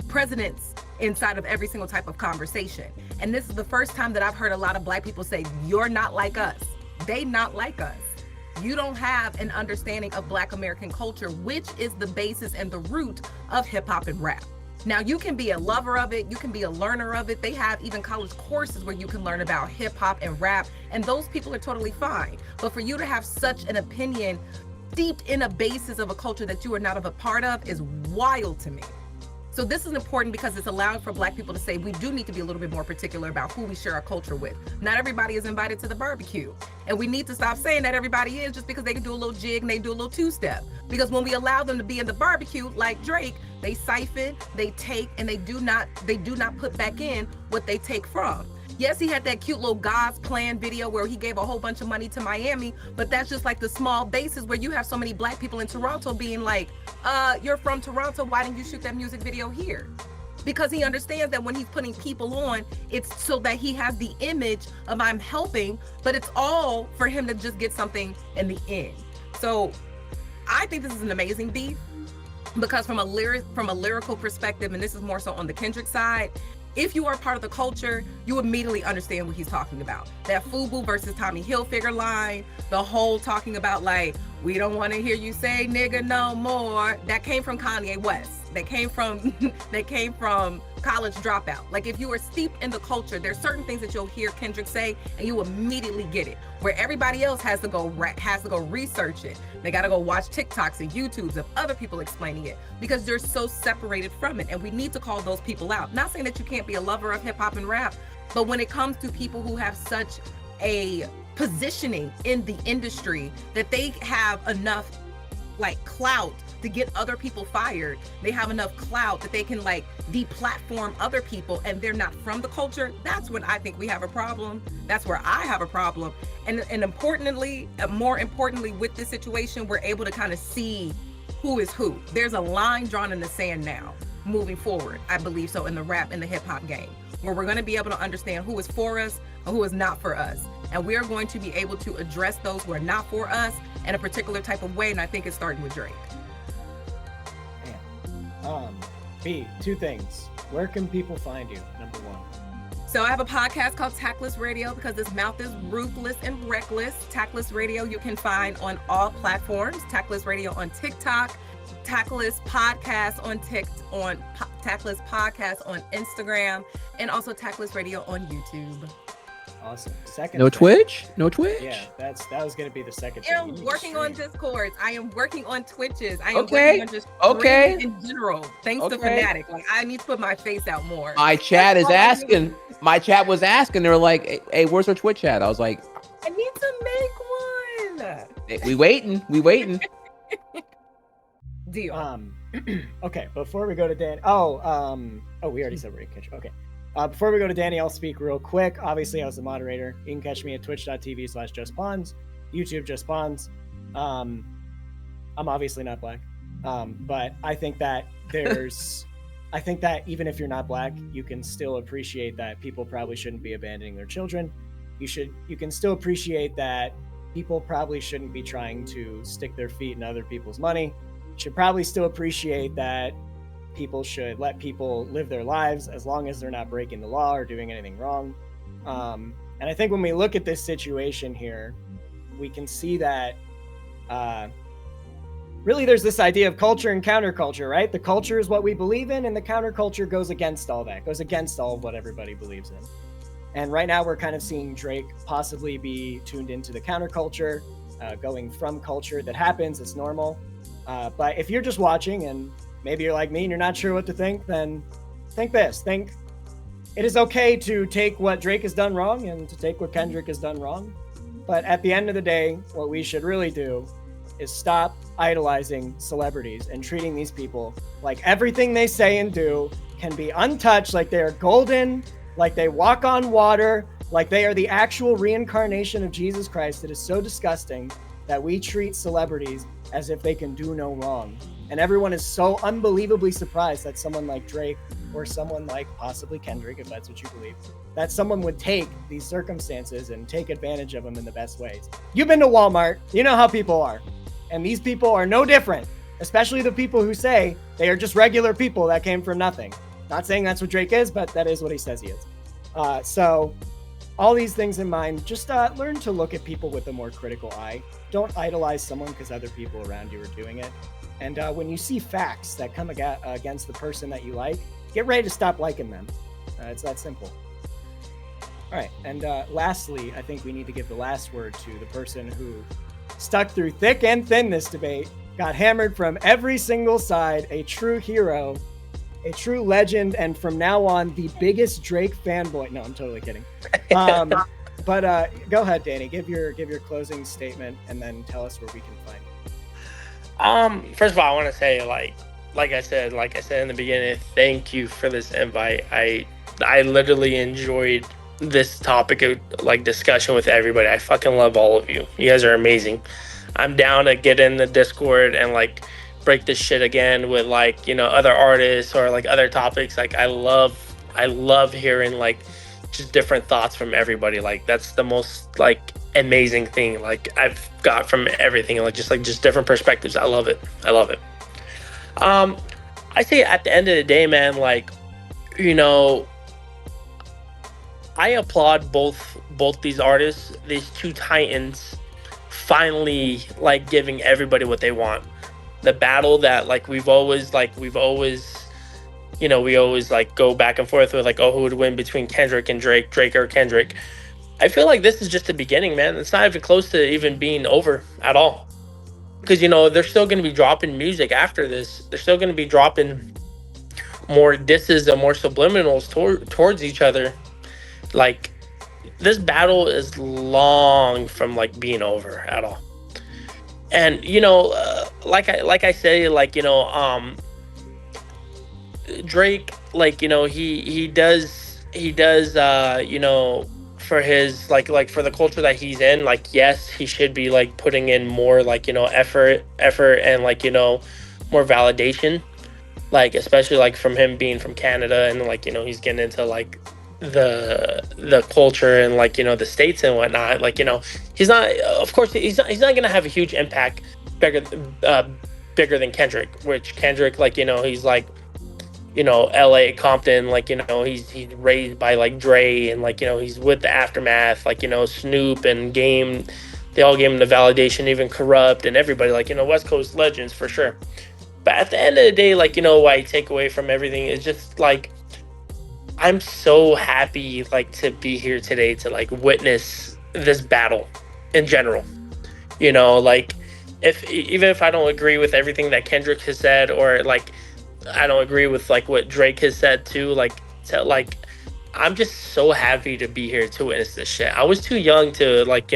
presidents inside of every single type of conversation. And this is the first time that I've heard a lot of Black people say, you're not like us. They not like us. You don't have an understanding of Black American culture, which is the basis and the root of hip hop and rap. Now, you can be a lover of it, you can be a learner of it. They have even college courses where you can learn about hip hop and rap, and those people are totally fine. But for you to have such an opinion steeped in a basis of a culture that you are not a part of is wild to me. So this is important because it's allowing for Black people to say we do need to be a little bit more particular about who we share our culture with. Not everybody is invited to the barbecue. And we need to stop saying that everybody is just because they can do a little jig and they do a little two-step. Because when we allow them to be in the barbecue, like Drake, they siphon, they take, and they do not put back in what they take from. Yes, he had that cute little God's Plan video where he gave a whole bunch of money to Miami, but that's just like the small basis where you have so many Black people in Toronto being like, you're from Toronto, why didn't you shoot that music video here? Because he understands that when he's putting people on, it's so that he has the image of I'm helping, but it's all for him to just get something in the end. So I think this is an amazing beef because from a lyrical perspective, and this is more so on the Kendrick side, if you are part of the culture, you immediately understand what he's talking about. That FUBU versus Tommy Hilfiger line, the whole talking about like, we don't want to hear you say nigga no more. That came from Kanye West. That came from College Dropout. Like, if you are steeped in the culture, there's certain things that you'll hear Kendrick say and you immediately get it. Where everybody else has to go research it. They got to go watch TikToks and YouTubes of other people explaining it because they're so separated from it. And we need to call those people out. Not saying that you can't be a lover of hip hop and rap, but when it comes to people who have such a positioning in the industry that they have enough like clout to get other people fired, they have enough clout that they can like deplatform other people and they're not from the culture, that's when I think we have a problem. That's where I have a problem. And more importantly with this situation, we're able to kind of see who is who. There's a line drawn in the sand now. moving forward. I believe so in the rap and the hip hop game, where we're going to be able to understand who is for us and who is not for us. And we are going to be able to address those who are not for us in a particular type of way. And I think it's starting with Drake. B, two things. Where can people find you? Number one. So I have a podcast called Tactless Radio because this mouth is ruthless and reckless. Tactless Radio you can find on all platforms. Tactless Radio on TikTok, Tactless Podcast on Tactless Podcast on Instagram, and also Tactless Radio on YouTube. Awesome. Second. No thing. Twitch? No Twitch? Yeah, that was going to be the second I am thing. working on Discords. I am working on Twitches. I am Okay. working on just Okay. streaming in general. Thanks to Okay. Fanatic. Like, I need to put my face out more. My chat That's is all I asking. My chat was asking. They were like, "Hey, where's our Twitch chat?" I was like, I need to make one. hey, "We waiting. We waiting." Deal. Okay, before we go to Dan, we already said where you can catch. Okay, before we go to Danny, I'll speak real quick. Obviously, I was the moderator. You can catch me at twitch.tv/justpawns, YouTube Just Pawns. I'm obviously not black, but I think that I think that even if you're not black, you can still appreciate that people probably shouldn't be abandoning their children. You can still appreciate that people probably shouldn't be trying to stick their feet in other people's money. Should probably still appreciate that people should let people live their lives as long as they're not breaking the law or doing anything wrong. And I think when we look at this situation here, we can see that really there's this idea of culture and counterculture, right? The culture is what we believe in, and the counterculture goes against all that, goes against all of what everybody believes in. And right now we're kind of seeing Drake possibly be tuned into the counterculture, going from culture that happens, it's normal. But if you're just watching and maybe you're like me and you're not sure what to think, then think this. Think it is okay to take what Drake has done wrong and to take what Kendrick has done wrong. But at the end of the day, what we should really do is stop idolizing celebrities and treating these people like everything they say and do can be untouched, like they are golden, like they walk on water, like they are the actual reincarnation of Jesus Christ. It is so disgusting that we treat celebrities as if they can do no wrong. And everyone is so unbelievably surprised that someone like Drake or someone like possibly Kendrick, if that's what you believe, that someone would take these circumstances and take advantage of them in the best ways. You've been to Walmart, you know how people are. And these people are no different, especially the people who say they are just regular people that came from nothing. Not saying that's what Drake is, but that is what he says he is. So all these things in mind, just learn to look at people with a more critical eye. Don't idolize someone because other people around you are doing it. And when you see facts that come against the person that you like, get ready to stop liking them. It's that simple. All right. And lastly, I think we need to give the last word to the person who stuck through thick and thin this debate, got hammered from every single side, a true hero, a true legend, and from now on, the biggest Drake fanboy. No, I'm totally kidding. But go ahead, Danny. Give your closing statement, and then tell us where we can find you. First of all, I want to say, like I said in the beginning, thank you for this invite. I literally enjoyed this topic of discussion with everybody. I fucking love all of you. You guys are amazing. I'm down to get in the Discord and break this shit again with other artists or other topics. I love hearing just different thoughts from everybody. That's the most amazing thing I've got from everything, just different perspectives. I love it. I say at the end of the day, man, I applaud both these artists, these two titans, finally giving everybody what they want. The battle that we always go back and forth with who would win between Kendrick and Drake or Kendrick. I feel like this is just the beginning, man. It's not even close to even being over at all. Because they're still going to be dropping music after this. They're still going to be dropping more disses and more subliminals towards each other. This battle is long from being over at all. And like I say, Drake, he does for his for the culture that he's in, yes, he should be putting in more effort and more validation. like especially like from him being from Canada, and like he's getting into like the culture and like the states and whatnot. Like he's not, of course he's not gonna have a huge impact bigger bigger than Kendrick, which Kendrick, like he's like LA Compton, like he's raised by like Dre, and like he's with the Aftermath, like Snoop and Game, they all gave him the validation, even Corrupt and everybody, like West Coast legends for sure. But at the end of the day, like what I take away from everything is just like I'm so happy like to be here today to like witness this battle in general. Like even if I don't agree with everything that Kendrick has said, or like I don't agree with like what Drake has said too, like I'm just so happy to be here to witness this shit. I was too young to like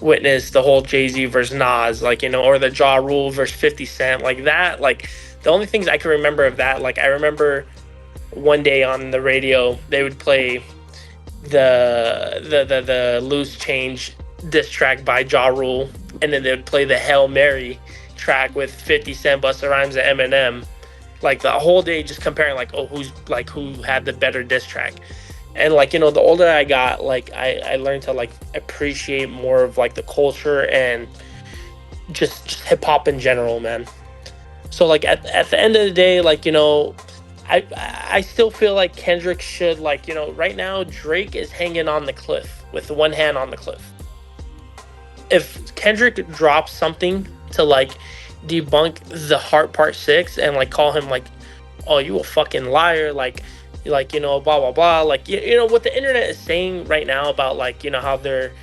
witness the whole Jay-Z versus Nas, like or the Ja Rule versus 50 Cent, like that. Like the only things I can remember of that, like I remember one day on the radio they would play the Loose Change diss track by Ja Rule, and then they would play the Hail Mary track with 50 Cent, Busta Rhymes, and Eminem. Like the whole day just comparing like, oh, who had the better diss track. And like the older I got, like I learned to like appreciate more of like the culture and just hip hop in general, man. So like at the end of the day, like I still feel like Kendrick should, like right now Drake is hanging on the cliff with one hand on the cliff. If Kendrick drops something to like debunk the Heart Part 6 and like call him like, oh, you a fucking liar, like blah blah blah, like what the internet is saying right now about like how they're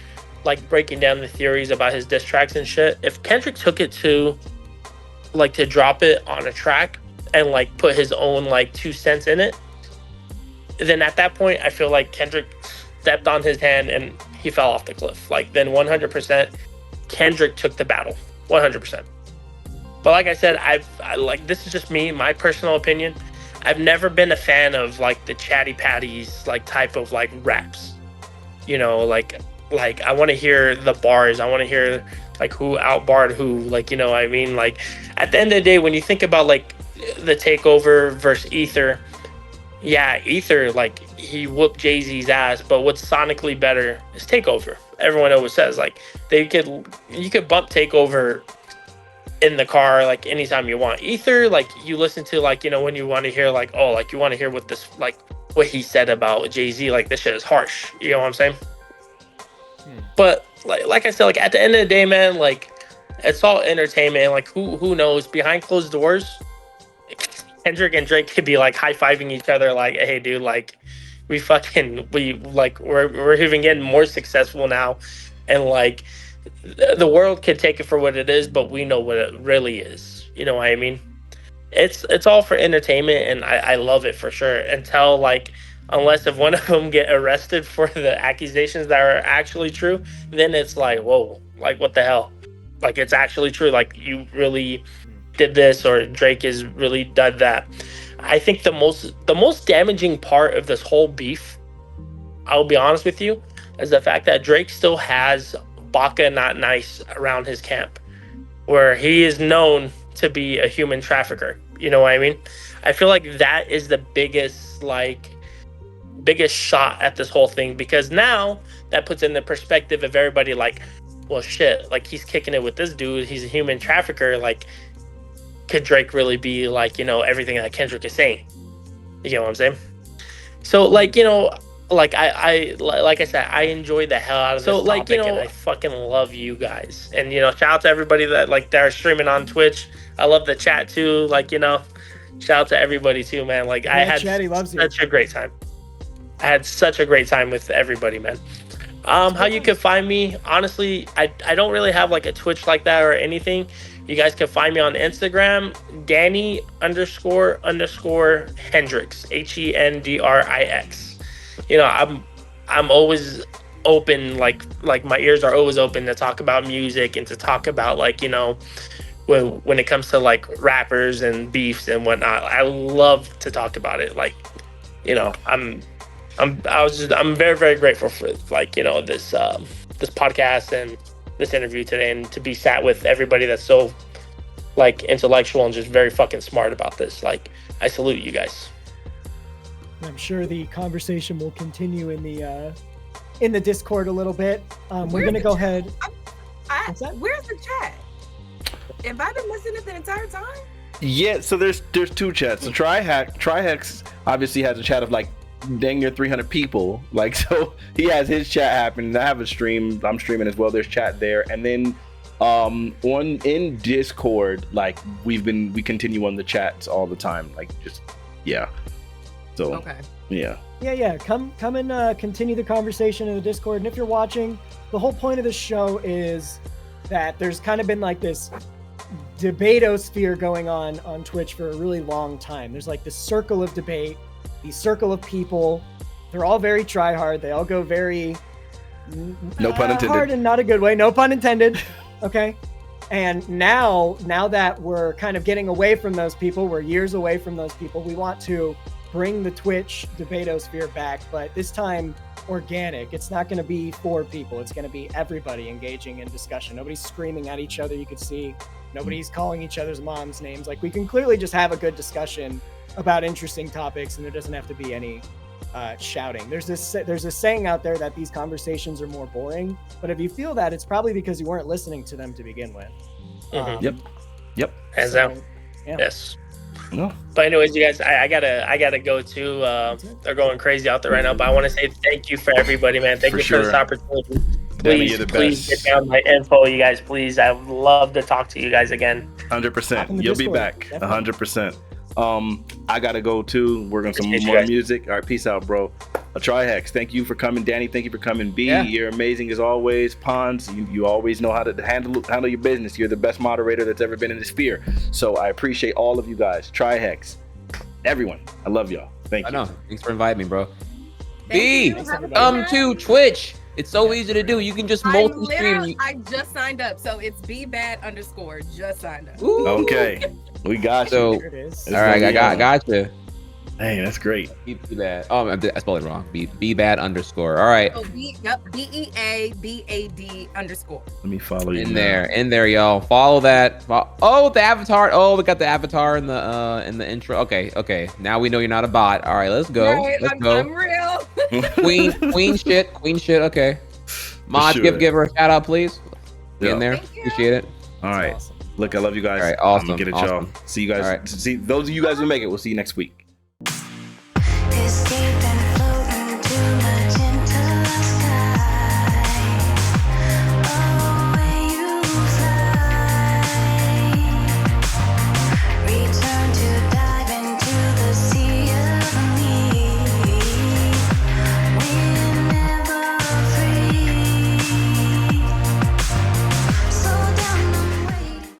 like breaking down the theories about his diss tracks and shit. If Kendrick took it to like to drop it on a track and like put his own like 2 cents in it, then at that point I feel like Kendrick stepped on his hand and he fell off the cliff. Like then 100% Kendrick took the battle, 100%. But like I said, I like, this is just me, my personal opinion. I've never been a fan of like the chatty patties like type of like raps. Like I want to hear the bars. I want to hear like who outbarred who. Like I mean, like at the end of the day, when you think about like the Takeover versus Ether, yeah, Ether, like he whooped Jay-Z's ass, but what's sonically better is Takeover. Everyone always says like you could bump Takeover in the car like anytime you want. Ether, like you listen to like when you want to hear like, oh, like you want to hear what this like what he said about Jay-Z, like this shit is harsh, you know what I'm saying? But like I said, like at the end of the day, man, like it's all entertainment. Like who knows, behind closed doors Kendrick and Drake could be like high-fiving each other like, hey dude, like we're even getting more successful now, and like the world can take it for what it is, but we know what it really is. You know what I mean? It's all for entertainment, and I love it for sure. Until like, unless if one of them get arrested for the accusations that are actually true, then it's like, whoa, like what the hell? Like it's actually true. Like you really did this, or Drake has really done that. I think the most damaging part of this whole beef, I'll be honest with you, is the fact that Drake still has Baka Not Nice around his camp, where he is known to be a human trafficker. You know what I mean? I feel like that is the biggest shot at this whole thing, because now that puts in the perspective of everybody like, well shit, like he's kicking it with this dude, he's a human trafficker, like could Drake really be like everything that Kendrick is saying? You know what I'm saying? So like like like I said, I enjoy the hell out of this topic, and I fucking love you guys. And shout out to everybody that are streaming on Twitch. I love the chat too. Like shout out to everybody too, man. Like I had such a great time. I had such a great time with everybody, man. How you can find me? Honestly, I don't really have like a Twitch like that or anything. You guys can find me on Instagram, Danny__Hendrix, HENDRIX. I'm always open, like my ears are always open to talk about music and to talk about like when it comes to like rappers and beefs and whatnot. I love to talk about it. Like I'm very, very grateful for like this podcast and this interview today, and to be sat with everybody that's so like intellectual and just very fucking smart about this. Like, I salute you guys. I'm sure the conversation will continue in the Discord a little bit. We're gonna go ahead. Where's the chat? Have I been listening the entire time? Yeah, so there's two chats. So Trihex obviously has a chat of like dang near 300 people. Like, so he has his chat happening. I have a stream. I'm streaming as well. There's chat there, and then in Discord, like we continue on the chats all the time. Like, just yeah. So okay. Yeah. Come and continue the conversation in the Discord. And if you're watching, the whole point of the show is that there's kind of been like this debatosphere going on Twitch for a really long time. There's like this circle of debate, the circle of people. They're all very try hard. They all go very no pun intended. Hard in not a good way. No pun intended. Okay. And now that we're kind of getting away from those people, we're years away from those people. We want to bring the Twitch debatosphere back, but this time organic. It's not going to be for people. It's going to be everybody engaging in discussion. Nobody's screaming at each other. You could see nobody's calling each other's moms names. Like, we can clearly just have a good discussion about interesting topics, and there doesn't have to be any shouting. There's a saying out there that these conversations are more boring, but if you feel that, it's probably because you weren't listening to them to begin with. Yep. Hands down. Yeah. Yes. No. But anyways, you guys, I gotta go too. They're going crazy out there right now. But I want to say thank you for everybody, man. Thank you for this opportunity. Please get down my info, you guys. Please, I would love to talk to you guys again. 100%. You'll be back. 100%. I gotta go too. We're gonna some more music. All right, peace out, bro. Trihex, thank you for coming. Danny, thank you for coming. B, you're amazing as always. Pons, you always know how to handle your business. You're the best moderator that's ever been in the sphere. So I appreciate all of you guys. Trihex, everyone, I love y'all. Thank you. I know. Thanks for inviting me, bro. B, to Twitch. It's so easy to do. You can just multi-stream. I just signed up, so it's bbad_. Just signed up. Ooh. Okay, we got you. All right, I got you. Hey, that's great. Be bad. Oh, I spelled it wrong. Be bad_. All right. Oh, BEABAD_. Let me follow you. In there, y'all. Follow that. Oh, the avatar. Oh, we got the avatar in the intro. Okay. Now we know you're not a bot. All right, let's go. Right, I'm real. Queen shit. Okay. Mod, sure. give her a shout out, please. Get in there. Appreciate it. All right. Awesome. Look, I love you guys. All right, awesome. I'm gonna get it, y'all. See you guys. All right. See those of you guys who make it. We'll see you next week.